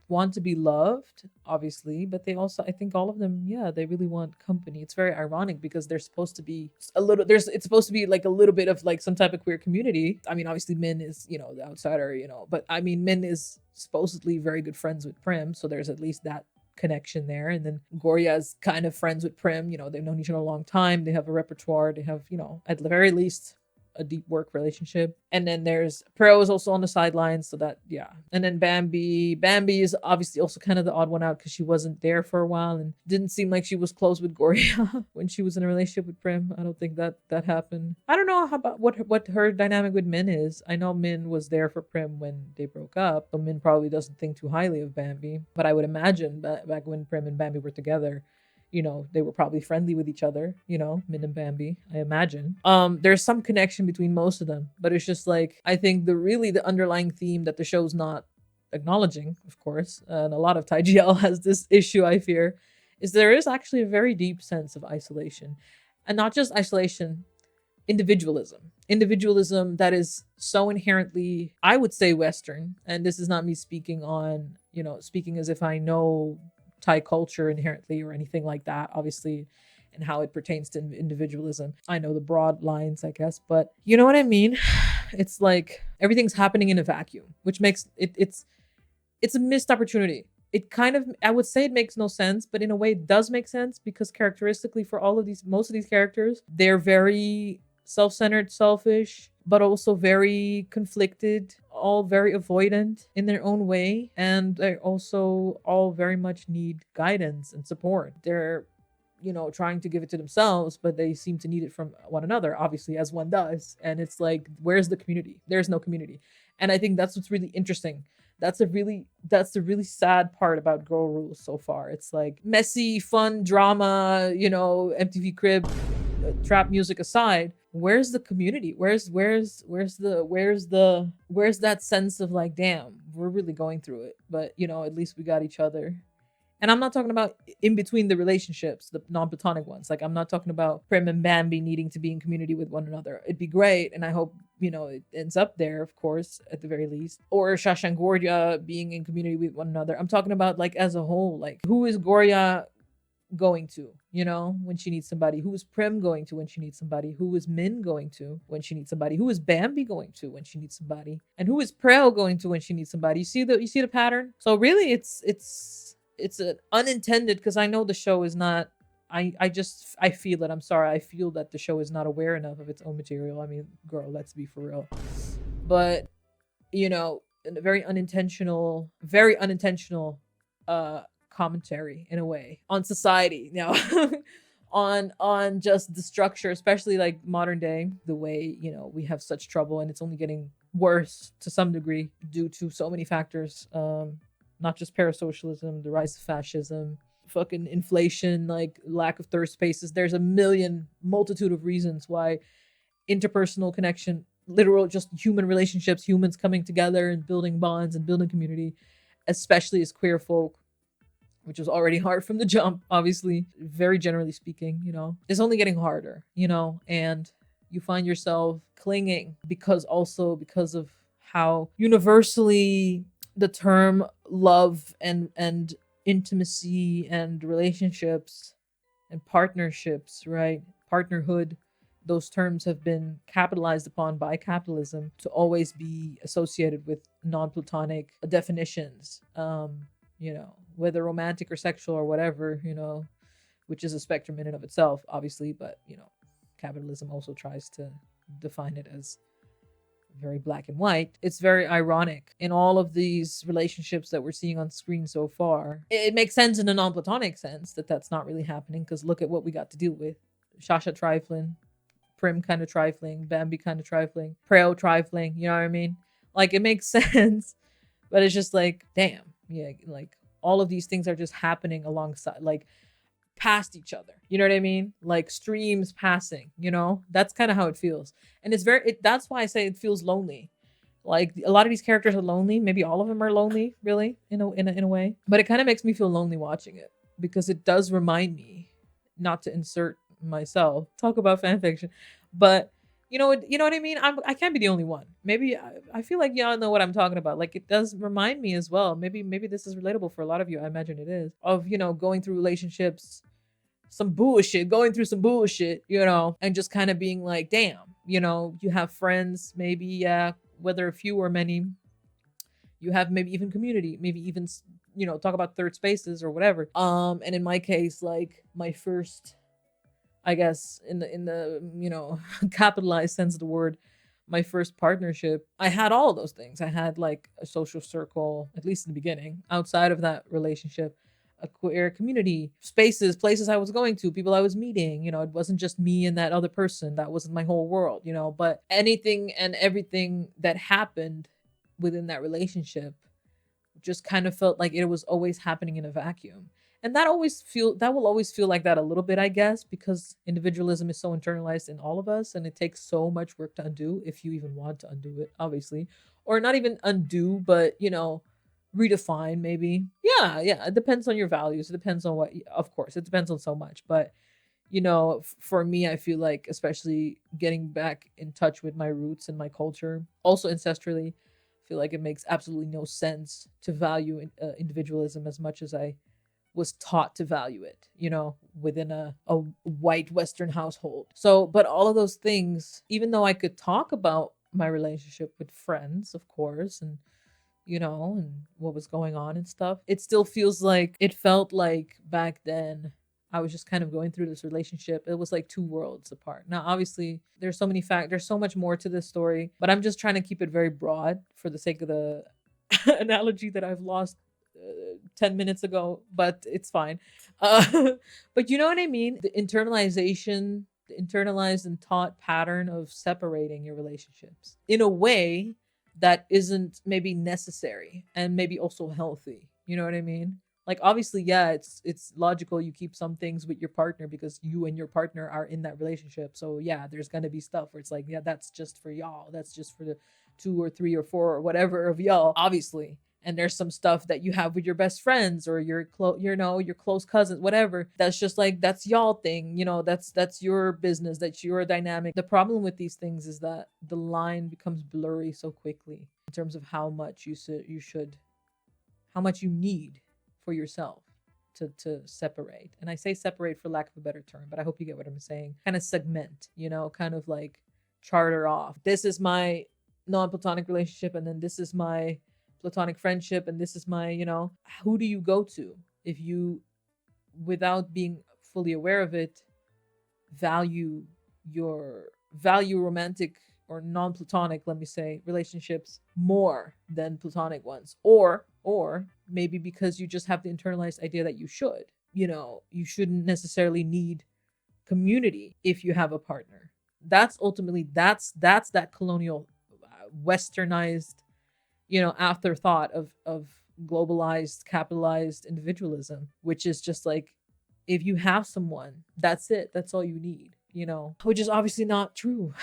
[SPEAKER 3] want to be loved, obviously, but they also, I think all of them, they really want company. It's very ironic because they're supposed to be it's supposed to be like a little bit of like some type of queer community. I mean, obviously Min is, you know, the outsider, you know, but I mean, Min is supposedly very good friends with Prim, so there's at least that connection there. And then Gorya's kind of friends with Prim, you know, they've known each other a long time, they have a repertoire, they have, you know, at the very least a deep work relationship. And then there's praew is also on the sidelines, so that, yeah. And then Bambi is obviously also kind of the odd one out because she wasn't there for a while and didn't seem like she was close with gorya when she was in a relationship with prim. I don't think that happened. I don't know how about what her dynamic with min is. I know min was there for prim when they broke up, so min probably doesn't think too highly of Bambi, but I would imagine back when prim and Bambi were together, you know, they were probably friendly with each other, you know, min and Bambi, I imagine. There's some connection between most of them, but it's just like, I think the underlying theme that the show's not acknowledging, of course, and a lot of thaigl has this issue, I fear, is there is actually a very deep sense of isolation. And not just isolation, individualism that is so inherently, I would say, Western. And this is not me speaking on, you know, speaking as if I know Thai culture inherently or anything like that, obviously, and how it pertains to individualism. I know the broad lines, I guess, but you know what I mean? It's like everything's happening in a vacuum, which makes it's a missed opportunity. It kind of, I would say it makes no sense, but in a way it does make sense because characteristically for most of these characters, they're very self-centered, selfish, but also very conflicted, all very avoidant in their own way. And they also all very much need guidance and support. They're, you know, trying to give it to themselves, but they seem to need it from one another, obviously, as one does. And it's like, where's the community? There's no community. And I think that's what's really interesting. That's the really sad part about Girl Rules so far. It's like messy, fun drama, you know, MTV Crib, trap music aside, where's the community? Where's that sense of like, damn, we're really going through it, but you know, at least we got each other. And I'm not talking about in between the relationships, the non-platonic ones. Like, I'm not talking about Prim and Bambi needing to be in community with one another. It'd be great, and I hope, you know, it ends up there, of course, at the very least. Or Shasha and Gorya being in community with one another. I'm talking about, like, as a whole. Like, who is Gorya going to, you know, when she needs somebody? Who is Prim going to when she needs somebody? Who is Min going to when she needs somebody? Who is Bambi going to when she needs somebody? And who is praew going to when she needs somebody? You see the pattern? So really, it's an unintended, because I know the show is not, I feel it. I'm sorry. I feel that the show is not aware enough of its own material. I mean, girl, let's be for real. But, you know, a very unintentional commentary in a way on society, you know, on just the structure, especially like modern day, the way, you know, we have such trouble and it's only getting worse to some degree due to so many factors. Not just parasocialism, the rise of fascism, fucking inflation, like lack of third spaces. There's a multitude of reasons why interpersonal connection, literal just human relationships, humans coming together and building bonds and building community, especially as queer folk, which was already hard from the jump, obviously, very generally speaking, you know, is only getting harder, you know, and you find yourself clinging because of how universally the term love and intimacy and relationships and partnerships, right? Partnerhood, those terms have been capitalized upon by capitalism to always be associated with non-platonic definitions, you know, whether romantic or sexual or whatever, you know, which is a spectrum in and of itself, obviously, but, you know, capitalism also tries to define it as very black and white. It's very ironic in all of these relationships that we're seeing on screen so far. It makes sense in a non-platonic sense that that's not really happening, because look at what we got to deal with. Shasha trifling, Prim kind of trifling, Bambi kind of trifling, praew trifling, you know what I mean? Like, it makes sense, but it's just like, damn, yeah, like all of these things are just happening alongside, like past each other, you know what I mean? Like streams passing, you know, that's kind of how it feels. And it's that's why I say it feels lonely. Like a lot of these characters are lonely. Maybe all of them are lonely, really, in a way. But it kind of makes me feel lonely watching it, because it does remind me, not to insert myself, talk about fan fiction, but you know what I mean? I can't be the only one. Maybe I feel like y'all know what I'm talking about. Like, it does remind me as well. Maybe this is relatable for a lot of you. I imagine it is. Of, you know, going through relationships, going through some bullshit, you know, and just kind of being like, damn, you know, you have friends, maybe, yeah, whether few or many, you have maybe even community, maybe even, you know, talk about third spaces or whatever. And in my case, like my first I guess in the you know, capitalized sense of the word, my first partnership, I had all of those things. I had like a social circle, at least in the beginning. Outside of that relationship, a queer community, spaces, places I was going to, people I was meeting. You know, it wasn't just me and that other person. That wasn't my whole world, you know. But anything and everything that happened within that relationship just kind of felt like it was always happening in a vacuum. And that will always feel like that a little bit, I guess, because individualism is so internalized in all of us, and it takes so much work to undo, if you even want to undo it, obviously. Or not even undo, but, you know, redefine maybe. Yeah, it depends on your values. It depends on what, of course, it depends on so much. But, you know, for me, I feel like, especially getting back in touch with my roots and my culture, also ancestrally, I feel like it makes absolutely no sense to value individualism as much as I was taught to value it, you know, within a white Western household. So, but all of those things, even though I could talk about my relationship with friends, of course, and, you know, and what was going on and stuff, it still felt like back then I was just kind of going through this relationship. It was like two worlds apart. Now, obviously, there's so many there's so much more to this story, but I'm just trying to keep it very broad for the sake of the analogy that I've lost 10 minutes ago, but it's fine. But you know what I mean? The internalization, the internalized and taught pattern of separating your relationships in a way that isn't maybe necessary and maybe also healthy. You know what I mean? Like, obviously, yeah, it's logical you keep some things with your partner because you and your partner are in that relationship. So yeah, there's gonna be stuff where it's like, yeah, that's just for y'all. That's just for the 2 or 3 or 4 or whatever of y'all, obviously. And there's some stuff that you have with your best friends or your close cousins, whatever. That's just like, that's y'all thing, you know, that's your business, that's your dynamic. The problem with these things is that the line becomes blurry so quickly in terms of how much how much you need for yourself to separate. And I say separate for lack of a better term, but I hope you get what I'm saying. Kind of segment, you know, kind of like charter off. This is my non-platonic relationship, and then this is my platonic friendship, and this is my, you know, who do you go to if you, without being fully aware of it, value romantic or non-platonic, let me say, relationships more than platonic ones, or maybe because you just have the internalized idea that you should, you know, you shouldn't necessarily need community if you have a partner. That's ultimately that's that colonial westernized, you know, afterthought of globalized, capitalized individualism, which is just like, if you have someone, that's it. That's all you need, you know, which is obviously not true.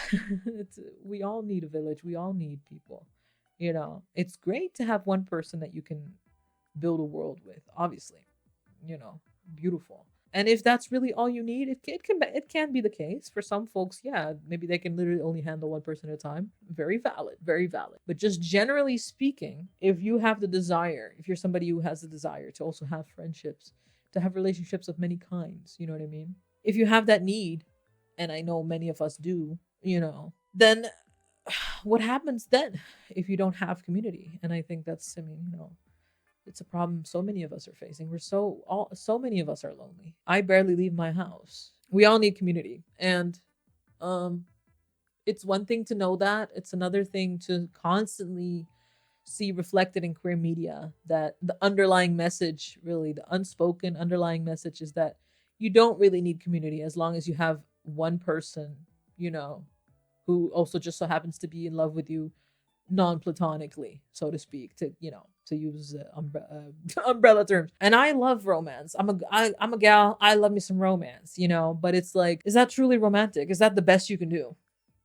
[SPEAKER 3] We all need a village. We all need people, you know. It's great to have one person that you can build a world with, obviously, you know, beautiful. And if that's really all you need, it can be the case for some folks. Yeah, maybe they can literally only handle one person at a time. Very valid, very valid. But just generally speaking, if you have the desire, if you're somebody who has the desire to also have friendships, to have relationships of many kinds, you know what I mean? If you have that need, and I know many of us do, you know, then what happens then if you don't have community? And I think that's, I mean, you know, it's a problem so many of us are facing. So many of us are lonely. I barely leave my house. We all need community. And it's one thing to know that. It's another thing to constantly see reflected in queer media that the underlying message, really, the unspoken underlying message is that you don't really need community as long as you have one person, you know, who also just so happens to be in love with you non-platonically, so to speak, to, you know, to use umbrella terms. And I love romance. I'm a gal. I love me some romance, you know, but it's like, is that truly romantic? Is that the best you can do?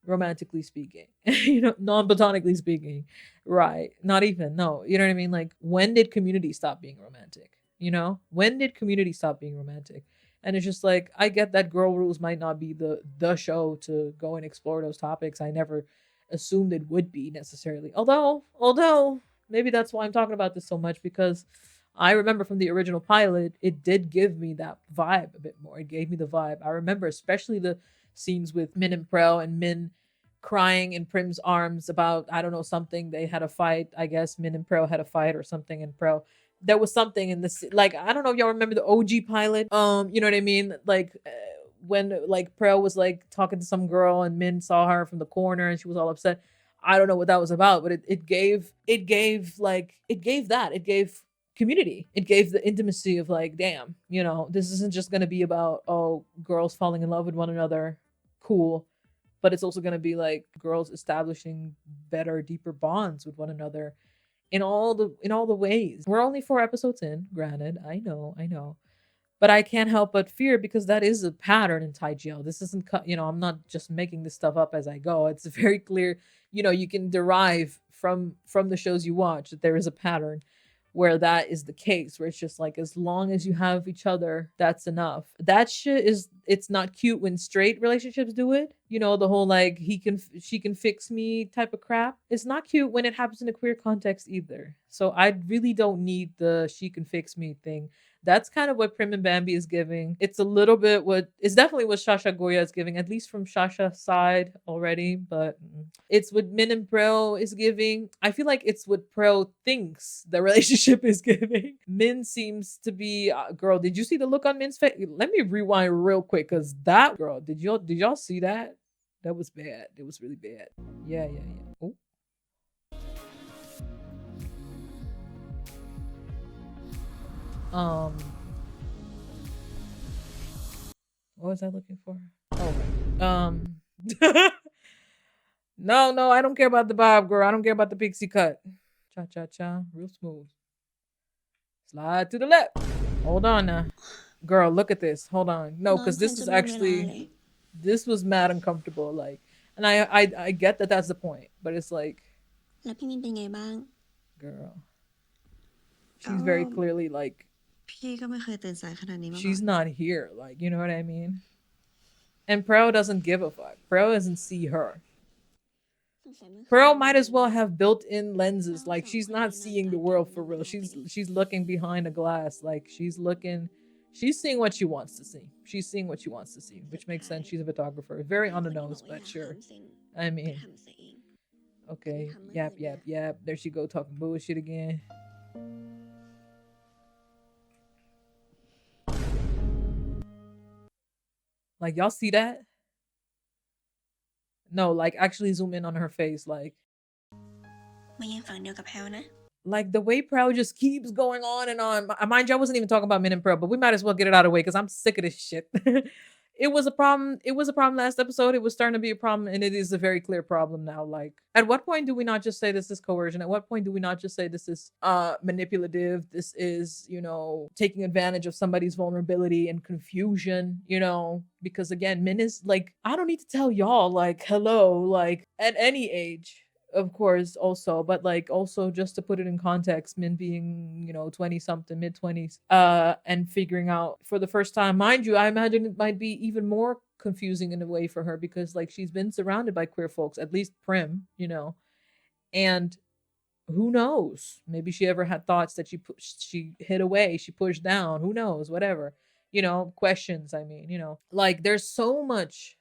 [SPEAKER 3] Romantically speaking, you know, non-platonically speaking, right? Not even, no, you know what I mean? Like, when did community stop being romantic? You know, when did community stop being romantic? And it's just like, I get that Girl Rules might not be the show to go and explore those topics. I never assumed it would be necessarily. Although maybe that's why I'm talking about this so much, because I remember from the original pilot, it did give me that vibe a bit more. It gave me the vibe. I remember especially the scenes with Min and Praew, and Min crying in Prim's arms about, I don't know, something. They had a fight. I guess Min and Praew had a fight or something, and Praew, there was something in this, like, I don't know if y'all remember the OG pilot. You know what I mean? Like, when like praew was like talking to some girl and Min saw her from the corner and she was all upset. I don't know what that was about, but it gave community. It gave the intimacy of like, damn, you know, this isn't just gonna be about, oh, girls falling in love with one another, cool, but it's also gonna be like girls establishing better, deeper bonds with one another in all the ways. We're only 4 episodes in, granted. I know. But I can't help but fear, because that is a pattern in thaigl. This isn't, you know, I'm not just making this stuff up as I go. It's very clear, you know, you can derive from the shows you watch that there is a pattern where that is the case, where it's just like, as long as you have each other, that's enough. That shit is, it's not cute when straight relationships do it. You know, the whole like, she can fix me type of crap. It's not cute when it happens in a queer context either. So I really don't need the she can fix me thing. That's kind of what Prim and Bambi is giving. It's a little bit it's definitely what Shasha Gorya is giving, at least from Shasha's side already, but it's what Min and praew is giving. I feel like it's what praew thinks the relationship is giving. Min seems to be, girl, did you see the look on Min's face? Let me rewind real quick, because that girl, did y'all see that? That was bad. It was really bad. Yeah. Ooh. What was I looking for? Oh, right. No, I don't care about the bob, girl. I don't care about the pixie cut. Cha, real smooth. Slide to the left. Hold on now. Girl, look at this. Hold on. No, because this is actually, this was mad uncomfortable. Like, and I get that that's the point, but it's like, girl, she's very clearly like, she's not here, like, you know what I mean? And praew doesn't give a fuck. Praew doesn't see her. Praew might as well have built-in lenses. Like, she's not seeing the world for real. She's looking behind a glass. Like, she's seeing what she wants to see. She's seeing what she wants to see, which makes sense. She's a photographer. Very on the nose, but sure. I mean, okay. Yap. There she go, talking bullshit again. Like, y'all see that? No, like, actually zoom in on her face. Like the way praew just keeps going on and on. Mind you, I wasn't even talking about Min and praew, but we might as well get it out of the way because I'm sick of this shit. It was a problem last episode. It was starting to be a problem, and it is a very clear problem now. Like, at what point do we not just say this is coercion? At what point do we not just say this is manipulative? This is, you know, taking advantage of somebody's vulnerability and confusion, you know? Because again, Min is like, I don't need to tell y'all, like, hello, like, at any age, of course, also, but like, also just to put it in context, Min being, you know, 20 something, mid-20s, and figuring out for the first time, mind you, I imagine it might be even more confusing in a way for her, because like, she's been surrounded by queer folks, at least Prim, you know, and who knows, maybe she ever had thoughts that she hid away, she pushed down, who knows, whatever, you know, questions. I mean, you know, like, there's so much,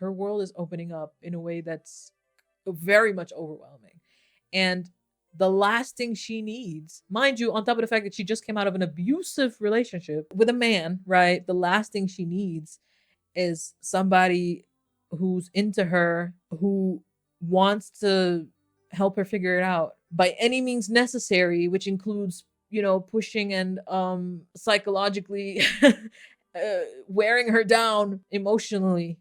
[SPEAKER 3] her world is opening up in a way that's very much overwhelming. And the last thing she needs, mind you, on top of the fact that she just came out of an abusive relationship with a man, right? The last thing she needs is somebody who's into her, who wants to help her figure it out by any means necessary, which includes, you know, pushing and psychologically wearing her down emotionally,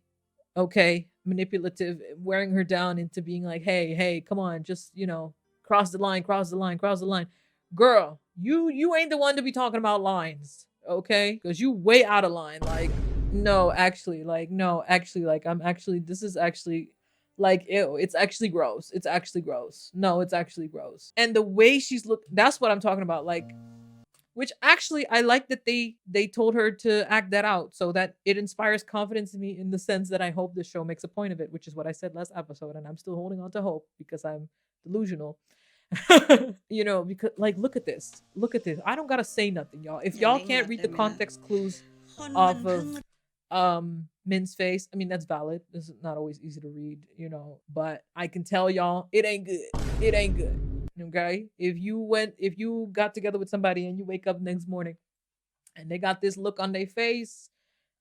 [SPEAKER 3] okay? Manipulative, wearing her down into being like, hey, come on, just, you know, cross the line. Girl, you ain't the one to be talking about lines, okay? Because you way out of line. Like, no, actually, like, this is actually, like, ew, it's actually gross. No, it's actually gross. And the way she's that's what I'm talking about, like, which actually, I like that they told her to act that out, so that it inspires confidence in me, in the sense that I hope this show makes a point of it, which is what I said last episode, and I'm still holding on to hope because I'm delusional. You know, because, like, look at this. I don't gotta say nothing, y'all. If y'all can't read the context clues off of Min's face, I mean, that's valid. This is not always easy to read, you know, but I can tell y'all, it ain't good. Okay, if you got together with somebody and you wake up next morning and they got this look on their face,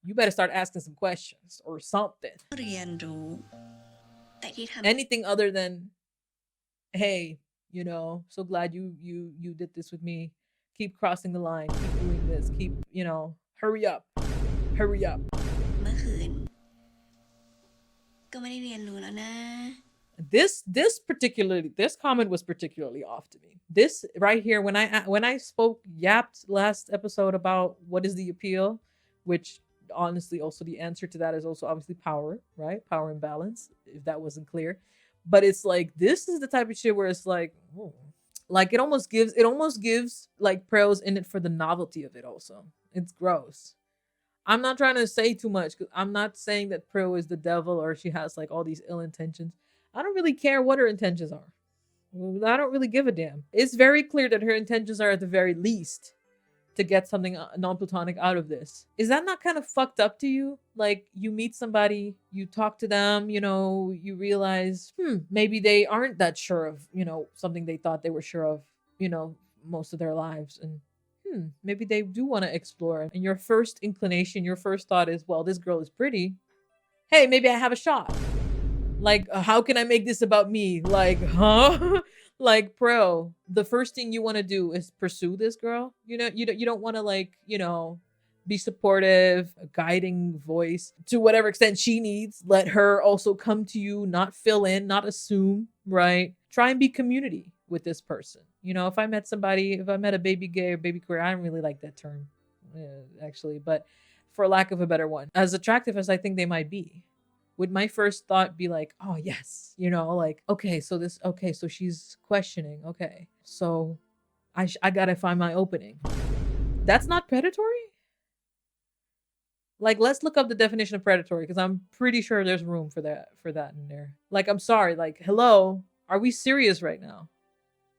[SPEAKER 3] you better start asking some questions or something.
[SPEAKER 12] เรียนรู้แต่ที่ทำ
[SPEAKER 3] Anything other than, hey, you know, so glad you did this with me. Keep crossing the line. Keep doing this. Keep, you know, hurry up. Hurry up.
[SPEAKER 12] เมื่อคืนก็ไม่ได้เรียนรู้แล้วนะ
[SPEAKER 3] This comment was particularly off to me. This right here, when I yapped last episode about what is the appeal, which honestly also the answer to that is also obviously power, right? Power and balance, if that wasn't clear. But it's like, this is the type of shit where it's like, like it almost gives like praews in it for the novelty of it also. It's gross. I'm not trying to say too much because I'm not saying that praew is the devil or she has like all these ill intentions. I don't really care what her intentions are. I don't really give a damn. It's very clear that her intentions are at the very least to get something non-platonic out of this. Is that not kind of fucked up to you? Like you meet somebody, you talk to them, you know, you realize, maybe they aren't that sure of, you know, something they thought they were sure of, you know, most of their lives. And maybe they do want to explore. And your first inclination, your first thought is, well, this girl is pretty. Hey, maybe I have a shot. Like, how can I make this about me? Like, huh? Like, bro, the first thing you want to do is pursue this girl. You know, you don't want to like, you know, be supportive, a guiding voice to whatever extent she needs. Let her also come to you, not fill in, not assume, right? Try and be community with this person. You know, if I met a baby gay or baby queer, I don't really like that term, actually, but for lack of a better one, as attractive as I think they might be, would my first thought be like, oh yes, you know, like, okay, so she's questioning. Okay, so I gotta find my opening. That's not predatory? Like, let's look up the definition of predatory because I'm pretty sure there's room for that in there. Like, I'm sorry, like, hello, are we serious right now?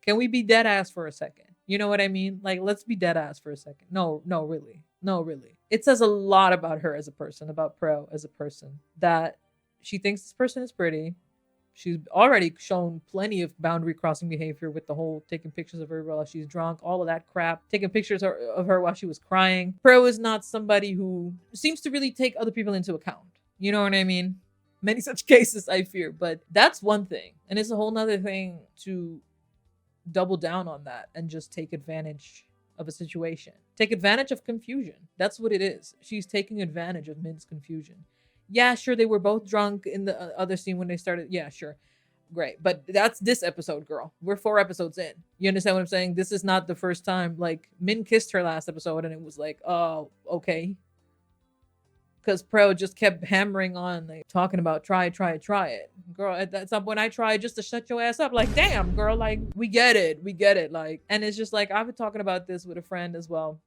[SPEAKER 3] Can we be dead ass for a second? You know what I mean? Like, let's be dead ass for a second. No, really. No, really. It says a lot about her as a person, about praew as a person, that she thinks this person is pretty. She's already shown plenty of boundary crossing behavior with the whole taking pictures of her while she's drunk, all of that crap, taking pictures of her while she was crying. Praew is not somebody who seems to really take other people into account. You know what I mean? Many such cases, I fear, but that's one thing. And it's a whole nother thing to double down on that and just take advantage of a situation. Take advantage of confusion. That's what it is. She's taking advantage of Min's confusion. Yeah, sure, they were both drunk in the other scene when they started. Yeah, sure. Great. But that's this episode, girl. We're 4 episodes in. You understand what I'm saying? This is not the first time. Like, Min kissed her last episode and it was like, oh, okay. Because praew just kept hammering on, like, talking about try it. Girl, at some point I tried just to shut your ass up. Like, damn, girl, like, we get it. Like, and it's just like, I've been talking about this with a friend as well.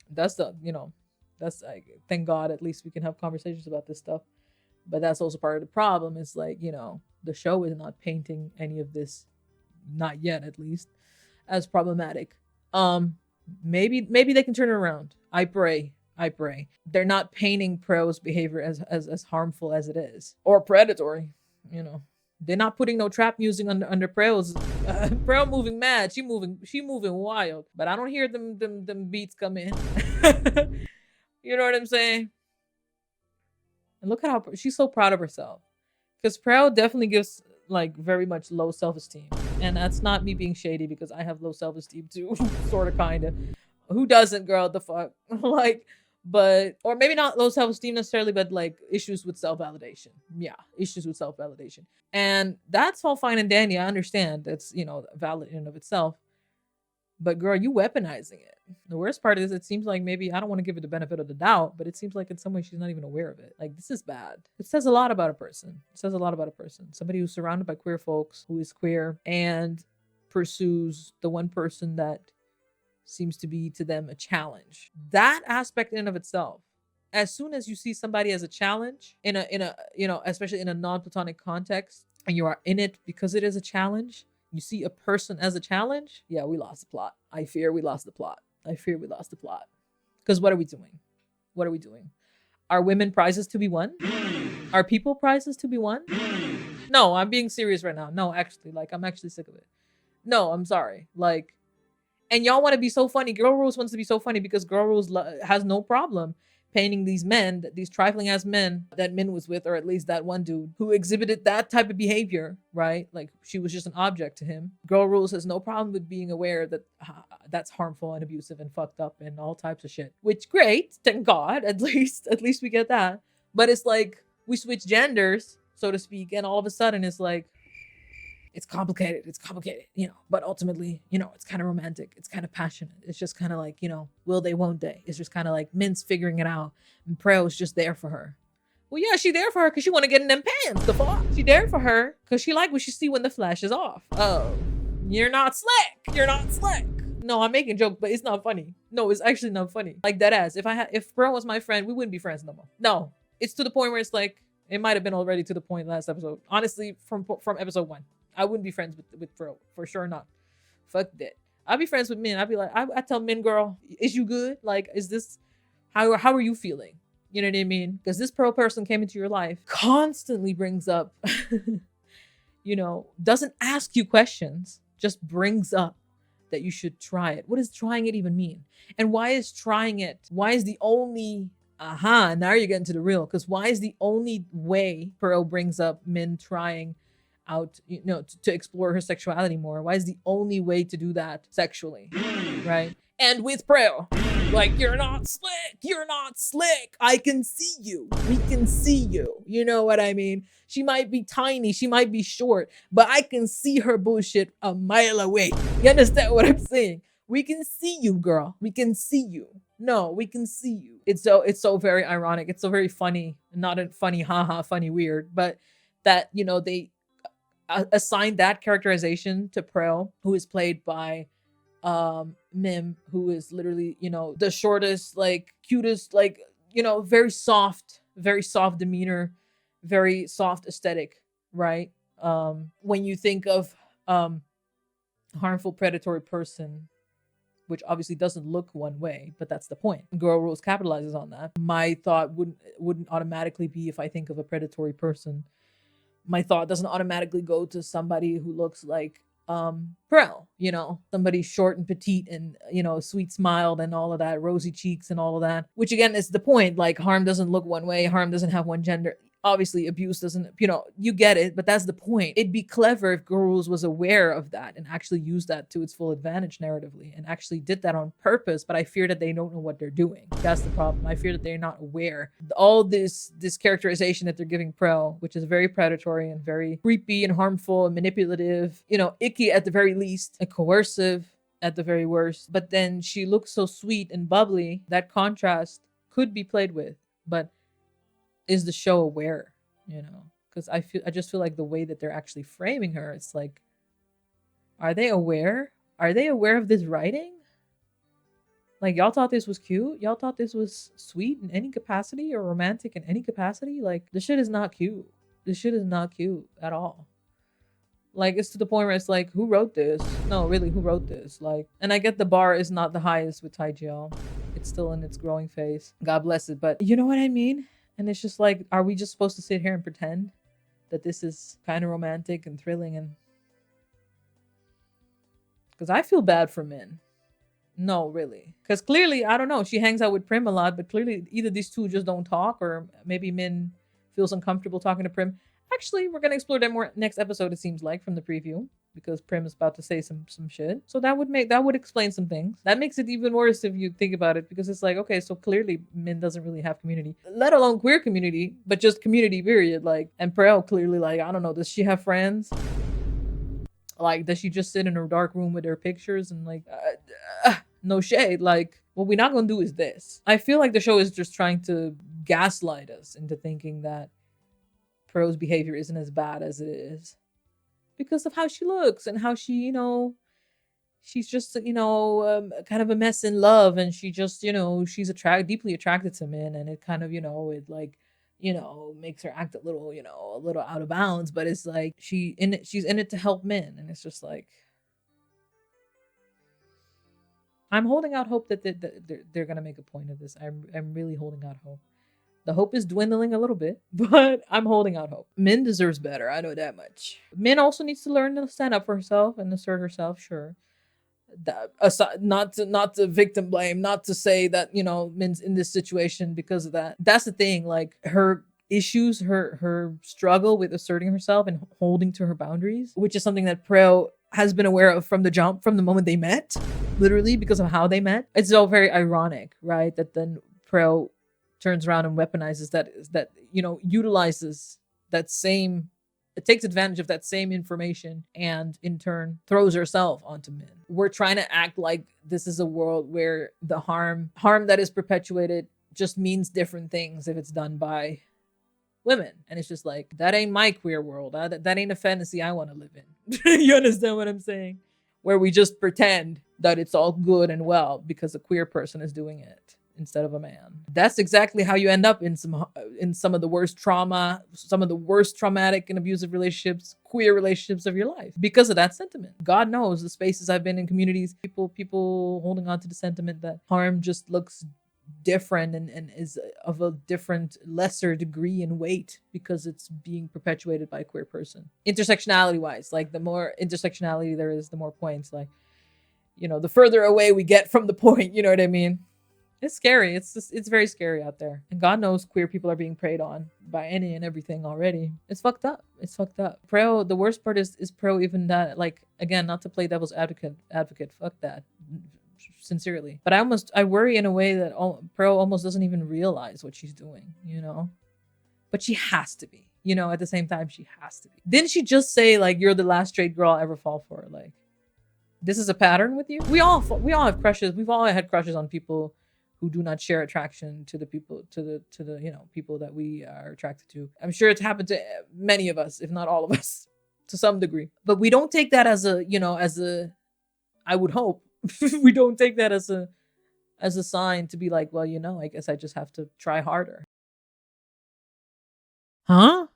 [SPEAKER 3] That's the, you know, that's like, thank God, at least we can have conversations about this stuff. But that's also part of the problem. It's like, you know, the show is not painting any of this, not yet at least, as problematic. Maybe they can turn it around. I pray. They're not painting praew's behavior as harmful as it is, or predatory. You know, they're not putting no trap music under praew's. Praew moving mad. She moving wild. But I don't hear them beats come in. You know what I'm saying? And look at how she's so proud of herself. Because praew definitely gives like very much low self-esteem. And that's not me being shady because I have low self-esteem too. Sort of, kind of. Who doesn't, girl? The fuck? Like, but, or maybe not low self-esteem necessarily, but like issues with self-validation. Yeah, issues with self-validation. And that's all fine and dandy. I understand. That's, you know, valid in and of itself. But girl, you weaponizing it. The worst part is it seems like maybe, I don't want to give her the benefit of the doubt, but it seems like in some way she's not even aware of it. Like, this is bad. It says a lot about a person. It says a lot about a person. Somebody who's surrounded by queer folks, who is queer, and pursues the one person that seems to be to them a challenge. That aspect in and of itself, as soon as you see somebody as a challenge in a you know, especially in a non-platonic context, and you are in it because it is a challenge, you see a person as a challenge, yeah, we lost the plot. I fear we lost the plot. Because what are we doing? Are women prizes to be won? Are people prizes to be won? No, I'm being serious right now. No, actually, like, I'm actually sick of it. No, I'm sorry. Like, and y'all want to be so funny. Girl Rules wants to be so funny because Girl Rules has no problem painting these men, these trifling ass men that Min was with, or at least that one dude who exhibited that type of behavior, right? Like she was just an object to him. Girl Rules has no problem with being aware that that's harmful and abusive and fucked up and all types of shit. Which great, thank God, at least we get that. But it's like we switch genders, so to speak, and all of a sudden it's like it's complicated, you know, but ultimately, you know, it's kind of romantic, it's kind of passionate. It's just kind of like, you know, will they, won't they? It's just kind of like Min's figuring it out and Praew's just there for her. Well, yeah, she there for her because she want to get in them pants, the fuck? She there for her because she like what she see when the flash is off. Oh, you're not slick. You're not slick. No, I'm making a joke, but it's not funny. No, it's actually not funny. Like that ass. If Praew was my friend, we wouldn't be friends no more. No, it's to the point where it's like, it might have been already to the point last episode. Honestly, from episode 1. I wouldn't be friends with Praew, for sure not. Fuck that. I'd be friends with Min. I'd be like, I tell Min, girl, is you good? Like, is this, how are you feeling? You know what I mean? Because this Praew person came into your life, constantly brings up, you know, doesn't ask you questions, just brings up that you should try it. What does trying it even mean? And why is trying it, why is the only, now you're getting to the real, because why is the only way Praew brings up Min trying out, you know, to explore her sexuality more? Why is the only way to do that sexually, right? And with Praew, like, you're not slick, I can see you, we can see you, you know what I mean? She might be tiny, she might be short, but I can see her bullshit a mile away. You understand what I'm saying? We can see you, girl, we can see you. No, we can see you. It's so very ironic, it's so very funny, not a funny haha funny weird, but that, you know, they assigned that characterization to Praew, who is played by Mim, who is literally, you know, the shortest, like cutest, like, you know, very soft demeanor, very soft aesthetic, right? When you think of harmful predatory person, which obviously doesn't look one way, but that's the point. Girl Rules capitalizes on that. My thought wouldn't automatically be, if I think of a predatory person, my thought doesn't automatically go to somebody who looks like Praew, you know, somebody short and petite and, you know, sweet smiled and all of that, rosy cheeks and all of that, which again is the point. Like, harm doesn't look one way, harm doesn't have one gender. Obviously abuse doesn't, you know, you get it, but that's the point. It'd be clever if Girl Rules was aware of that and actually used that to its full advantage narratively and actually did that on purpose, but I fear that they don't know what they're doing. That's the problem. I fear that they're not aware. All this characterization that they're giving Praew, which is very predatory and very creepy and harmful and manipulative, you know, icky at the very least, and coercive at the very worst, but then she looks so sweet and bubbly. That contrast could be played with, but is the show aware, you know? Because I just feel like the way that they're actually framing her, it's like, are they aware? Are they aware of this writing? Like, y'all thought this was cute? Y'all thought this was sweet in any capacity or romantic in any capacity? Like, this shit is not cute. This shit is not cute at all. Like, it's to the point where it's like, who wrote this? No, really, who wrote this? Like, and I get the bar is not the highest with thaigl. It's still in its growing phase. God bless it. But you know what I mean? And it's just like, are we just supposed to sit here and pretend that this is kind of romantic and thrilling? And because I feel bad for Min. No, really. Because clearly, I don't know, she hangs out with Prim a lot, but clearly either these two just don't talk, or maybe Min feels uncomfortable talking to Prim. Actually, we're going to explore that more next episode, it seems like, from the preview, because Prim is about to say some shit. So that would explain some things. That makes it even worse if you think about it, because it's like, okay, so clearly Min doesn't really have community, let alone queer community, but just community period. Like, and Praew clearly, like, I don't know, does she have friends? Like, does she just sit in a dark room with her pictures and like, no shade, like, what we're not gonna do is this. I feel like the show is just trying to gaslight us into thinking that Praew's behavior isn't as bad as it is because of how she looks and how she, you know, she's just, you know, kind of a mess in love, and she just, you know, she's deeply attracted to men, and it kind of, you know, it like, you know, makes her act a little, you know, a little out of bounds, but it's like she's in it to help men, and it's just like, I'm holding out hope that they're gonna make a point of this. I'm really holding out hope. The hope is dwindling a little bit, but I'm holding out hope. Min deserves better, I know that much. Min also needs to learn to stand up for herself and assert herself, sure. not to victim blame, not to say that, you know, Min's in this situation because of that. That's the thing. Like her issues, her struggle with asserting herself and holding to her boundaries, which is something that Praew has been aware of from the jump, from the moment they met, literally because of how they met. It's all very ironic, right? That then Praew turns around and weaponizes that, you know, utilizes that same, it takes advantage of that same information and in turn throws herself onto Min. We're trying to act like this is a world where the harm that is perpetuated just means different things if it's done by women. And it's just like, that ain't my queer world. That ain't a fantasy I want to live in. You understand what I'm saying? Where we just pretend that it's all good and well because a queer person is doing it instead of a man. That's exactly how you end up in some of the worst trauma, some of the worst traumatic and abusive relationships, queer relationships of your life, because of that sentiment. God knows the spaces I've been in, communities, people holding on to the sentiment that harm just looks different and is of a different, lesser degree and weight because it's being perpetuated by a queer person. Intersectionality wise, like the more intersectionality there is, the more points, like, you know, the further away we get from the point, you know what I mean? It's scary. It's very scary out there. And God knows queer people are being preyed on by any and everything already. It's fucked up. It's fucked up. Praew, the worst part is Praew even that, like, again, not to play devil's advocate, fuck that. Sincerely. But I worry in a way that Praew almost doesn't even realize what she's doing, you know? But she has to be, you know, at the same time, she has to be. Didn't she just say, like, you're the last straight girl I'll ever fall for? Like, this is a pattern with you? We all have crushes. We've all had crushes on people who do not share attraction to the people, to the you know, people that we are attracted to. I'm sure it's happened to many of us, if not all of us, to some degree. But we don't take that as a, you know, I would hope, we don't take that as a sign to be like, well, you know, I guess I just have to try harder. Huh?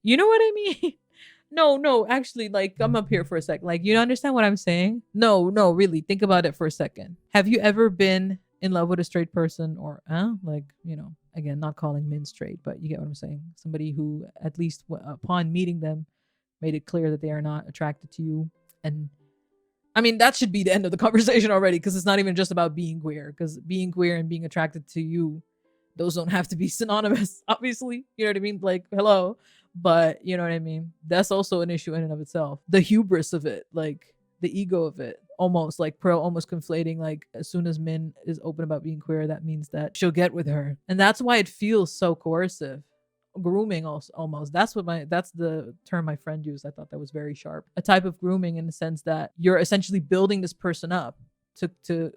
[SPEAKER 3] You know what I mean? No, actually, like, come up here for a sec. Like, you understand what I'm saying? No, really, think about it for a second. Have you ever been in love with a straight person or, like, you know, again, not calling men straight, but you get what I'm saying? Somebody who, at least upon meeting them, made it clear that they are not attracted to you. And I mean, that should be the end of the conversation already, because it's not even just about being queer, because being queer and being attracted to you, those don't have to be synonymous, obviously. You know what I mean? Like, hello. But you know what I mean? That's also an issue in and of itself. The hubris of it, like the ego of it, almost like Praew almost conflating, like, as soon as Min is open about being queer, that means that she'll get with her. And that's why it feels so coercive. Grooming also, almost. That's the term my friend used. I thought that was very sharp. A type of grooming in the sense that you're essentially building this person up to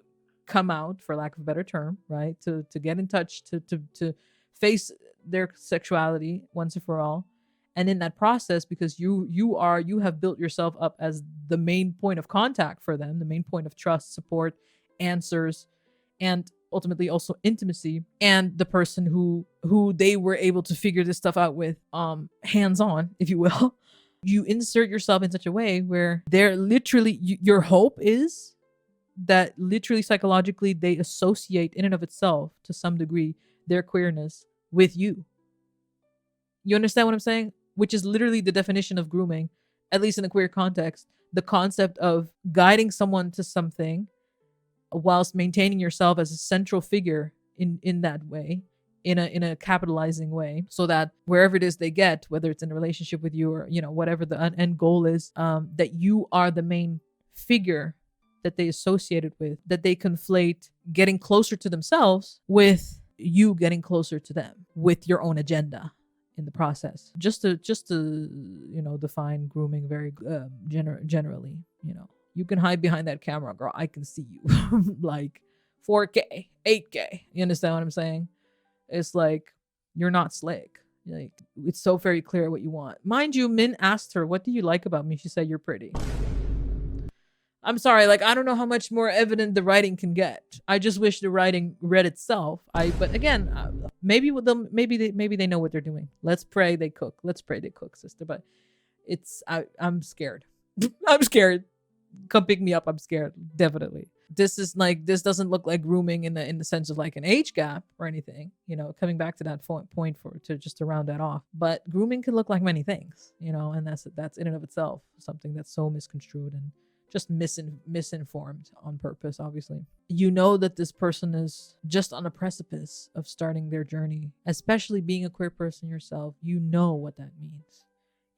[SPEAKER 3] come out, for lack of a better term, right? To get in touch, to face their sexuality once and for all. And in that process, because you have built yourself up as the main point of contact for them, the main point of trust, support, answers, and ultimately also intimacy, and the person who they were able to figure this stuff out with, hands-on, if you will. You insert yourself in such a way where they're literally, your hope is that literally psychologically they associate in and of itself to some degree their queerness with you. You understand what I'm saying? Which is literally the definition of grooming, at least in a queer context. The concept of guiding someone to something whilst maintaining yourself as a central figure in that way, in a capitalizing way, so that wherever it is they get, whether it's in a relationship with you or, you know, whatever the end goal is, that you are the main figure that they associated with, that they conflate getting closer to themselves with you getting closer to them with your own agenda in the process. Just to you know, define grooming very generally, you know, you can hide behind that camera, girl, I can see you. Like 4K, 8K, you understand what I'm saying? It's like, you're not slick. Like, it's so very clear what you want. Mind you, Min asked her, what do you like about me? She said, you're pretty. I'm sorry, like, I don't know how much more evident the writing can get. I just wish the writing read itself. But again, maybe with them, maybe they know what they're doing. Let's pray they cook. Let's pray they cook, sister. But I'm scared. I'm scared. Come pick me up. I'm scared. Definitely. This doesn't look like grooming in the sense of like an age gap or anything. You know, coming back to that point to round that off. But grooming can look like many things. You know, and that's in and of itself something that's so misconstrued and just misinformed on purpose, obviously. You know that this person is just on a precipice of starting their journey, especially being a queer person yourself. You know what that means.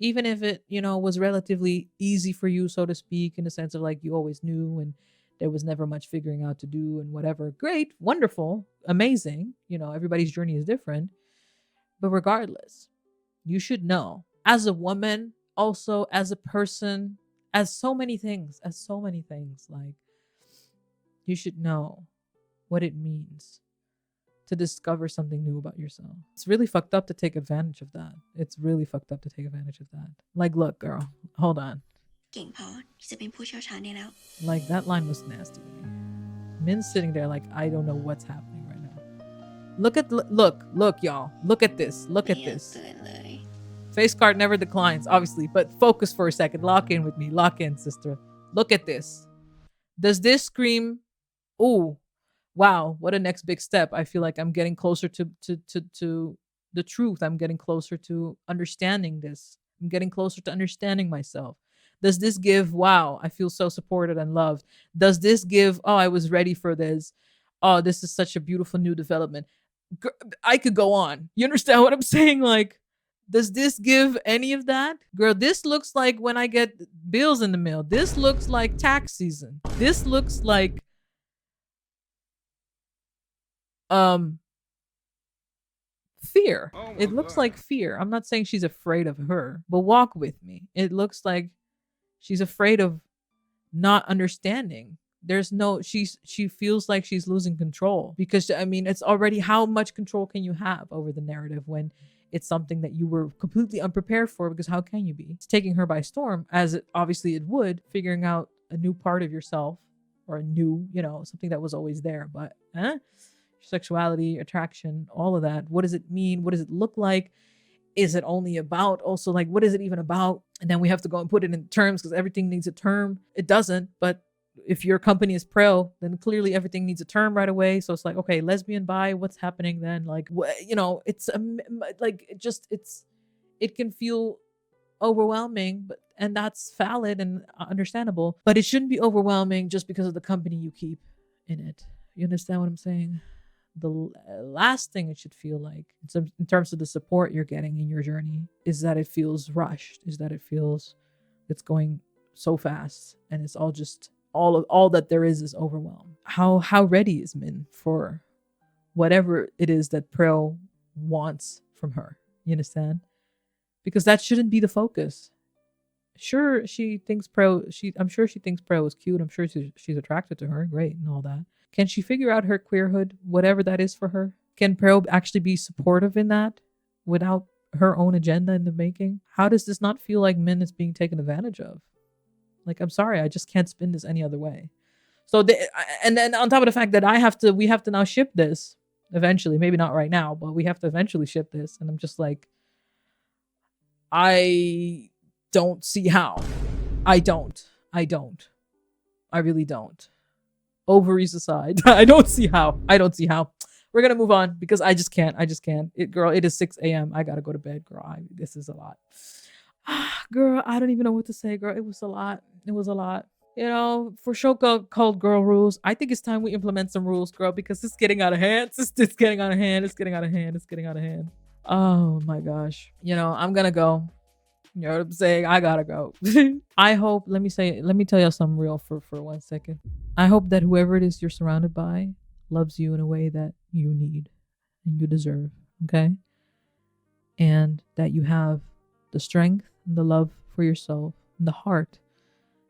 [SPEAKER 3] Even if it, was relatively easy for you, so to speak, in the sense of like you always knew and there was never much figuring out to do and whatever. Great, wonderful, amazing. Everybody's journey is different. But regardless, you should know as a woman, also as a person, as so many things, like you should know what it means to discover something new about yourself. It's really fucked up to take advantage of that. Like, look, girl, hold on. Like, that line was nasty to me. Min's sitting there like, I don't know what's happening right now. Look, y'all. Look at this. Face card never declines, obviously, but focus for a second. Lock in with me. Lock in, sister. Look at this. Does this scream, ooh, wow, what a next big step. I feel like I'm getting closer to the truth. I'm getting closer to understanding this. I'm getting closer to understanding myself. Does this give, wow, I feel so supported and loved? Does this give, oh, I was ready for this? Oh, this is such a beautiful new development. I could go on. You understand what I'm saying? Like, does this give any of that? Girl, this looks like when I get bills in the mail. This looks like tax season. This looks like fear. It looks like fear. I'm not saying she's afraid of her, but walk with me. It looks like she's afraid of not understanding. She feels like she's losing control because, it's already, how much control can you have over the narrative when it's something that you were completely unprepared for? Because how can you be? It's taking her by storm, as obviously it would, figuring out a new part of yourself, or a new, something that was always there. But sexuality, attraction, all of that. What does it mean? What does it look like? Is it only about, also, like, what is it even about? And then we have to go and put it in terms, because everything needs a term. It doesn't, but if your company is praew, then clearly everything needs a term right away. So it's like, okay, lesbian, bi, what's happening then? Like, it's like, it can feel overwhelming, and that's valid and understandable, but it shouldn't be overwhelming just because of the company you keep in it. You understand what I'm saying? The last thing it should feel like, in terms of the support you're getting in your journey, is that it feels rushed, is that it feels it's going so fast, and it's all just, all that there is overwhelm. How ready is Min for whatever it is that praew wants from her? You understand? Because that shouldn't be the focus. Sure, she thinks praew, I'm sure she thinks praew is cute. I'm sure she's attracted to her. Great, and all that. Can she figure out her queerhood, whatever that is for her? Can praew actually be supportive in that without her own agenda in the making? How does this not feel like Min is being taken advantage of? Like, I'm sorry, I just can't spin this any other way. So, and then on top of the fact that we have to now ship this eventually, maybe not right now, but we have to eventually ship this. And I'm just like, I don't see how. I really don't. Ovaries aside, I don't see how. We're going to move on because I just can't. It is 6 a.m. I got to go to bed, girl. This is a lot. Girl, I don't even know what to say, girl. It was a lot. For show called Girl Rules, I think it's time we implement some rules, girl, because it's getting out of hand. It's getting out of hand. Oh my gosh. I'm gonna go. You know what I'm saying? I gotta go. I hope, let me tell you something real for 1 second. I hope that whoever it is you're surrounded by loves you in a way that you need and you deserve, okay? And that you have the strength and the love for yourself and the heart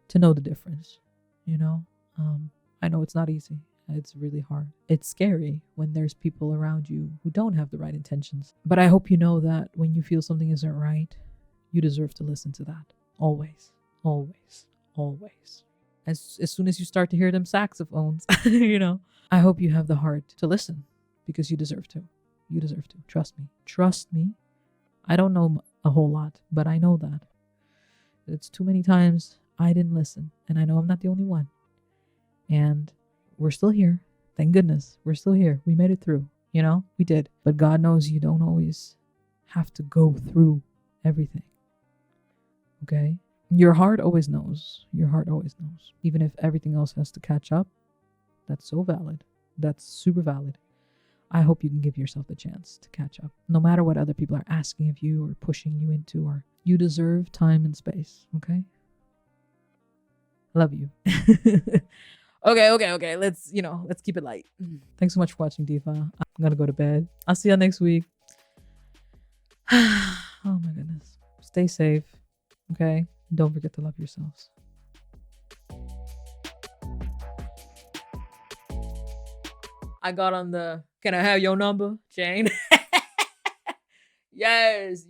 [SPEAKER 3] to know the difference, I know it's not easy. It's really hard. It's scary when there's people around you who don't have the right intentions. But I hope you know that when you feel something isn't right, you deserve to listen to that. Always. As soon as you start to hear them saxophones, I hope you have the heart to listen, because you deserve to. Trust me. I don't know a whole lot, but I know that. It's too many times I didn't listen, and I know I'm not the only one. And we're still here. Thank goodness. We're still here. We made it through. We did. But God knows you don't always have to go through everything. Okay? Your heart always knows. Your heart always knows. Even if everything else has to catch up, that's so valid. That's super valid. I hope you can give yourself the chance to catch up. No matter what other people are asking of you or pushing you into, or you deserve time and space, okay? Love you. Okay. Let's keep it light. Thanks so much for watching, Diva. I'm gonna go to bed. I'll see you next week. Oh my goodness. Stay safe, okay? Don't forget to love yourselves. I got on the, can I have your number, Jane? Yes.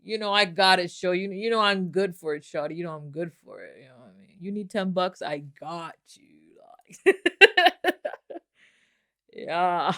[SPEAKER 3] You know, I got it, show. You know I'm good for it, shawty. You know I'm good for it. You know what I mean? You need $10, I got you. Like, yeah.